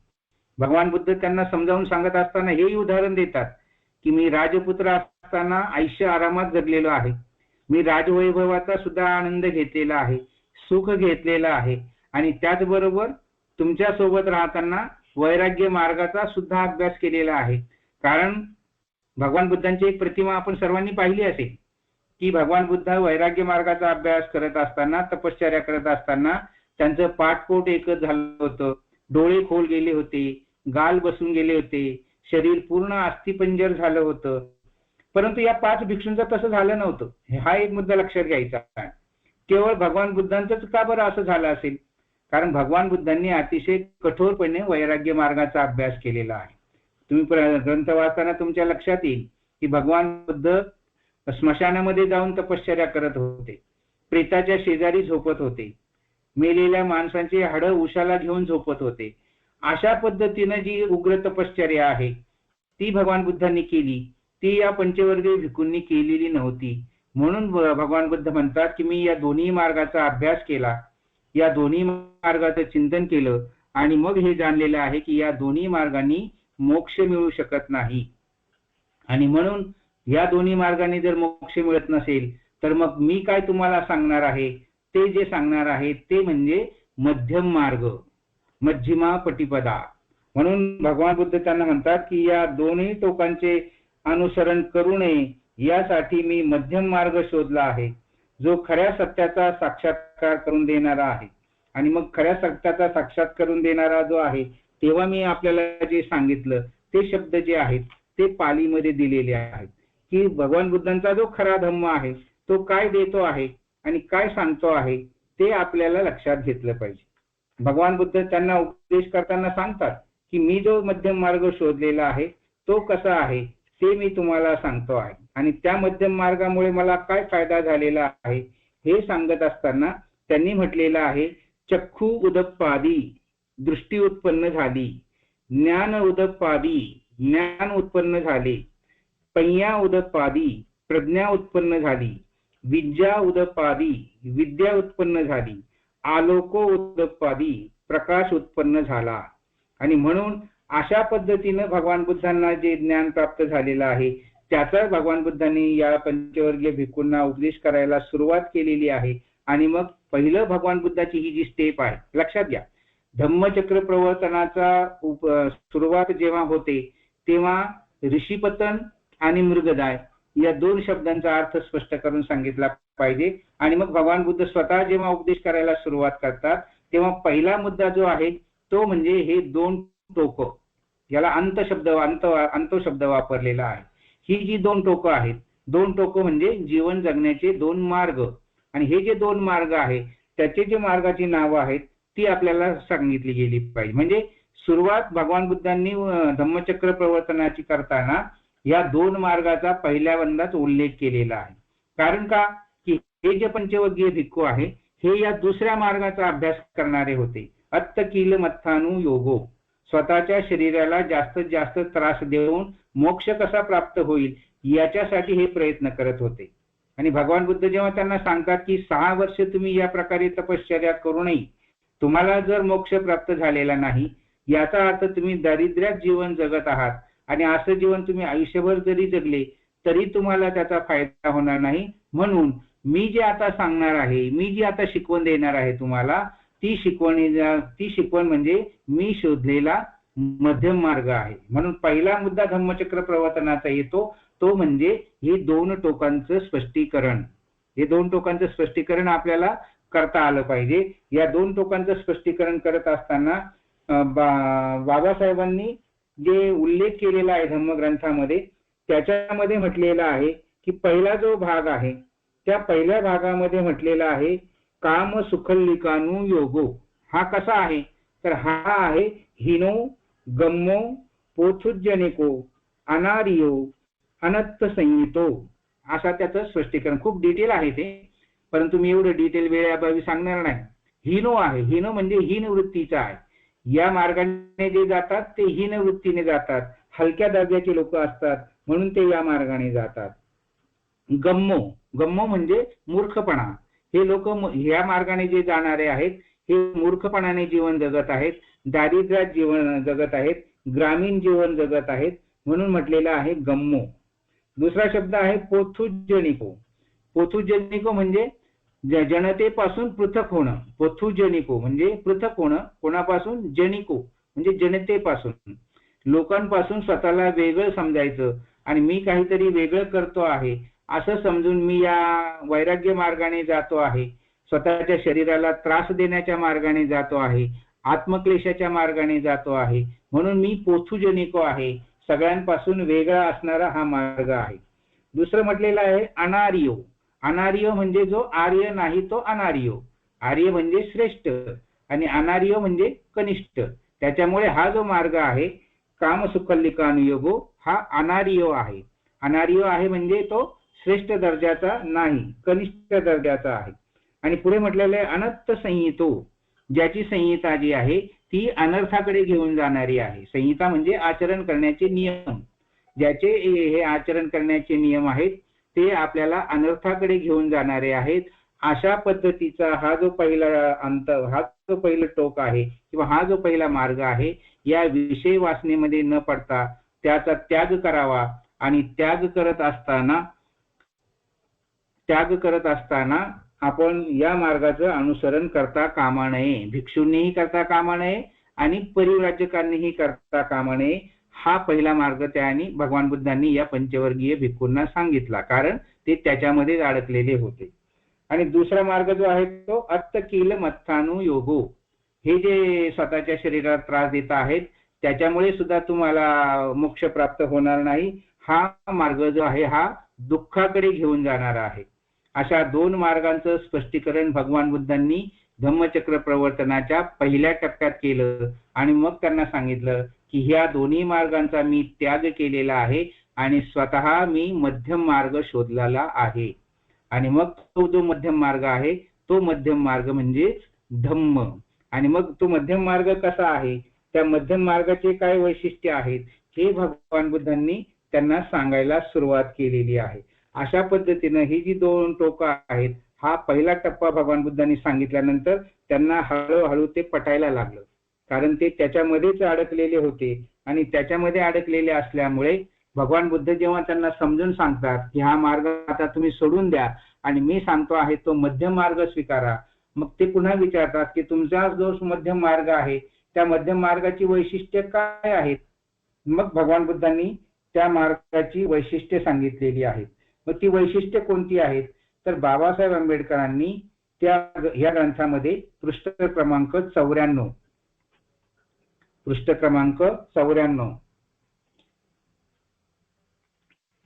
भगवान बुद्ध त्यांना समजावून सांगत असताना हेही उदाहरण देतात की मी राजपुत्र असताना आयुष्य आरामात जगलेलो आहे, मी राजवैभवाचा सुद्धा आनंद घेतलेला आहे, सुख घेतलेला आहे, आणि त्याचबरोबर तुमच्या सोबत राहताना वैराग्य मार्गाचा सुद्धा अभ्यास केलेला आहे. कारण भगवान बुद्धांची एक प्रतिमा आपण सर्वांनी पाहिली असेल की भगवान बुद्ध वैराग्य मार्गाचा अभ्यास करत असताना, तपश्चर्या करत असताना त्यांचं पाठपोट एकच झालं होतं, डोळे खोल गेले होते, गाल बसून गेले होते, शरीर पूर्ण अस्थिपंजर झालं होतं. परंतु या 5 भिक्षूंचं तसं झालं नव्हतं. हा एक मुद्दा लक्षात घ्यायचा आहे. केवळ भगवान बुद्धांचंच का बरं असं झालं असेल? कारण भगवान बुद्धांनी अतिशय कठोरपणे वैराग्य मार्गाचा अभ्यास केलेला आहे. तुम्ही ग्रंथ वाचताना तुमच्या लक्षात येईल की भगवान बुद्ध स्मशानामध्ये जाऊन तपश्चर्या करत होते, प्रेताच्या शेजारी झोपत होते, मेलेल्या माणसांची हाडं उशाला घेऊन झोपत होते. अशा पद्धतीनं जी उग्र तपश्चर्या आहे ती भगवान बुद्धांनी केली, ती या पंचवर्गीय भिक्खूंनी केलेली नव्हती. म्हणून भगवान बुद्ध म्हणतात की मी या दोन्ही मार्गाचा अभ्यास केला, या दोन्ही मार्गाचं चिंतन केलं, आणि मग हे जाणलेलं आहे की या दोन्ही मार्गांनी मोक्ष मिळू शकत नाही. आणि म्हणून या दोन्ही मार्गाने जर मोक्ष मिळत नसेल तर मग मी काय तुम्हाला सांगणार आहे, ते जे सांगणार आहे ते म्हणजे मध्यम मार्ग, मध्यमा पटिपदा. म्हणून भगवान बुद्ध त्यांना म्हणतात की या दोन्ही टोकांचे अनुसरण करू नये यासाठी मी मध्यम मार्ग शोधला आहे, जो खऱ्या सत्याचा साक्षात्कार करून देणारा आहे. आणि मग खऱ्या सत्याचा साक्षात करून देणारा जो आहे, तेव्हा मी आपल्याला जे सांगितलं ते शब्द जे आहेत ते पालीमध्ये दिलेले आहेत की भगवान बुद्धांचा जो खरा धम्म आहे तो काय देतो आहे आणि काय सांगतो आहे ते आपल्याला लक्षात घेतलं पाहिजे. भगवान बुद्ध त्यांना उपदेश करताना सांगतात की मी जो मध्यम मार्ग शोधलेला आहे तो कसा आहे ते मी तुम्हाला सांगतो आहे, आणि त्या मध्यम मार्गामुळे मला काय फायदा झालेला आहे हे सांगत असताना त्यांनी म्हटलेलं आहे, चक्षु उदप्पादी दृष्टी उत्पन्न झाली, ज्ञान उदप्पादी ज्ञान उत्पन्न झाले, पय्या उदप्पादी प्रज्ञा उत्पन्न झाली, विद्या उदप्पादी विद्या उत्पन्न झाली, आलोको उदप्पादी प्रकाश उत्पन्न झाला. आणि म्हणून अशा पद्धतीनं भगवान बुद्धांना जे ज्ञान प्राप्त झालेलं आहे त्याचा भगवान बुद्धांनी या पंचवर्गीय भिक्खूंना उपदेश करायला सुरुवात केलेली आहे. आणि मग पहिलं भगवान बुद्धाची ही जी स्टेप आहे, लक्षात घ्या, धम्मचक्र प्रवर्तनाचा सुरुवात जेव्हा होते तेव्हा ऋषीपतन आणि मृगदाय या 2 शब्दांचा अर्थ स्पष्ट करून सांगितला पाहिजे. आणि मग भगवान बुद्ध स्वतः जेव्हा उपदेश करायला सुरुवात करतात तेव्हा पहिला मुद्दा जो आहे तो म्हणजे हे 2 टोकं, याला अंत शब्द वापरलेला आहे. ही जी 2 टोकं आहेत, 2 टोकं म्हणजे जीवन जगण्याचे 2 मार्ग, आणि हे जे 2 मार्ग आहेत त्याचे जे मार्गाची नावं आहेत ती आपल्याला सांगितली गेली पाहिजे. म्हणजे सुरुवात भगवान बुद्धांनी धम्मचक्र प्रवर्तनाची करताना या 2 मार्गाचा पहिल्यांदाच उल्लेख केलेला आहे. कारण का की हे जे पंचवर्गीय भिक्खू आहे हे या दुसऱ्या मार्गाचा अभ्यास करणारे होते. अत्त किल मत्थानु योगो, स्वतःच्या शरीराला जास्तीत जास्त त्रास देऊन मोक्ष कसा प्राप्त होईल याच्यासाठी हे प्रयत्न करत होते. आणि भगवान बुद्ध जेव्हा त्यांना सांगतात की 6 वर्ष तुम्ही या प्रकारे तपश्चर्या करू नये, तुम्हाला जर मोक्ष प्राप्त झालेला नाही याचा अर्थ तुम्ही दारिद्र्यात जीवन जगत आहात, आणि असं जीवन तुम्ही आयुष्यभर जरी जगले तरी तुम्हाला त्याचा फायदा होणार नाही. म्हणून मी जे आता सांगणार आहे, मी जी आता शिकवण देणार आहे तुम्हाला, ती शिकवण म्हणजे मी शोधलेला मध्यम मार्ग आहे. म्हणून पहिला मुद्दा धम्मचक्र प्रवर्तनाचा येतो तो म्हणजे हे 2 टोकांचं स्पष्टीकरण. हे 2 टोकांचं स्पष्टीकरण आपल्याला करता आलं पाहिजे. या 2 टोकांचं स्पष्टीकरण करत असताना बाबासाहेबांनी जे उल्लेख केलेला आहे धम्मग्रंथामध्ये त्याच्यामध्ये म्हटलेलं आहे की पहिला जो भाग आहे त्या पहिल्या भागामध्ये म्हटलेला आहे काम सुखल्लिकानु योगो. हा कसा आहे तर हा आहे हिनो गम्मो पोथुज्जनिको अनारियो अनत्त संहितो, असा त्याचं स्पष्टीकरण. खूप डिटेल आहे ते, परंतु मी एवढं डिटेल वेळेअभावी सांगणार नाही. हिनो आहे, हिनो म्हणजे हीन वृत्तीचा आहे. या मार्गाने जे जातात ते हीन वृत्तीने जातात, हलक्या दर्जाचे लोक असतात म्हणून ते या मार्गाने जातात. गम्मो, गम्मो म्हणजे मूर्खपणा. हे लोक या मार्गाने जे जाणारे आहेत हे मूर्खपणाने जीवन जगत आहेत, दारिद्र्यात जीवन जगत आहेत, ग्रामीण जीवन जगत आहेत, म्हणून म्हटलेलं आहे गम्मो. दुसरा शब्द आहे पोथुजनिको. पोथुजनिको म्हणजे जनतेपासून पृथक होणं. पोथुजनिको म्हणजे पृथक होणं. कोणापासून? जनिको म्हणजे जनतेपासून, लोकांपासून स्वतःला वेगळं समजायचं आणि मी काहीतरी वेगळं करतो आहे असं समजून मी या वैराग्य मार्गाने जातो आहे, स्वतःच्या शरीराला त्रास देण्याच्या मार्गाने जातो आहे, आत्मक्लेशाच्या मार्गाने जातो आहे, म्हणून मी पोथुजनिको आहे, सगळ्यांपासून वेगळा असणारा हा मार्ग आहे. दुसरं म्हटलेलं आहे अनार्यो. अनार्य म्हणजे जो आर्य नाही तो अनार्यो. आर्य म्हणजे श्रेष्ठ आणि अनार्य म्हणजे कनिष्ठ. त्याच्यामुळे हा जो मार्ग आहे कामसुखल्लिकानुयोगो हा अनार्यो आहे. अनार्यो आहे म्हणजे तो श्रेष्ठ दर्जाचा नाही, कनिष्ठ दर्जाचा आहे. आणि पुढे म्हटलेलं आहे अनत्त संहितो, ज्याची संहिता जी आहे ती अनर्थाकडे घेऊन जाणारी आहे. संहिता म्हणजे आचरण करण्याचे नियम. ज्याचे हे आचरण करण्याचे नियम आहेत ते आपल्याला अनर्थाकडे घेऊन जाणारे आहेत. अशा पद्धतीचा हा जो पहिलं टोक आहे किंवा हा जो पहिला मार्ग आहे, या विषय वासनेमध्ये न पडता त्याचा त्याग करावा आणि त्याग करत असताना आपण या मार्गाचं अनुसरण करता कामा नये. भिक्षूंनीही करता कामा नये आणि परिव्राजकांनीही करता कामा नये. हा पहिला मार्ग त्याने भगवान बुद्धांनी या पंचवर्गीय भिक्खूंना सांगितला, कारण ते त्याच्यामध्ये अडकलेले होते. आणि दुसरा मार्ग जो आहे तो अत्तकील मत्थानुयोगो. हे जे स्वतःच्या शरीरात त्रास देत आहेत त्याच्यामुळे सुद्धा तुम्हाला मोक्ष प्राप्त होणार नाही. हा मार्ग जो आहे हा दुःखाकडे घेऊन जाणारा आहे. अशा दोन मार्गांचं स्पष्टीकरण भगवान बुद्धांनी धम्मचक्र प्रवर्तनाच्या पहिल्या टप्प्यात केलं आणि मग त्यांना सांगितलं की ह्या दोन्ही मार्गांचा मी त्याग केलेला आहे आणि स्वतः मी मध्यम मार्ग शोधलेला आहे. आणि मग तो जो मध्यम मार्ग आहे तो मध्यम मार्ग म्हणजे धम्म. आणि मग तो मध्यम मार्ग कसा आहे, त्या मध्यम मार्गाचे काय वैशिष्ट्य आहेत हे भगवान बुद्धांनी त्यांना सांगायला सुरुवात केलेली आहे. अशा पद्धतीनं ही जी दोन टोकं आहेत, हा पहिला टप्पा भगवान बुद्धांनी सांगितल्यानंतर त्यांना हळूहळू ते पटायला लागलं, कारण ते त्याच्यामध्येच अडकलेले होते. आणि त्याच्यामध्ये अडकलेले असल्यामुळे भगवान बुद्ध जेव्हा त्यांना समजून सांगतात की हा मार्ग आता तुम्ही सोडून द्या आणि मी सांगतो आहे तो मध्यम मार्ग स्वीकारा, मग ते पुन्हा विचारतात की तुमचा जो मध्यम मार्ग आहे त्या मध्यम मार्गाची वैशिष्ट्य काय आहेत. मग भगवान बुद्धांनी त्या मार्गाची वैशिष्ट्ये सांगितलेली आहेत. मग ती वैशिष्ट्ये कोणती आहेत, तर बाबासाहेब आंबेडकरांनी या ग्रंथामध्ये पृष्ठ क्रमांक 94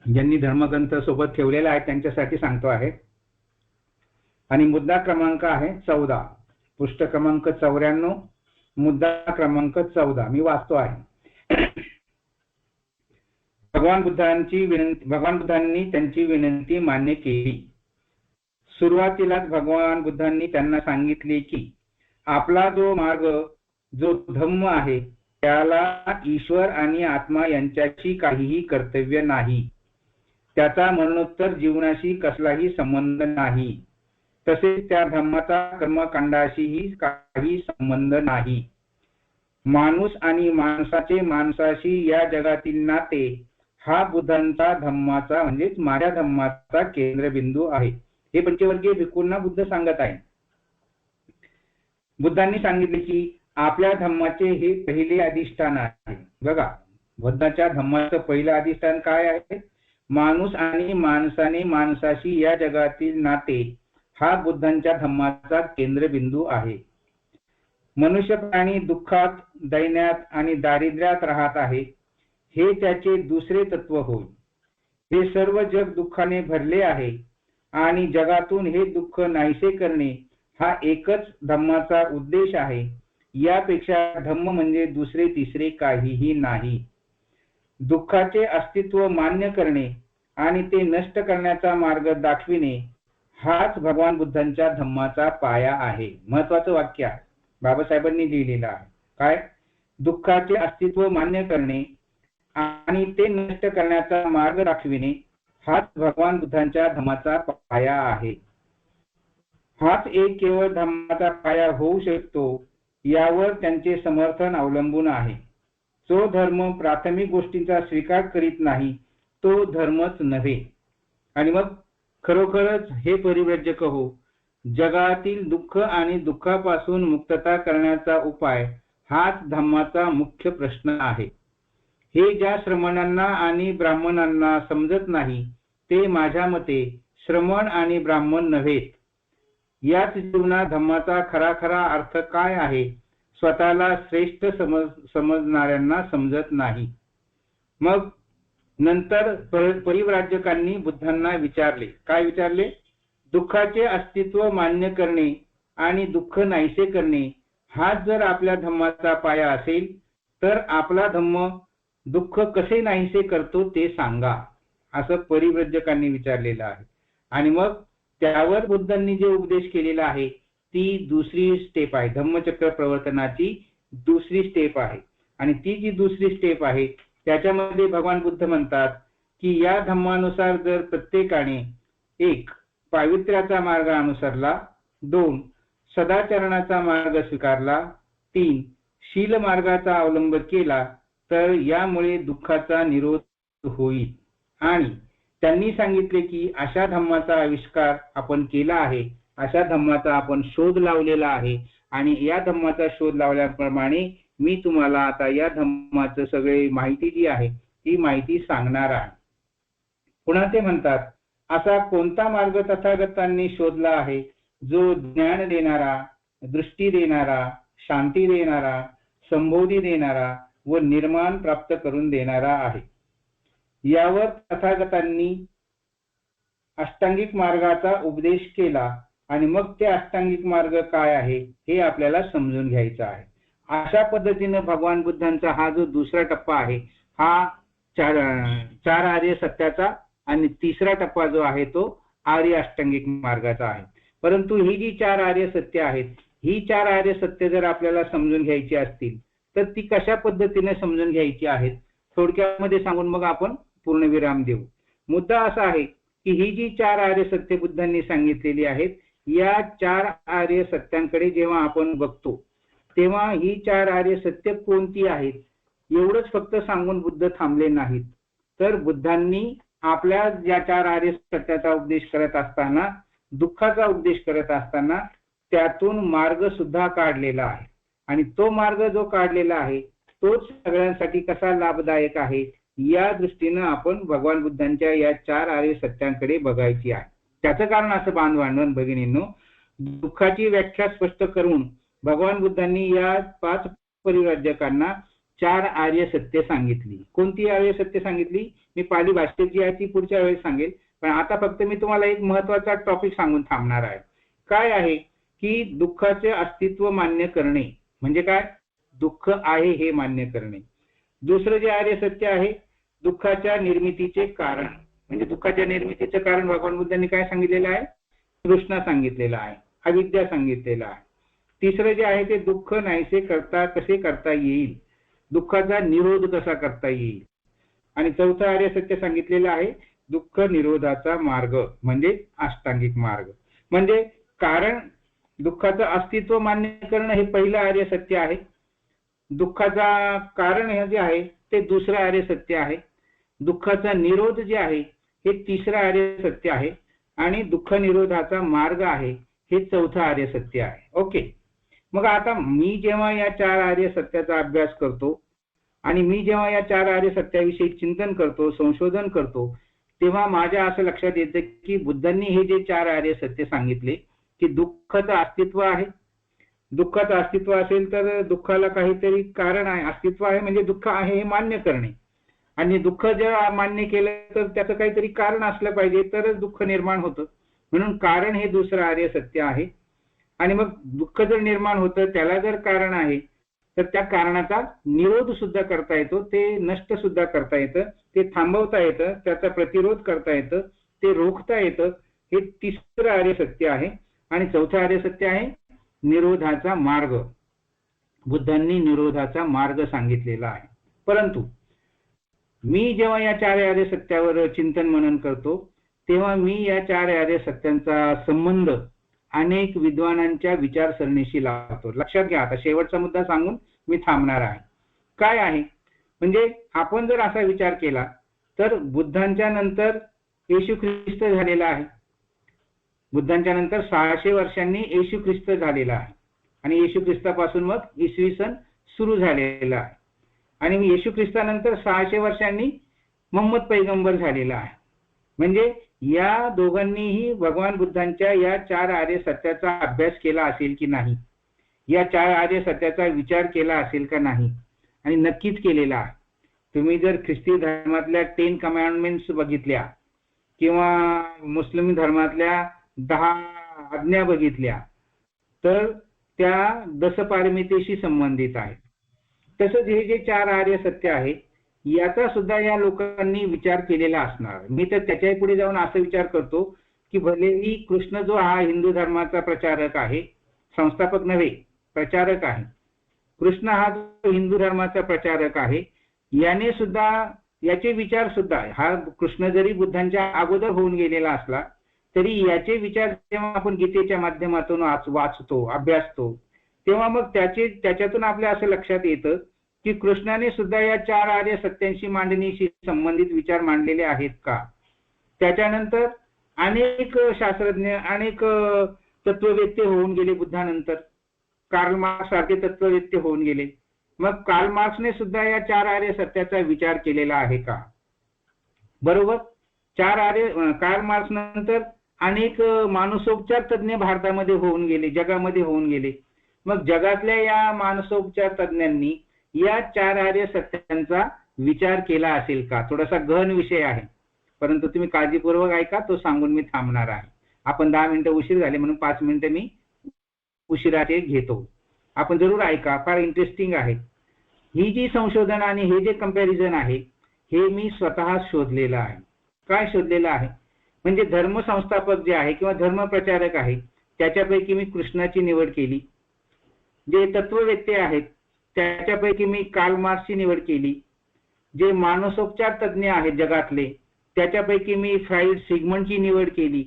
ज्यांनी धर्मग्रंथ सोबत ठेवलेला आहे त्यांच्यासाठी सांगतो आहे. आणि मुद्दा क्रमांक आहे 14, पृष्ठ क्रमांक 94, मुद्दा क्रमांक 14 मी वाचतो आहे. भगवान बुद्धांनी त्यांची विनंती मान्य केली. सुरुवातीलाच भगवान बुद्धांनी त्यांना सांगितले की आपला जो मार्ग जो धम्म आहे त्याला ईश्वर आणि आत्मा यांच्याशी काहीही कर्तव्य नाही, त्याचा मरणोत्तर जीवनाशी कसलाही संबंध नाही, तसेच त्या धम्माचा कर्मकांडाशीही काही संबंध नाही. माणूस आणि माणसाशी या जगातील नाते हा बुद्धांचा धम्माचा म्हणजेच माझ्या धम्माचा केंद्रबिंदू आहे. हे पंचवर्गीय भिक्खूंना बुद्ध सांगत आहे. बुद्धांनी सांगितले की आपल्या धम्माचे हे पहिले अधिष्ठान आहे. बघा, बुद्धाच्या धम्माचं पहिलं अधिष्ठान काय आहे, माणूस आणि माणसाशी या जगातील नाते हा बुद्धांच्या धम्माचा केंद्रबिंदू आहे. मनुष्य प्राणी दुःखात, दैन्यात आणि दारिद्र्यात राहत आहे, हे त्याचे दुसरे तत्व होय. हे सर्व जग दुःखाने भरले आहे आणि जगातून हे दुःख नाहीसे करणे हा एकच धम्माचा उद्देश आहे. यापेक्षा धम्म म्हणजे दुसरे तिसरे काहीही नाही. दुःखाचे अस्तित्व मान्य करणे आणि ते नष्ट करण्याचा मार्ग दाखविणे हाच भगवान बुद्धांच्या धम्माचा पाया आहे. महत्वाचं वाक्य आहे, बाबासाहेबांनी लिहिलेलं आहे. काय? दुःखाचे अस्तित्व मान्य करणे आणि ते नष्ट करण्याचा मार्ग दाखविणे हाच भगवान बुद्धांच्या धम्माचा पाया आहे. हाच एक केवळ धम्माचा पाया होऊ शकतो यावर त्यांचे समर्थन अवलंबून आहे. जो धर्म प्राथमिक गोष्टींचा स्वीकार करीत नाही तो धर्मच नव्हे. आणि मग खरोखरच हे परिव्राजक हो, जगातील दुःख आणि दुःखापासून मुक्तता करण्याचा उपाय हाच धम्माचा मुख्य प्रश्न आहे. हे ज्या श्रमणांना आणि ब्राह्मणांना समजत नाही ते माझ्या मते श्रमण आणि ब्राह्मण नव्हेत. याच जीवनात धम्माचा खरा खरा अर्थ काय आहे स्वतःला श्रेष्ठ समजणाऱ्यांना समजत नाही. मग नंतर परिव्राजकांनी बुद्धांना विचारले. काय विचारले? दुःखाचे अस्तित्व मान्य करणे आणि दुःख नाहीसे करणे हाच जर आपल्या धम्माचा पाया असेल तर आपला धम्म दुःख कसे नाहीसे करतो ते सांगा, असं परिव्राजकांनी विचारलेलं आहे. आणि मग त्यावर बुद्धांनी जे उपदेश केलेला आहे ती दुसरी स्टेप आहे, धम्मचक्र प्रवर्तनाची दुसरी स्टेप आहे. आणि ती जी दुसरी स्टेप आहे त्याच्यामध्ये भगवान बुद्ध म्हणतात की या धम्मानुसार जर प्रत्येकाने 1. पावित्र्याचा मार्ग अनुसरला, 2. सदाचरणाचा मार्ग स्वीकारला, 3. शील मार्गाचा अवलंब केला तर यामुळे दुःखाचा निरोध होईल. आणि त्यांनी सांगितले की अशा धम्माचा आविष्कार आपण केला आहे, अशा धम्माचा आपण शोध लावलेला आहे आणि या धम्माचा शोध लावल्याप्रमाणे मी तुम्हाला आता या धम्माचं सगळे माहिती जी आहे ती माहिती सांगणार आहे. पुन्हा ते म्हणतात असा कोणता मार्ग तथागतांनी शोधला आहे जो ज्ञान देणारा, दृष्टी देणारा, शांती देणारा, संबोधी देणारा व निर्माण प्राप्त करून देणारा आहे. यावर तथागतांनी अष्टांगिक मार्गाचा उपदेश केला आणि मग ते अष्टांगिक मार्ग काय आहे हे आपल्याला समजून घ्यायचं आहे. अशा पद्धतीने भगवान बुद्धांचा हा जो दुसरा टप्पा आहे हा चार आर्य सत्याचा आणि तिसरा टप्पा जो आहे तो आर्य अष्टांगिक मार्गाचा आहे. परंतु ही जी 4 आर्य सत्य आहेत, ही 4 आर्य सत्य जर आपल्याला समजून घ्यायची असतील तर ती कशा पद्धतीने समजून घ्यायची आहेत थोडक्यामध्ये सांगून मग आपण पूर्णविराम देऊ. मुद्दा असा आहे की ही जी 4 आर्य सत्य बुद्धांनी सांगितलेली आहेत या 4 आर्य सत्यांकडे जेव्हा आपण बघतो तेव्हा ही 4 आर्य सत्य कोणती आहेत एवढंच फक्त सांगून बुद्ध थांबले नाहीत, तर बुद्धांनी आपल्या या 4 आर्य सत्याचा उपदेश करत असताना, दुःखाचा उपदेश करत असताना त्यातून मार्ग सुद्धा काढलेला आहे. आणि तो मार्ग जो काढलेला आहे तोच सगळ्यांसाठी कसा लाभदायक आहे या दृष्टीने आपण भगवान बुद्धांच्या या 4 आर्य सत्यांकडे बघायची आहे. त्याचं कारण असं बांधवांनो भगिनींनो, दुःखाची व्याख्या स्पष्ट करून भगवान बुद्धांनी या 5 परिव्राजकांना 4 आर्य सत्य सांगितली. कोणती आर्य सत्य सांगितली मी पाली भाषेत जी आहे ती पुढच्या वेळेस सांगेल, पण आता फक्त मी तुम्हाला एक महत्त्वाचा टॉपिक सांगून थांबणार आहे. काय आहे की दुःखाचे अस्तित्व मान्य करणे म्हणजे काय? दुःख आहे हे मान्य करणे. दुसरं जे आर्य सत्य आहे दुःखाच्या निर्मितीचे कारण, म्हणजे दुःखाच्या निर्मितीचे कारण भगवान बुद्धांनी काय सांगितलेलं आहे? तृष्णा सांगितलेला आहे, अविद्या सांगितलेला आहे. तिसरं जे आहे ते दुःख नाहीसे कसे करता येईल, दुःखाचा निरोध कसा करता येईल. आणि चौथं आर्य सत्य सांगितलेलं आहे दुःख निरोधाचा मार्ग म्हणजे अष्टांगिक मार्ग. म्हणजे कारण दुःखाचं अस्तित्व मान्य करणं हे पहिलं आर्य सत्य आहे, दुःखाचा कारण हे जे आहे ते दुसरं आर्य सत्य आहे, दुःखाचा निरोध जे आहे हे तिसरं आर्य सत्य आहे आणि दुःख निरोधाचा मार्ग आहे हे चौथं आर्य सत्य आहे. ओके, मग आता मी जेव्हा या 4 आर्य सत्याचा अभ्यास करतो आणि मी जेव्हा या 4 आर्य सत्याविषयी चिंतन करतो, संशोधन करतो, तेव्हा माझ्या असं लक्षात येतं की बुद्धांनी हे जे 4 आर्य सत्य सांगितले की दुःखाचं अस्तित्व आहे, दुःखाचं अस्तित्व असेल तर दुःखाला काहीतरी कारण आहे, अस्तित्व आहे म्हणजे दुःख आहे हे मान्य करणे, आणि दुःख जर मान्य केलं तर त्याचं काहीतरी कारण असलं पाहिजे तरच दुःख निर्माण होतं, म्हणून कारण हे दुसरं आर्य सत्य आहे. आणि मग दुःख जर निर्माण होतं त्याला जर कारण आहे तर त्या कारणाचा निरोध सुद्धा करता येतो, ते नष्ट सुद्धा करता येतं, ते थांबवता येतं, त्याचा प्रतिरोध करता येतं, ते रोखता येतं. हे तिसरं आर्य सत्य आहे. आणि चौथं आर्य सत्य आहे निरोधाचा मार्ग. बुद्धांनी निरोधाचा मार्ग सांगितलेला आहे. परंतु मी जेव्हा या चार आर्य सत्यावर चिंतन मनन करतो तेव्हा मी या चार आर्य सत्यांचा संबंध अनेक विद्वानांच्या विचारसरणीशी लावतो. लक्षात घ्या, आता शेवटचा मुद्दा सांगून मी थांबणार आहे. काय आहे म्हणजे आपण जर असा विचार केला तर बुद्धांच्या नंतर येशू ख्रिस्त झालेला आहे. बुद्धांच्या नंतर 600 वर्षांनी येशू ख्रिस्त झालेला आहे आणि येशू ख्रिस्तापासून मग इसवी सन सुरू झालेला आहे आणि येशू ख्रिस्तानंतर 600 वर्षांनी मोहम्मद पैगंबर झालेला आहे. म्हणजे या दोघांनीही भगवान बुद्धांच्या या चार आर्य सत्याचा अभ्यास केला असेल की नाही, या चार आर्य सत्याचा विचार केला असेल का नाही, आणि नक्कीच केलेला आहे. तुम्ही जर ख्रिस्ती धर्मातल्या 10 कमांडमेंट्स बघितल्या किंवा मुस्लिम धर्मातल्या 10 आज्ञा बघितल्या तर त्या दशपारमितेशी संबंधित आहेत. तसंच हे जे चार आर्य सत्य आहे याचा सुद्धा या लोकांनी विचार केलेला असणार. मी तर त्याच्याही पुढे जाऊन असं विचार करतो की भलेही कृष्ण जो हा हिंदू धर्माचा प्रचारक आहे, संस्थापक नव्हे प्रचारक आहे, कृष्ण हा जो हिंदू धर्माचा प्रचारक आहे, याने सुद्धा याचे विचार सुद्धा, हा कृष्ण जरी बुद्धांच्या अगोदर होऊन गेलेला असला तरी याचे विचार जेव्हा आपण गीतेच्या माध्यमातून वाचतो, अभ्यासतो, तेव्हा मग त्याच्यातून आपल्या असं लक्षात येतं की कृष्णाने सुद्धा या चार आर्य सत्यांशी मांडणीशी संबंधित विचार मांडलेले आहेत का. त्याच्यानंतर अनेक शास्त्रज्ञ, अनेक तत्ववेत्ते होऊन गेले बुद्धानंतर. कार्ल मार्क्स सारखे तत्ववेत्ते होऊन गेले. मग कार्ल मार्क्सने सुद्धा या चार आर्य सत्याचा विचार केलेला आहे का. बरोबर. कार्ल मार्क्स नंतर अनेक मानसोपचार तज्ञ भारतामध्ये होऊन गेले, जगामध्ये होऊन गेले. मग जगातल्या या मानसोपचार तज्ञांनी या चार आर्य सत्यांचा विचार केला असेल का. थोडासा गहन विषय आहे परंतु तुम्ही काळजीपूर्वक ऐका, तो सांगून मी थांबणार आहे. आपण 10 मिनिटं उशीर झाले म्हणून 5 मिनिटं मी उशिराचे घेतो. आपण जरूर ऐका, फार इंटरेस्टिंग आहे. ही जी संशोधन आणि हे जे कंपॅरिझन आहे हे मी स्वतः शोधलेलं आहे. काय शोधलेलं आहे म्हणजे धर्मसंस्थापक जे आहे किंवा धर्मप्रचारक आहे त्याच्यापैकी मी कृष्णाची निवड केली. जे तत्ववेत्ते आहेत त्याच्यापैकी मी कार्ल मार्क्सची निवड केली. जे मानसोपचार तज्ञ आहेत जगातले त्याच्यापैकी मी फ्राईड सिगमंडची निवड केली.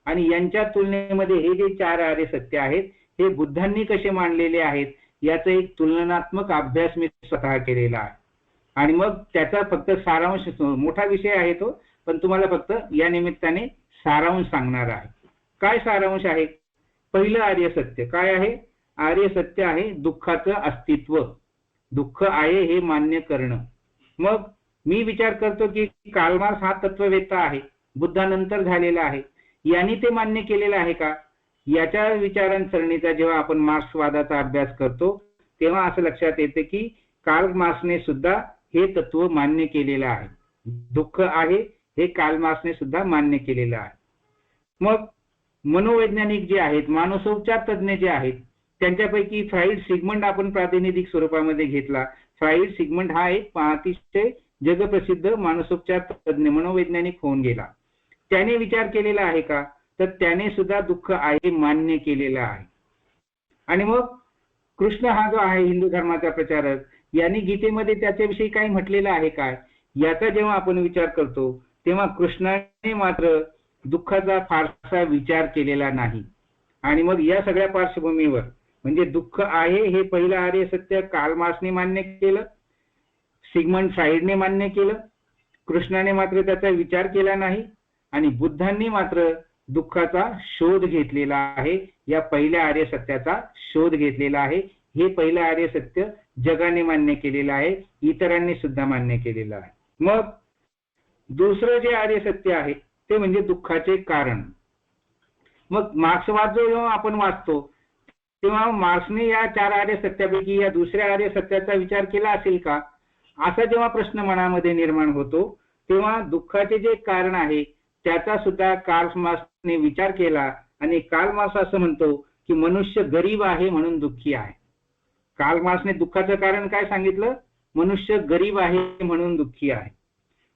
आणि यांच्या तुलनेमध्ये हे जे चार आर्य सत्य आहेत हे बुद्धांनी कसे मांडलेले आहेत याचा एक तुलनात्मक अभ्यास मी स्वतः केलेला आहे. आणि मग त्याचा फक्त सारांश, मोठा विषय आहे तो, पण तुम्हाला फक्त या निमित्ताने सारांश सांगणार आहे. काय सारांश आहे. पहिलं आर्य सत्य काय आहे. आर्य सत्य आहे दुःखाचं अस्तित्व. दुःख आहे हे मान्य करणं. मग मी विचार करतो की कार्ल मार्क्स हा तत्ववेत्ता आहे, बुद्धानंतर झालेला आहे, यांनी ते मान्य केलेलं आहे का. याच्या विचारांसरणीचा जेव्हा आपण मार्क्सवादाचा अभ्यास करतो तेव्हा असं लक्षात येते की कार्ल मार्क्सने सुद्धा हे तत्व मान्य केलेलं आहे. दुःख आहे हे कार्ल मार्क्सने सुद्धा मान्य केलेलं आहे. मग मनोवैज्ञानिक जे आहेत, मानसोपचार तज्ञ जे आहेत त्यांच्यापैकी फ्राईड सिगमंड आपण प्रातिनिधिक स्वरूपामध्ये घेतला. फ्राईड सिगमंड हा एक अतिशय जगप्रसिद्ध मानसोपचार तज्ञ, मनोवैज्ञानिक होऊन गेला. त्याने विचार केलेला आहे का तर त्याने सुद्धा दुःख आहे मान्य केलेलं आहे. आणि मग कृष्ण हा जो आहे हिंदू धर्माचा प्रचारक, यांनी गीतेमध्ये त्याच्याविषयी काही म्हटलेलं आहे काय याचा जेव्हा आपण विचार करतो तेव्हा कृष्णाने मात्र दुःखाचा फारसा विचार केलेला नाही. आणि मग या सगळ्या पार्श्वभूमीवर म्हणजे दुःख आहे हे पहिलं आर्य सत्य कार्ल मार्क्सने मान्य केलं, सिगमंड फ्राईडने मान्य केलं, कृष्णाने मात्र त्याचा विचार केला नाही आणि बुद्धांनी मात्र दुःखाचा शोध घेतलेला आहे. या पहिल्या आर्य सत्याचा शोध घेतलेला आहे. हे पहिलं आर्य सत्य जगाने मान्य केलेलं आहे, इतरांनी सुद्धा मान्य केलेलं आहे. मग दुसरं जे आर्य सत्य आहे ते म्हणजे दुःखाचे कारण. मग मार्क्सवाद जो जेव्हा आपण वाचतो तेव्हा मार्क्सने या चार आर्य सत्यापैकी या दुसऱ्या आर्य सत्याचा विचार केला असेल का असा जेव्हा प्रश्न मनामध्ये निर्माण होतो तेव्हा दुःखाचे जे कारण आहे त्याचा सुद्धा कार्ल मार्क्सने विचार केला. आणि कार्ल मार्क्स असं म्हणतो की मनुष्य गरीब आहे म्हणून दुःखी आहे. कार्ल मार्क्सने दुःखाचं कारण काय सांगितलं. मनुष्य गरीब आहे म्हणून दुःखी आहे,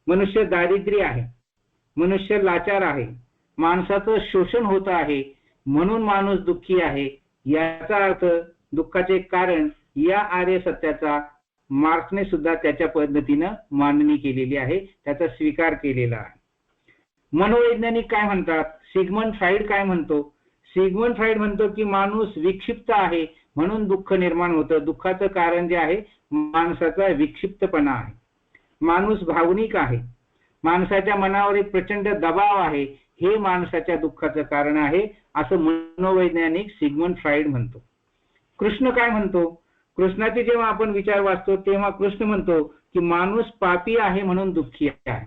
मनुष्य दारिद्र्य आहे, मनुष्य लाचार आहे, माणसाचं शोषण होत आहे म्हणून माणूस दुःखी आहे. याचा अर्थ दुःखाचे कारण या आर्य सत्याचा मार्क्सने सुद्धा त्याच्या पद्धतीनं मांडणी केलेली आहे, त्याचा स्वीकार केलेला आहे. मनोवैज्ञानिक काय म्हणतात, सिग्मंड फ्राईड काय म्हणतो, सिग्मंड फ्राईड म्हणतो की माणूस विक्षिप्त आहे म्हणून दुःख निर्माण होतं. दुःखाचं कारण जे आहे माणसाचा विक्षिप्तपणा आहे. माणूस भावनिक आहे, माणसाच्या मनावर एक प्रचंड दबाव आहे, हे माणसाच्या दुःखाचं कारण आहे असं मनोवैज्ञानिक सिग्मंड फ्राईड म्हणतो. कृष्ण काय म्हणतो, कृष्णाचे जेव्हा आपण विचार वाचतो तेव्हा कृष्ण म्हणतो की माणूस पापी आहे म्हणून दुःखी आहे.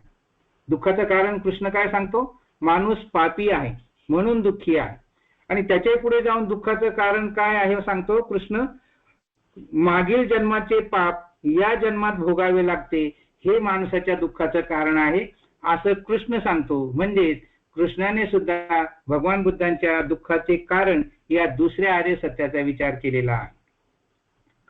दुःखाचं कारण कृष्ण काय सांगतो, माणूस पापी आहे म्हणून दुःखी आहे. आणि त्याच्या पुढे जाऊन दुःखाचं कारण काय आहे सांगतो कृष्ण, मागील जन्माचे पाप या जन्मात भोगावे लागते हे माणसाच्या दुःखाचं कारण आहे असं कृष्ण सांगतो. म्हणजे कृष्णाने सुद्धा भगवान बुद्धांच्या दुःखाचे कारण या दुसऱ्या आर्य सत्याचा विचार केलेला आहे.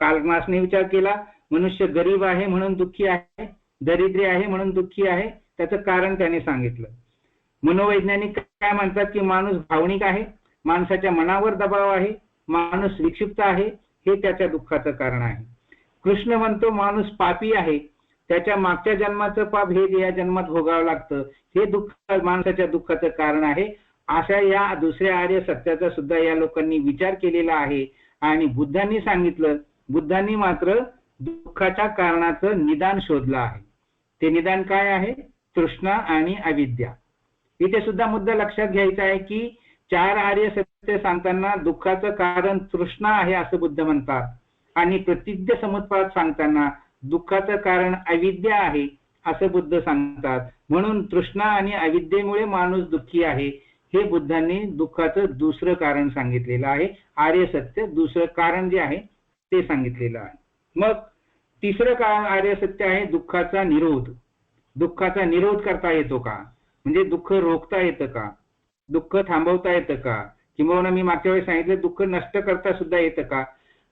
कार्ल मार्क्सने विचार केला, मनुष्य गरीब आहे म्हणून दुःखी आहे, दरिद्री आहे म्हणून दुःखी आहे, त्याचं कारण त्याने सांगितलं. मनोवैज्ञानिक काय म्हणतात की माणूस भावनिक आहे, माणसाच्या मनावर दबाव आहे, माणूस विक्षिप्त आहे, हे त्याच्या दुःखाचं कारण आहे. कृष्ण म्हणतो माणूस पापी आहे, त्याच्या मागच्या जन्माचं पाप हे या जन्मात भोगावं लागतं, हे दुःख माणसाच्या दुःखाचं कारण आहे. अशा या दुसऱ्या आर्य सत्याचा सुद्धा या लोकांनी विचार केलेला आहे. आणि बुद्धांनी सांगितलं, बुद्धांनी मात्र दुःखाच्या कारणाचं निदान शोधलं आहे. ते निदान काय आहे, तृष्णा आणि अविद्या. इथे सुद्धा मुद्दा लक्षात घ्यायचा आहे की चार आर्य सत्य सांगताना दुःखाचं कारण तृष्णा आहे असं बुद्ध म्हणतात, आणि प्रतिज्ञ समुत्पाद सांगताना दुःखाचं कारण अविद्या आहे असं बुद्ध सांगतात. म्हणून तृष्णा आणि अविद्येमुळे माणूस दुःखी आहे, हे बुद्धांनी दुःखाचं दुसरं कारण सांगितलेलं आहे. आर्य सत्य दुसरं कारण जे आहे ते सांगितलेलं आहे. मग तिसरं आर्य सत्य आहे दुःखाचा निरोध. दुःखाचा निरोध करता येतो का, म्हणजे दुःख रोखता येतं का, दुःख थांबवता येतं का, किंवा मी मागच्या वेळी सांगितलं दुःख नष्ट करता सुद्धा येतं का,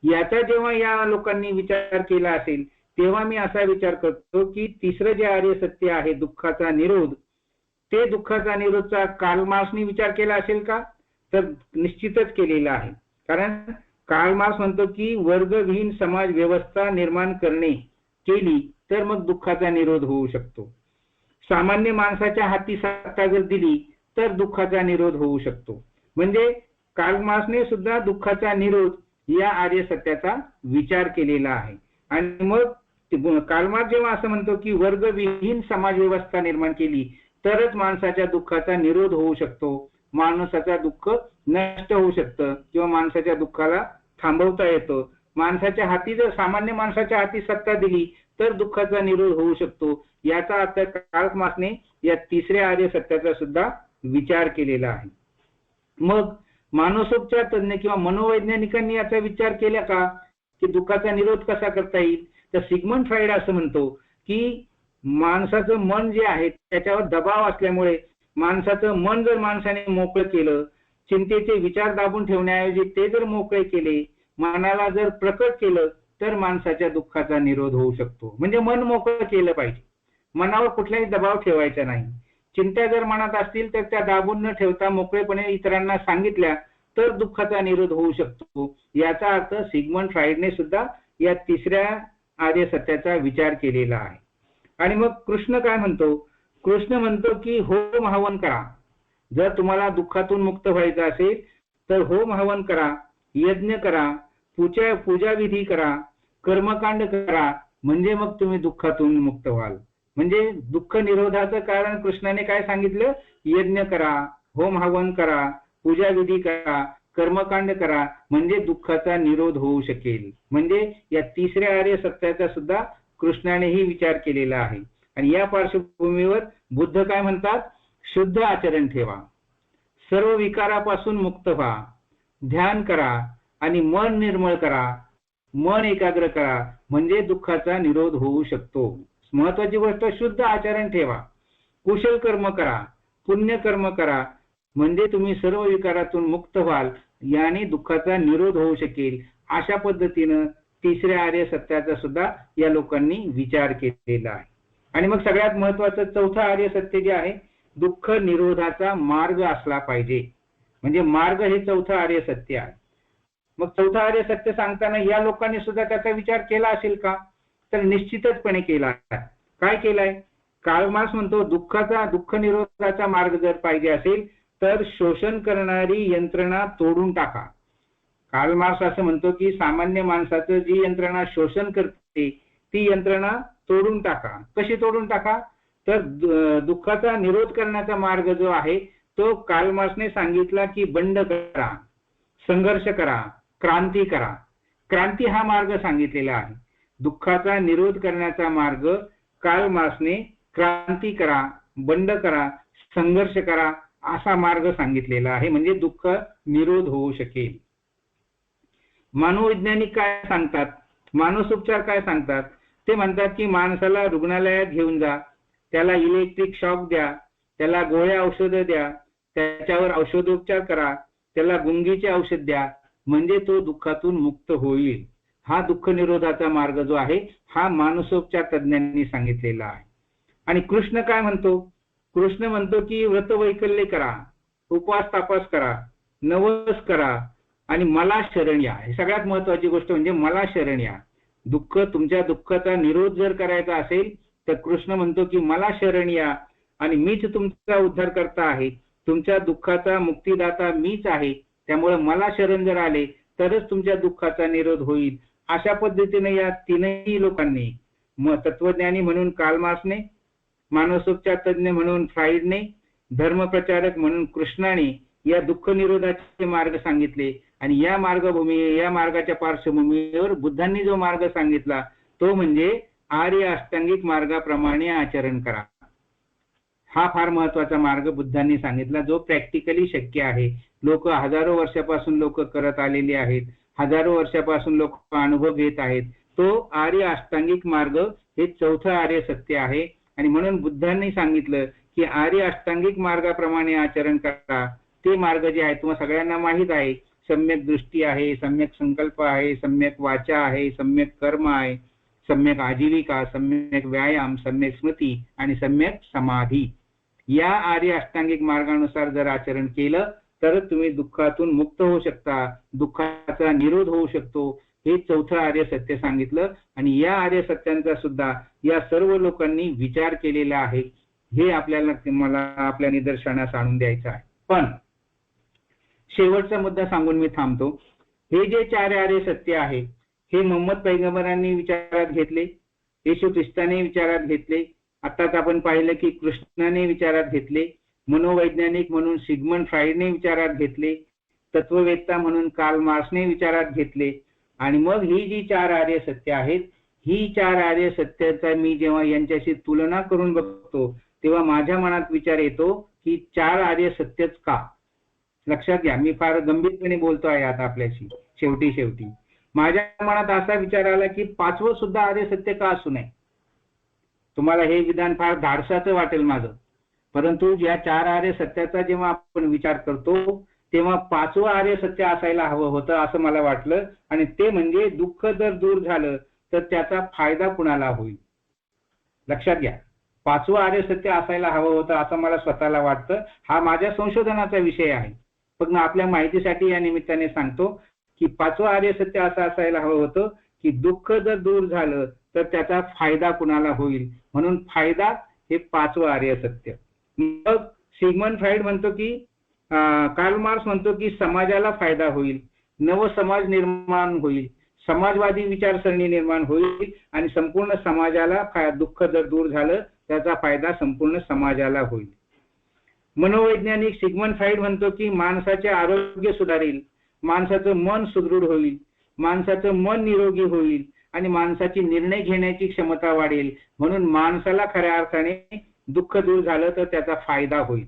याचा जेव्हा या लोकांनी विचार केला असेल तेव्हा मी असा विचार करतो की तिसरं जे आर्य सत्य आहे दुःखाचा निरोध, ते दुःखाचा निरोधचा कार्ल मार्क्सने विचार केला असेल का, तर निश्चितच केलेला आहे. कारण कार्ल मार्क्स म्हणतो की वर्गविहीन समाज व्यवस्था निर्माण करणे केली तर मग दुःखाचा निरोध होऊ शकतो. सामान्य माणसाच्या हाती सत्ता जर दिली तर दुःखाचा निरोध होऊ शकतो. म्हणजे कार्ल मार्क्सने सुद्धा दुःखाचा निरोध या आर्य सत्याचा विचार केलेला आहे. आणि मग कार्ल मार्क्स जेव्हा असं म्हणतो की वर्गविहीन समाज व्यवस्था निर्माण केली तरच माणसाच्या दुःखाचा निरोध होऊ शकतो, माणसाचा दुःख नष्ट होऊ शकतं किंवा माणसाच्या दुःखाला थांबवता येतं. माणसाच्या हाती जर सामान्य माणसाच्या हाती सत्ता दिली तर दुःखाचा निरोध होऊ शकतो. याचा अर्थ कार्ल मार्क्सने या तिसऱ्या आर्य सत्याचा सुद्धा विचार केलेला आहे. मग मानसोपचार तज्ञ किंवा मनोवैज्ञानिकांनी याचा विचार केला का की दुःखाचा निरोध कसा करता येईल, तर सिग्मंड फ्राईड असं म्हणतो की माणसाचं मन जे आहे त्याच्यावर दबाव असल्यामुळे माणसाचं मन जर माणसाने मोकळं केलं, चिंतेचे विचार दाबून ठेवण्याऐवजी ते जर मोकळे केले, मनाला जर प्रकट केलं तर माणसाच्या दुःखाचा निरोध होऊ शकतो. म्हणजे मन मोकळं केलं पाहिजे, मनावर कुठलाही दबाव ठेवायचा नाही. चिंता जर मनात असतील तर त्या दाबून न ठेवता मोकळेपणे इतरांना सांगितल्या तर दुःखाचा निरोध होऊ शकतो. याचा अर्थ सिग्मंड फ्राईडने सुद्धा या तिसऱ्या आर्य सत्याचा विचार केलेला आहे. आणि मग कृष्ण काय म्हणतो, कृष्ण म्हणतो की होम हवन करा. जर तुम्हाला दुःखातून मुक्त व्हायचं असेल तर होम हवन करा, यज्ञ करा, पूजा विधी करा, कर्मकांड करा, म्हणजे मग तुम्ही दुःखातून मुक्त व्हाल. म्हणजे दुःख निरोधाचं कारण कृष्णाने काय सांगितलं, यज्ञ करा, होम हवन करा, पूजा विधी करा, कर्मकांड करा, म्हणजे दुःखाचा निरोध होऊ शकेल. म्हणजे या तिसऱ्या आर्य सत्याचा सुद्धा कृष्णानेही विचार केलेला आहे. आणि या पार्श्वभूमीवर बुद्ध काय म्हणतात, शुद्ध आचरण ठेवा, सर्व विकारापासून मुक्त व्हा, ध्यान करा आणि मन निर्मळ करा, मन एकाग्र करा, म्हणजे दुःखाचा निरोध होऊ शकतो. महत्वाची गोष्ट, शुद्ध आचरण ठेवा, कुशल कर्म करा, पुण्य कर्म करा, म्हणजे तुम्ही सर्व विकारातून मुक्त व्हाल, याने दुःखाचा निरोध होऊ शकेल. अशा पद्धतीनं तिसऱ्या आर्य सत्याचा सुद्धा या लोकांनी विचार केलेला आहे. आणि मग सगळ्यात महत्वाचं चौथं आर्य सत्य जे आहे, दुःख निरोधाचा मार्ग असला पाहिजे. म्हणजे मार्ग हे चौथं आर्य सत्य आहे. मग चौथा आर्य सत्य सांगताना या लोकांनी सुद्धा त्याचा विचार केला असेल का? तर निश्चितचपणे केला. काय केलाय? कार्ल मार्क्स म्हणतो दुःख निरोधाचा मार्ग जर पाहिजे असेल तर शोषण करणारी यंत्रणा तोडून टाका. कार्ल मार्क्स असं म्हणतो की सामान्य माणसाचं जी यंत्रणा शोषण करते ती यंत्रणा तोडून टाका. कशी तोडून टाका? तर दुःखाचा निरोध करण्याचा मार्ग जो आहे तो कार्ल मार्क्सने सांगितला की बंड करा, संघर्ष करा, क्रांती करा. क्रांती हा मार्ग सांगितलेला आहे. दुःखाचा निरोध करण्याचा मार्ग कार्ल मार्क्सने क्रांती करा, बंड करा, संघर्ष करा असा मार्ग सांगितलेला आहे, म्हणजे दुःख निरोध होऊ शकेल. मनोवैज्ञानिक काय सांगतात? मानसोपचार काय सांगतात? ते म्हणतात की माणसाला रुग्णालयात घेऊन जा, त्याला इलेक्ट्रिक शॉक द्या, त्याला गोळ्या औषधं द्या, त्याच्यावर औषधोपचार करा, त्याला गुंगीचे औषध द्या, म्हणजे तो दुःखातून मुक्त होईल. हा दुःख निरोधाचा मार्ग जो आहे हा मानसोपचार तज्ञांनी सांगितलेला आहे. आणि कृष्ण काय म्हणतो? कृष्ण म्हणतो की व्रतवैकल्य करा, उपवास तापास करा, नवस करा आणि मला शरण या. ही सगळ्यात महत्वाची गोष्ट म्हणजे मला शरण या. तुमच्या दुःखाचा निरोध जर करायचा असेल तर कृष्ण म्हणतो की मला शरण या आणि मीच तुमचा उद्धार करता आहे, तुमच्या दुःखाचा मुक्तिदाता मीच आहे, त्यामुळे मला शरण जर आले तरच तुमच्या दुःखाचा निरोध होईल. अशा पद्धतीने या तीनही लोकांनी, तत्वज्ञानी म्हणून कार्ल मार्क्सने, मानसोपचार तज्ञ म्हणून फ्राईडने, धर्मप्रचारक म्हणून कृष्णाने या दुःख निरोधाचे मार्ग सांगितले. आणि या मार्गाच्या पार्श्वभूमीवर बुद्धांनी जो मार्ग सांगितला तो म्हणजे आर्य अष्टांगिक मार्गाप्रमाणे आचरण करा. हा फार महत्वाचा मार्ग बुद्धांनी सांगितला, जो प्रॅक्टिकली शक्य आहे. लोक हजारो वर्षापासून करत आलेले आहेत, हजारो वर्षापासून लोक अनुभव घेत आहेत. तो आर्य अष्टांगिक मार्ग हे चौथं आर्य सत्य आहे. आणि म्हणून बुद्धांनी सांगितलं की आर्य अष्टांगिक मार्गाप्रमाणे आचरण करा. ते मार्ग जे आहे तुम्हाला सगळ्यांना माहित आहे. सम्यक दृष्टी आहे, सम्यक संकल्प आहे, सम्यक वाचा आहे, सम्यक कर्म आहे, सम्यक आजीविका, सम्यक व्यायाम, सम्यक स्मृती आणि सम्यक समाधी. या आर्य अष्टांगिक मार्गानुसार जर आचरण केलं तर तुम्ही दुःखातून मुक्त होऊ शकता, दुःखाचा निरोध होऊ शकतो. हे चौथं आर्य सत्य सांगितलं. आणि या आर्य सत्यांचा सुद्धा या सर्व लोकांनी विचार केलेला आहे. हे मला आपल्या निदर्शनास आणून द्यायचं आहे. पण शेवटचा मुद्दा सांगून मी थांबतो. हे जे चार आर्य सत्य आहे हे मोहम्मद पैगंबरांनी विचारात घेतले, येशू ख्रिस्ताने विचारात घेतले, आताच आपण पाहिलं की कृष्णाने विचारात घेतले, मनोवैज्ञानिक म्हणून सिग्मंड फ्राईडने विचारात घेतले, तत्ववेत्ता म्हणून कार्ल मार्क्सने विचारात घेतले. आणि मग ही जी चार आर्य सत्य आहेत, ही चार आर्य सत्याचा मी जेव्हा यांच्याशी तुलना करून बघतो तेव्हा माझ्या मनात विचार येतो की चार आर्य सत्यच का? लक्षात घ्या, मी फार गंभीरपणे बोलतो आहे आता आपल्याशी. शेवटी माझ्या मनात असा विचार आला की पाचवं सुद्धा आर्य सत्य का असू नये. तुम्हाला हे विधान फार धाडसाचं वाटेल माझं, परंतु या चार आर्य सत्याचा जेव्हा आपण विचार करतो तेव्हा पाचवं आर्य सत्य असायला हवं होतं असं मला वाटलं. आणि ते म्हणजे दुःख जर दूर झालं तर त्याचा फायदा कुणाला होईल. लक्षात घ्या, पाचवं आर्य सत्य असायला हवं होतं असं मला स्वतःला वाटतं. हा माझ्या संशोधनाचा विषय आहे, पण आपल्या माहितीसाठी या निमित्ताने सांगतो की पाचवं आर्य सत्य असं असायला हवं होतं की दुःख जर दूर झालं तर त्याचा फायदा कुणाला होईल, म्हणून फायदा हे पाचवं आर्य सत्य. मग सिग्मंड फ्राईड म्हणतो की कार्ल मार्क्स म्हणतो की समाजाला फायदा होईल, नव समाज निर्माण होईल, समाजवादी विचारसरणी निर्माण होईल आणि संपूर्ण समाजाला दुःख जर दूर झालं त्याचा फायदा संपूर्ण समाजाला होईल. मनोवैज्ञानिक सिग्मंड फ्राईड म्हणतो की माणसाचे आरोग्य सुधारेल, माणसाचं मन सुदृढ होईल, माणसाचं मन निरोगी होईल आणि माणसाची निर्णय घेण्याची क्षमता वाढेल, म्हणून माणसाला खऱ्या अर्थाने दुःख दूर झालं तर त्याचा फायदा होईल.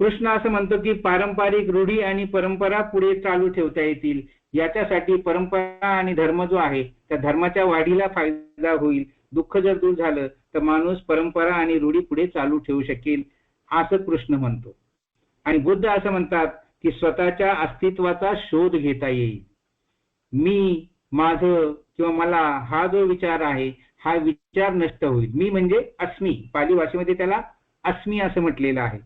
कृष्ण असं म्हणतो की पारंपरिक रूढी आणि परंपरा पुढे चालू ठेवता येतील, याच्यासाठी परंपरा आणि धर्म जो आहे त्या धर्माच्या वाढीला फायदा होईल. दुःख जर दूर झालं तर माणूस परंपरा आणि रूढी पुढे चालू ठेवू शकेल असं कृष्ण म्हणतो. आणि बुद्ध असं म्हणतात की स्वतःच्या अस्तित्वाचा शोध घेता येईल. मी, माझं किंवा मला हा जो विचार आहे हा विचार नष्ट होईल. मी म्हणजे अस्मी, पाली भाषेमध्ये त्याला अस्मी असं म्हटलेलं आहे.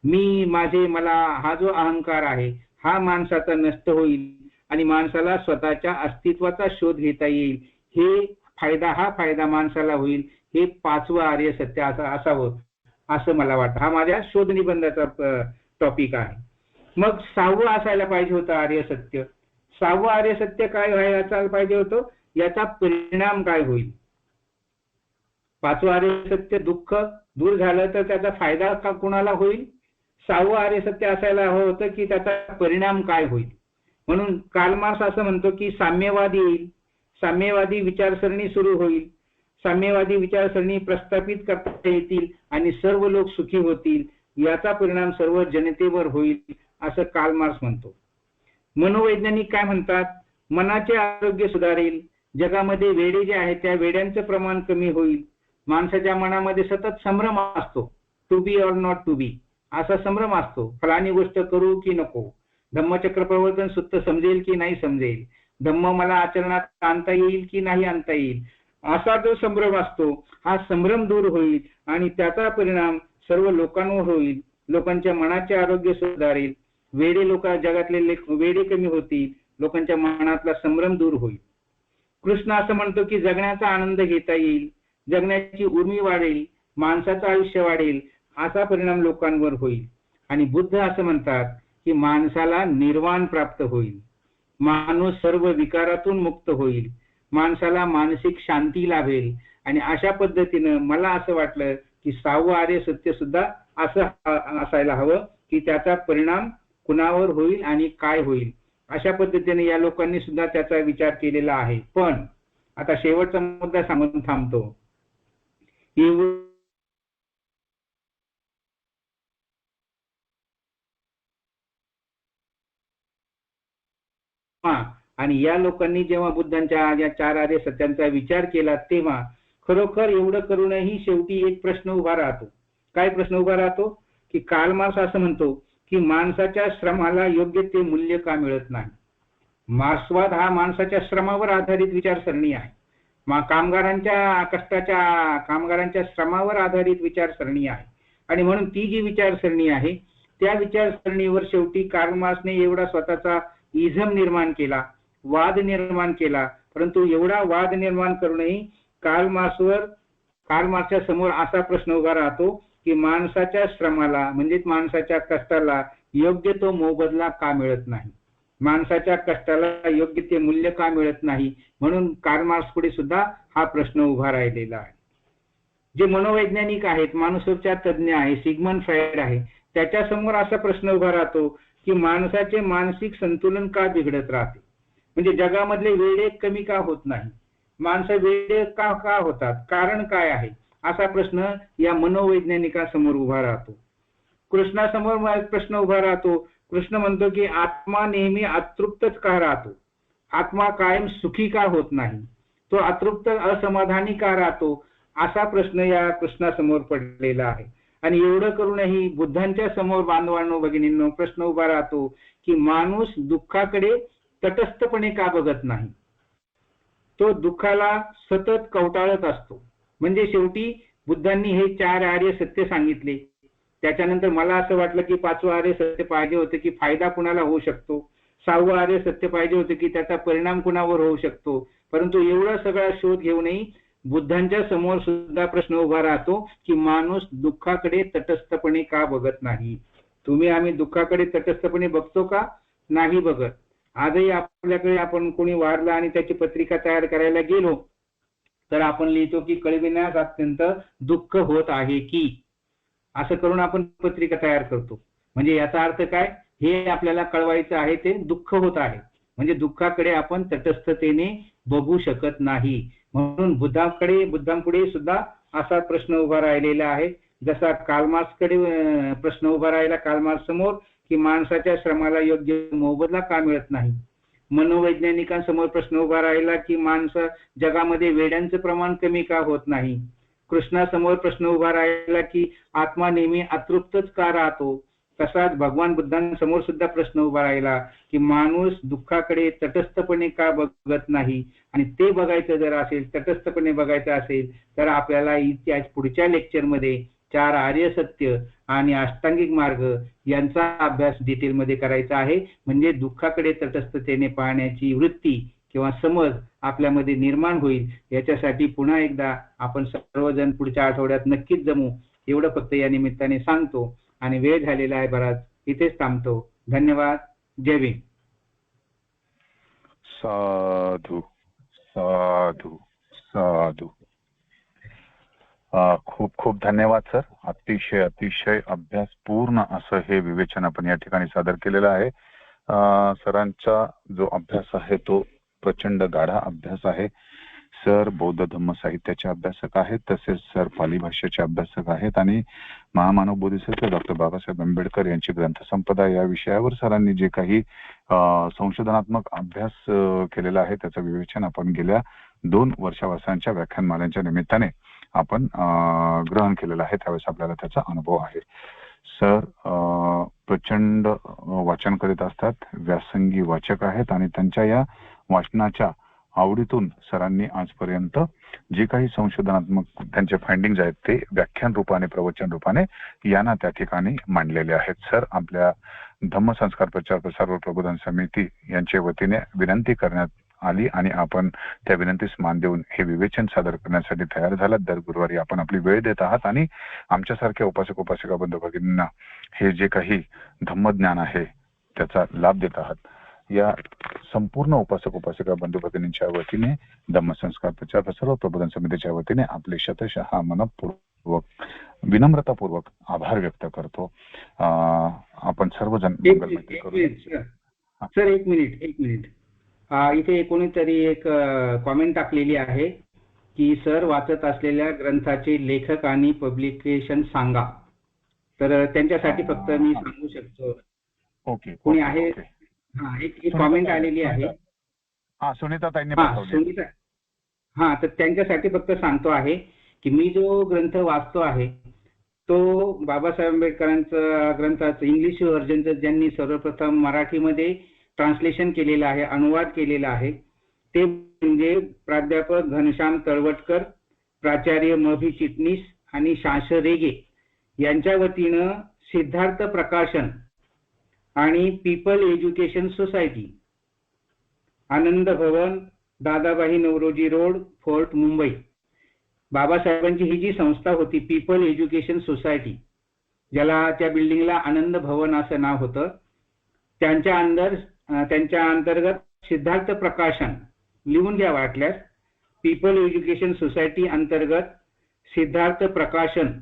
मी, माझे, मला हा जो अहंकार आहे हा माणसाचा नष्ट होईल आणि माणसाला स्वतःच्या अस्तित्वाचा शोध घेता येईल. हा फायदा माणसाला होईल. हे 5वं आर्य सत्य असावं असं मला वाटतं. हा माझ्या शोध निबंधाचा टॉपिक आहे. मग 6वं असायला पाहिजे होतं आर्य सत्य. 6वं आर्य सत्य काय व्हायला पाहिजे होतं, याचा परिणाम काय होईल. 5वं आर्य सत्य दुःख दूर झालं तर त्याचा फायदा कुणाला होईल. 6वं आर्य सत्य असायला हवं होतं की त्याचा परिणाम काय होईल. म्हणून कार्ल मार्क्स असं म्हणतो की साम्यवाद येईल, साम्यवादी विचारसरणी सुरू होईल, साम्यवादी विचारसरणी प्रस्थापित करता येतील आणि सर्व लोक सुखी होतील, याचा परिणाम सर्व जनतेवर होईल असं कार्ल मार्क्स म्हणतो. मनोवैज्ञानिक काय म्हणतात, मनाचे आरोग्य सुधारेल, जगामध्ये वेडे जे आहेत त्या वेड्यांचं प्रमाण कमी होईल, माणसाच्या मनामध्ये सतत संभ्रम असतो, to be or not to be असा संभ्रम असतो, फलानी गोष्ट करू की नको, धम्मचक्र प्रवर्तन सूत्र समजेल की नाही समजेल, धम्म मला आचरणात आणता येईल की नाही आणता येईल, असा जो संभ्रम असतो हा संभ्रम दूर होईल आणि त्याचा परिणाम सर्व लोकांवर होईल. लोकांच्या मनाचे आरोग्य सुधारेल, जगातले वेडे कमी होतील, लोकांच्या मनातला संभ्रम दूर होईल. कृष्ण असं म्हणतो की जगण्याचा आनंद घेता येईल, जगण्याची उर्मी वाढेल, माणसाचं आयुष्य वाढेल, असा परिणाम लोकांवर होईल. आणि बुद्ध असं म्हणतात की माणसाला निर्वाण प्राप्त होईल, माणूस सर्व विकारातून मुक्त होईल, माणसाला मानसिक शांती लाभेल. आणि अशा पद्धतीनं मला असं वाटलं की 6वं आर्य सत्य सुद्धा असं असायला हवं की त्याचा परिणाम कुणावर होईल आणि काय होईल. अशा पद्धतीने या लोकांनी सुद्धा त्याचा विचार केलेला आहे. पण आता शेवटचा मुद्दा सांगून थांबतो. आणि या लोकांनी जेव्हा बुद्धांच्या या 4 आर्य सत्यांचा विचार केला तेव्हा खरोखर एवढं करूनही शेवटी एक प्रश्न उभा राहतो. काय प्रश्न उभा राहतो की कार्ल मार्क्स असं म्हणतो की माणसाच्या श्रमाला योग्य ते मूल्य का मिळत नाही. मार्क्सवाद हा माणसाच्या श्रमावर आधारित विचारसरणी आहे. कामगारांच्या श्रमावर आधारित विचारसरणी आहे. आणि म्हणून ती जी विचारसरणी आहे त्या विचारसरणीवर शेवटी कार्ल मार्क्सने एवढा स्वतःचा इझम निर्माण केला, वाद निर्माण केला. परंतु एवढा वाद निर्माण करूनही कार्ल मार्क्सच्या समोर असा प्रश्न उभा राहतो की माणसाच्या श्रमाला म्हणजेच माणसाच्या कष्टाला योग्य तो मोबदला का मिळत नाही, माणसाच्या कष्टाला योग्य ते मूल्य का मिळत नाही. म्हणून कार्ल मार्क्स पुढे सुद्धा हा प्रश्न उभा राहिलेला आहे. जे मनोवैज्ञानिक आहेत, मानसोपचार तज्ज्ञ आहे, सिग्मंड फ्रायड आहे, त्याच्यासमोर असा प्रश्न उभा राहतो की माणसाचे मानसिक संतुलन का बिघडत राहते, म्हणजे जगामधले वेडे कमी का होत नाही, माणसं वेडे का होतात, कारण काय आहे, असा प्रश्न या मनोवैज्ञानिकासमोर उभा राहतो. कृष्णासमोर प्रश्न उभा राहतो. कृष्ण म्हणतो की आत्मा नेहमी अतृप्तच का राहतो, आत्मा कायम सुखी का होत नाही, तो अतृप्त असमाधानी का राहतो, असा प्रश्न या कृष्णासमोर पडलेला आहे. आणि एवढं करूनही बुद्धांच्या समोर बांधवांनो भगिनींनो प्रश्न उभा राहतो की माणूस दुःखाकडे तटस्थपणे का बघत नाही, तो दुःखाला सतत कवटाळत असतो. म्हणजे शेवटी बुद्धांनी हे 4 आर्य सत्य सांगितले. त्याच्यानंतर मला असं वाटलं की 5वं आर्य सत्य पाहिजे होतं की फायदा कुणाला होऊ शकतो, 6वं आर्य सत्य पाहिजे होतं की त्याचा परिणाम कुणावर होऊ शकतो. परंतु एवढा सगळा शोध घेऊनही बुद्धांच्या समोर सुद्धा प्रश्न उभा राहतो की माणूस दुःखाकडे तटस्थपणे का बघत नाही. आम्ही दुःखाकडे तटस्थपपणे बघतो का, नाही बघत. आजही आपल्याकडे आपण कोणी वारला आणि त्याची पत्रिका तयार करायला गेलो तर आपण लिहितो की कळविण्यास अत्यंत दुःख होत आहे की, असं करून आपण पत्रिका तयार करतो. म्हणजे याचा अर्थ काय, हे आपल्याला कळवायचं आहे ते दुःख होत आहे, म्हणजे दुःखाकडे आपण तटस्थतेने बघू शकत नाही. म्हणून बुद्धांपुढे सुद्धा असा प्रश्न उभा राहिलेला आहे, जसा कार्ल मार्क्सकडे प्रश्न उभा राहिला कार्ल मार्क्स समोर की माणसाच्या श्रमाला योग्य मोबदला का मिळत नाही. मनोवैज्ञानिकांसमोर प्रश्न उभा राहिला की जगामध्ये वेड्यांचं प्रमाण कमी का होत नाही. कृष्णासमोर प्रश्न उभा राहिला की आत्मा नेहमी अतृप्तच का राहतो. तसाच भगवान बुद्धांसमोर सुद्धा प्रश्न उभा राहिला की माणूस दुःखाकडे तटस्थपणे का बघत नाही. आणि ते बघायचं जर असेल, तटस्थपणे बघायचं असेल तर आपल्याला पुढच्या लेक्चरमध्ये 4 आर्य सत्य आणि अष्टांगिक मार्ग यांचा अभ्यास डिटेलमध्ये करायचा आहे. म्हणजे दुःखाकडे तटस्थतेने पाहण्याची वृत्ती किंवा समज आपल्यामध्ये निर्माण होईल. याच्यासाठी पुन्हा एकदा आपण सर्वजण पुढच्या आठवड्यात नक्कीच जमू, एवढं फक्त या निमित्ताने सांगतो. आणि वेळ झालेला आहे बराच, इथेच थांबतो. धन्यवाद. जय भीम. साधू साधू साधू. खूप खूप धन्यवाद सर. अतिशय अतिशय अभ्यासपूर्ण असं हे विवेचन आपण या ठिकाणी सादर केलेलं आहे. सरांचा जो अभ्यास आहे तो प्रचंड गाढा अभ्यास आहे. सर बौद्ध धम्म साहित्याचे अभ्यासक आहेत, तसेच सर पाली भाषेचे अभ्यासक आहेत आणि महामानव बोधिसत्व डॉक्टर बाबासाहेब आंबेडकर यांची ग्रंथसंपदा या विषयावर सरांनी जे काही संशोधनात्मक अभ्यास केलेला आहे त्याचं विवेचन आपण गेल्या 2 वर्षांच्या व्याख्यानमालांच्या निमित्ताने आपण ग्रहण केलेलं आहे. त्यावेळेस आपल्याला त्याचा अनुभव आहे. सर प्रचंड वाचन करीत असतात, व्यासंगी वाचक आहेत आणि त्यांच्या या वाचनाच्या आवडीतून सरांनी आजपर्यंत जे काही संशोधनात्मक त्यांचे फाइंडिंग्ज आहेत ते व्याख्यान रूपाने प्रवचन रूपाने यांना त्या ठिकाणी मांडलेले आहेत. सर आपल्या धम्म संस्कार प्रचार प्रसार व प्रबोधन समिती यांच्या वतीने विनंती करण्यात आली आणि आपण त्या विनंतीस मान देऊन हे विवेचन सादर करण्यासाठी तयार झालात. दर गुरुवारी आपण आपली वेळ देत आहात आणि आमच्यासारख्या उपासक उपासिका बंधू भगिनींना हे जे काही धम्मज्ञान आहे त्याचा लाभ देत आहात. या संपूर्ण उपासक उपासिका बंधू भगिनींच्या वतीने धम्मसंस्कार प्रचार प्रसार व प्रबोधन समितीच्या वतीने आपले शतशः मनपूर्वक विनम्रतापूर्वक आभार व्यक्त करतो. आपण सर्वजण मंगलमैत्री करू. सर एक मिनिट. इथे कोणीतरी एक कॉमेंट टाकलेली आहे की सर वाचत असलेल्या ग्रंथाचे लेखक आणि पब्लिकेशन सांगा. तर त्यांच्यासाठी फक्त मी सांगू शकतो. ओके. कोणी आहे? एक कॉमेंट आलेली आहे. सुनीता ताईंनी सुनीता. तर त्यांच्यासाठी फक्त सांगतो आहे की मी जो ग्रंथ वाचतो आहे तो बाबासाहेब आंबेडकरांचा ग्रंथाचं इंग्लिश व्हर्जनचं ज्यांनी सर्वप्रथम मराठीमध्ये ट्रान्सलेशन केलेलं आहे, अनुवाद केलेला आहे, ते म्हणजे प्राध्यापक घनश्याम तळवटकर, प्राचार्य म.भी. चिटणीस आणि शांश रेगे यांच्या वतीनं सिद्धार्थ प्रकाशन आणि पीपल एज्युकेशन सोसायटी, आनंद भवन, दादाबाई नवरोजी रोड, फोर्ट, मुंबई. बाबासाहेबांची ही जी संस्था होती पीपल एज्युकेशन सोसायटी, ज्याला त्या बिल्डिंगला आनंद भवन असं नाव होतं, त्यांच्या अंतर्गत सिद्धार्थ प्रकाशन लिहून घ्या वाटल्यास. पीपल एज्युकेशन सोसायटी अंतर्गत सिद्धार्थ प्रकाशन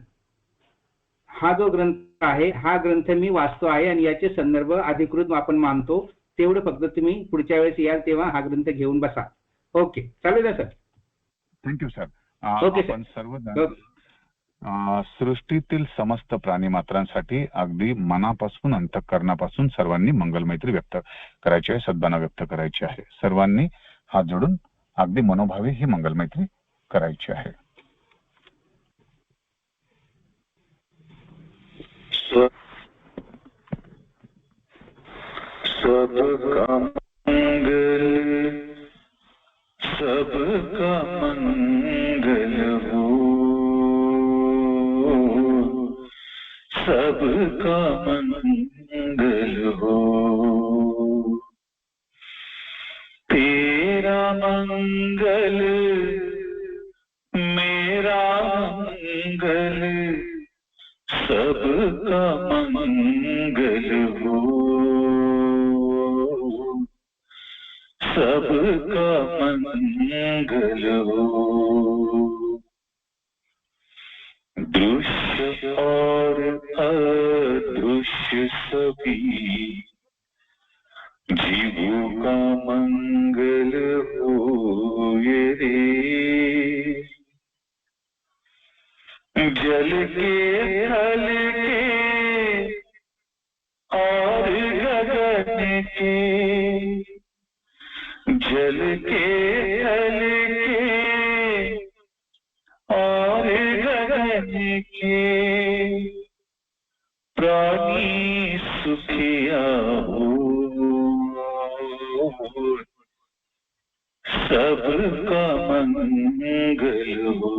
हा जो ग्रंथ आहे हा ग्रंथ मी वाचतो आहे आणि याचे संदर्भ अधिकृत आपण मानतो. तेवढं फक्त तुम्ही पुढच्या वेळेस याल तेव्हा हा ग्रंथ घेऊन बसा. ओके, चालेल ना सर? Thank you sir. ओके आपण सर्वजण सृष्टीतील समस्त प्राणी मात्रांसाठी अगदी मनापासून अंतःकरणापासून सर्वांनी मंगलमैत्री व्यक्त करायची आहे, सद्भावना व्यक्त करायची आहे. सर्वांनी हात जोडून अगदी मनोभावे ही मंगलमैत्री करायची आहे. सबका मंगल सबका मंगल हो, सबका मंगल हो. तेरा मंगल मेरा मंगल, सबका मंगल हो, सबका मंगल हो. दृश्य और अदृश्य सभी जीवों का मंगल होए रे. जल के थल के और गगन के, जल के थल के और गगन के, प्राणी सुखिया हो, सबका मंगल हो.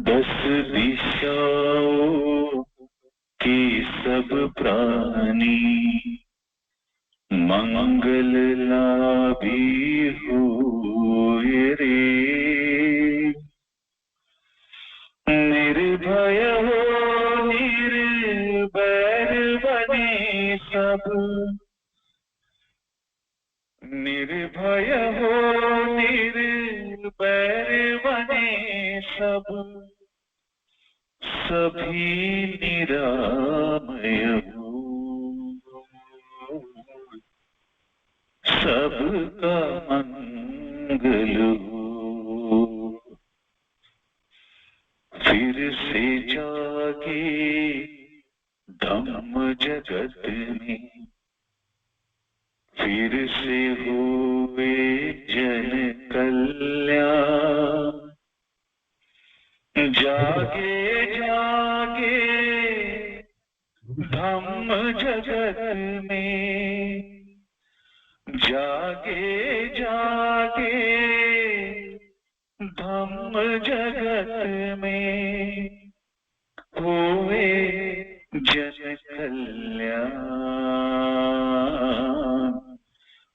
दस सब सभी निरामय हो, सबका मंगल हो। फिर से जागे धम्म जगत में, फिर से हुए जन कल्याण। जागे जागे धम्म जगत में, जागे जागे धम्म जगत में, हुए जन कल्याण,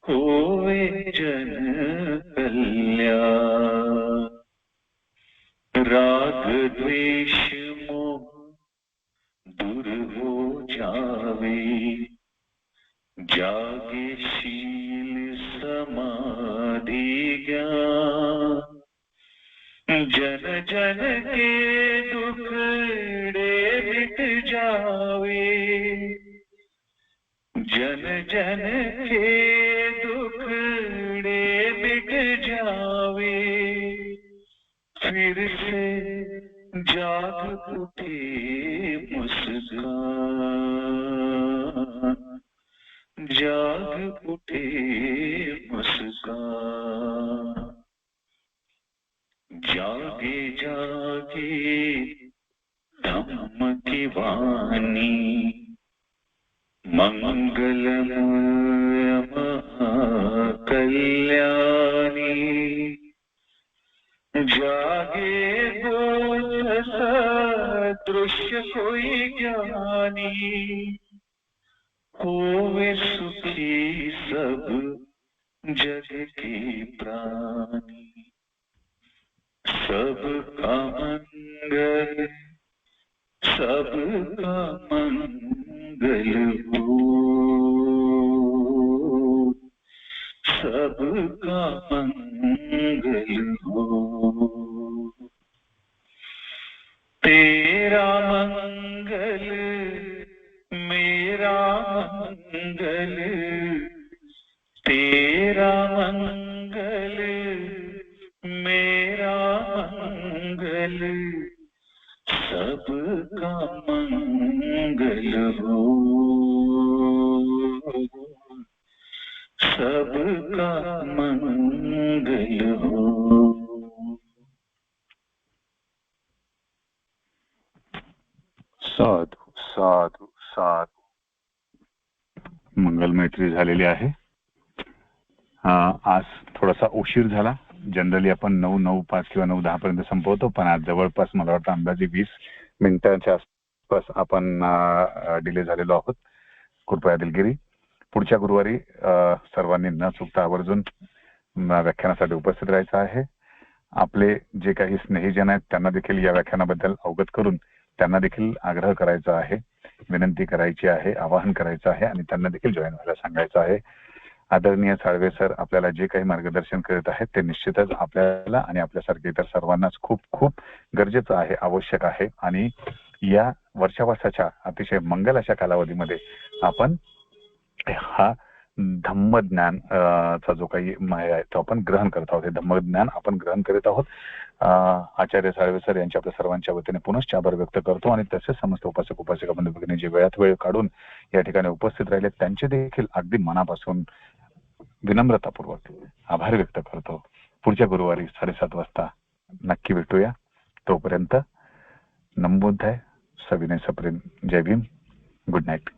हुए जन कल्याण। राग द्वेष मोह दूर हो जावे, जागे शील समाधि ज्ञान। जन जन के दुखड़े मिट जावे, जन जन के दुखड़े मिट जावे। फिर से जाग उठे मुस्कान, जाग उठे मुस्कान। जागे जागे धम्म की वाणी, मंगलमय कल्याणी। जागे बोध सदृश्य कोई ज्ञानी, होवे सुखी सब जग के प्राणी। सबका मंगल, सबका मंगल हो, सबका मंगल हो। तेरा मंगल मेरा मंगल, तेरा मंगल मेरा मंगल, सबका मंगल हो, सबका मंगल हो। साधू साधू साधू. मंगल मैत्री झालेली आहे. आज थोडासा उशीर झाला. जनरली आपण 9:05 किंवा 9:10 पर्यंत संपवतो, पण आज जवळपास मला वाटतं अंदाजे 20 मिनिटांच्या आसपास आपण डिले झालेलो आहोत. कृपया दिलगिरी. पुढच्या गुरुवारी सर्वांनी न चुकता आवर्जून व्याख्यानासाठी उपस्थित राहायचं आहे. आपले जे काही स्नेहीजन आहेत त्यांना देखील या व्याख्यानाबद्दल अवगत करून त्यांना देखील आग्रह करायचा आहे, विनंती करायची आहे, आवाहन करायचं आहे आणि त्यांना देखील जॉईन व्हायला सांगायचं आहे. आदरणीय साळवे सर आपल्याला जे काही मार्गदर्शन करत आहेत ते निश्चितच आपल्याला आणि आपल्यासारख्या इतर सर्वांनाच खूप खूप गरजेचं आहे, आवश्यक आहे. आणि या वर्षावासाच्या अतिशय मंगल अशा कालावधीमध्ये आपण हा धम्मज्ञान चा जो काही आहे तो आपण ग्रहण करत आहोत. हे धम्मज्ञान आपण ग्रहण करीत आहोत. आचार्य साळवे सर यांच्या आपल्या सर्वांच्या वतीने पुनश्च आभार व्यक्त करतो आणि तसेच समस्त उपासक उपासिका बंधू भगिनी जे वेळात वेळ काढून या ठिकाणी उपस्थित राहिले त्यांचे देखील अगदी मनापासून विनम्रतापूर्वक आभार व्यक्त करतो. पुढच्या गुरुवारी 7:30 वाजता नक्की भेटूया. तोपर्यंत नमो बुद्धाय, सविनय सप्रेम. जय भीम. Good night.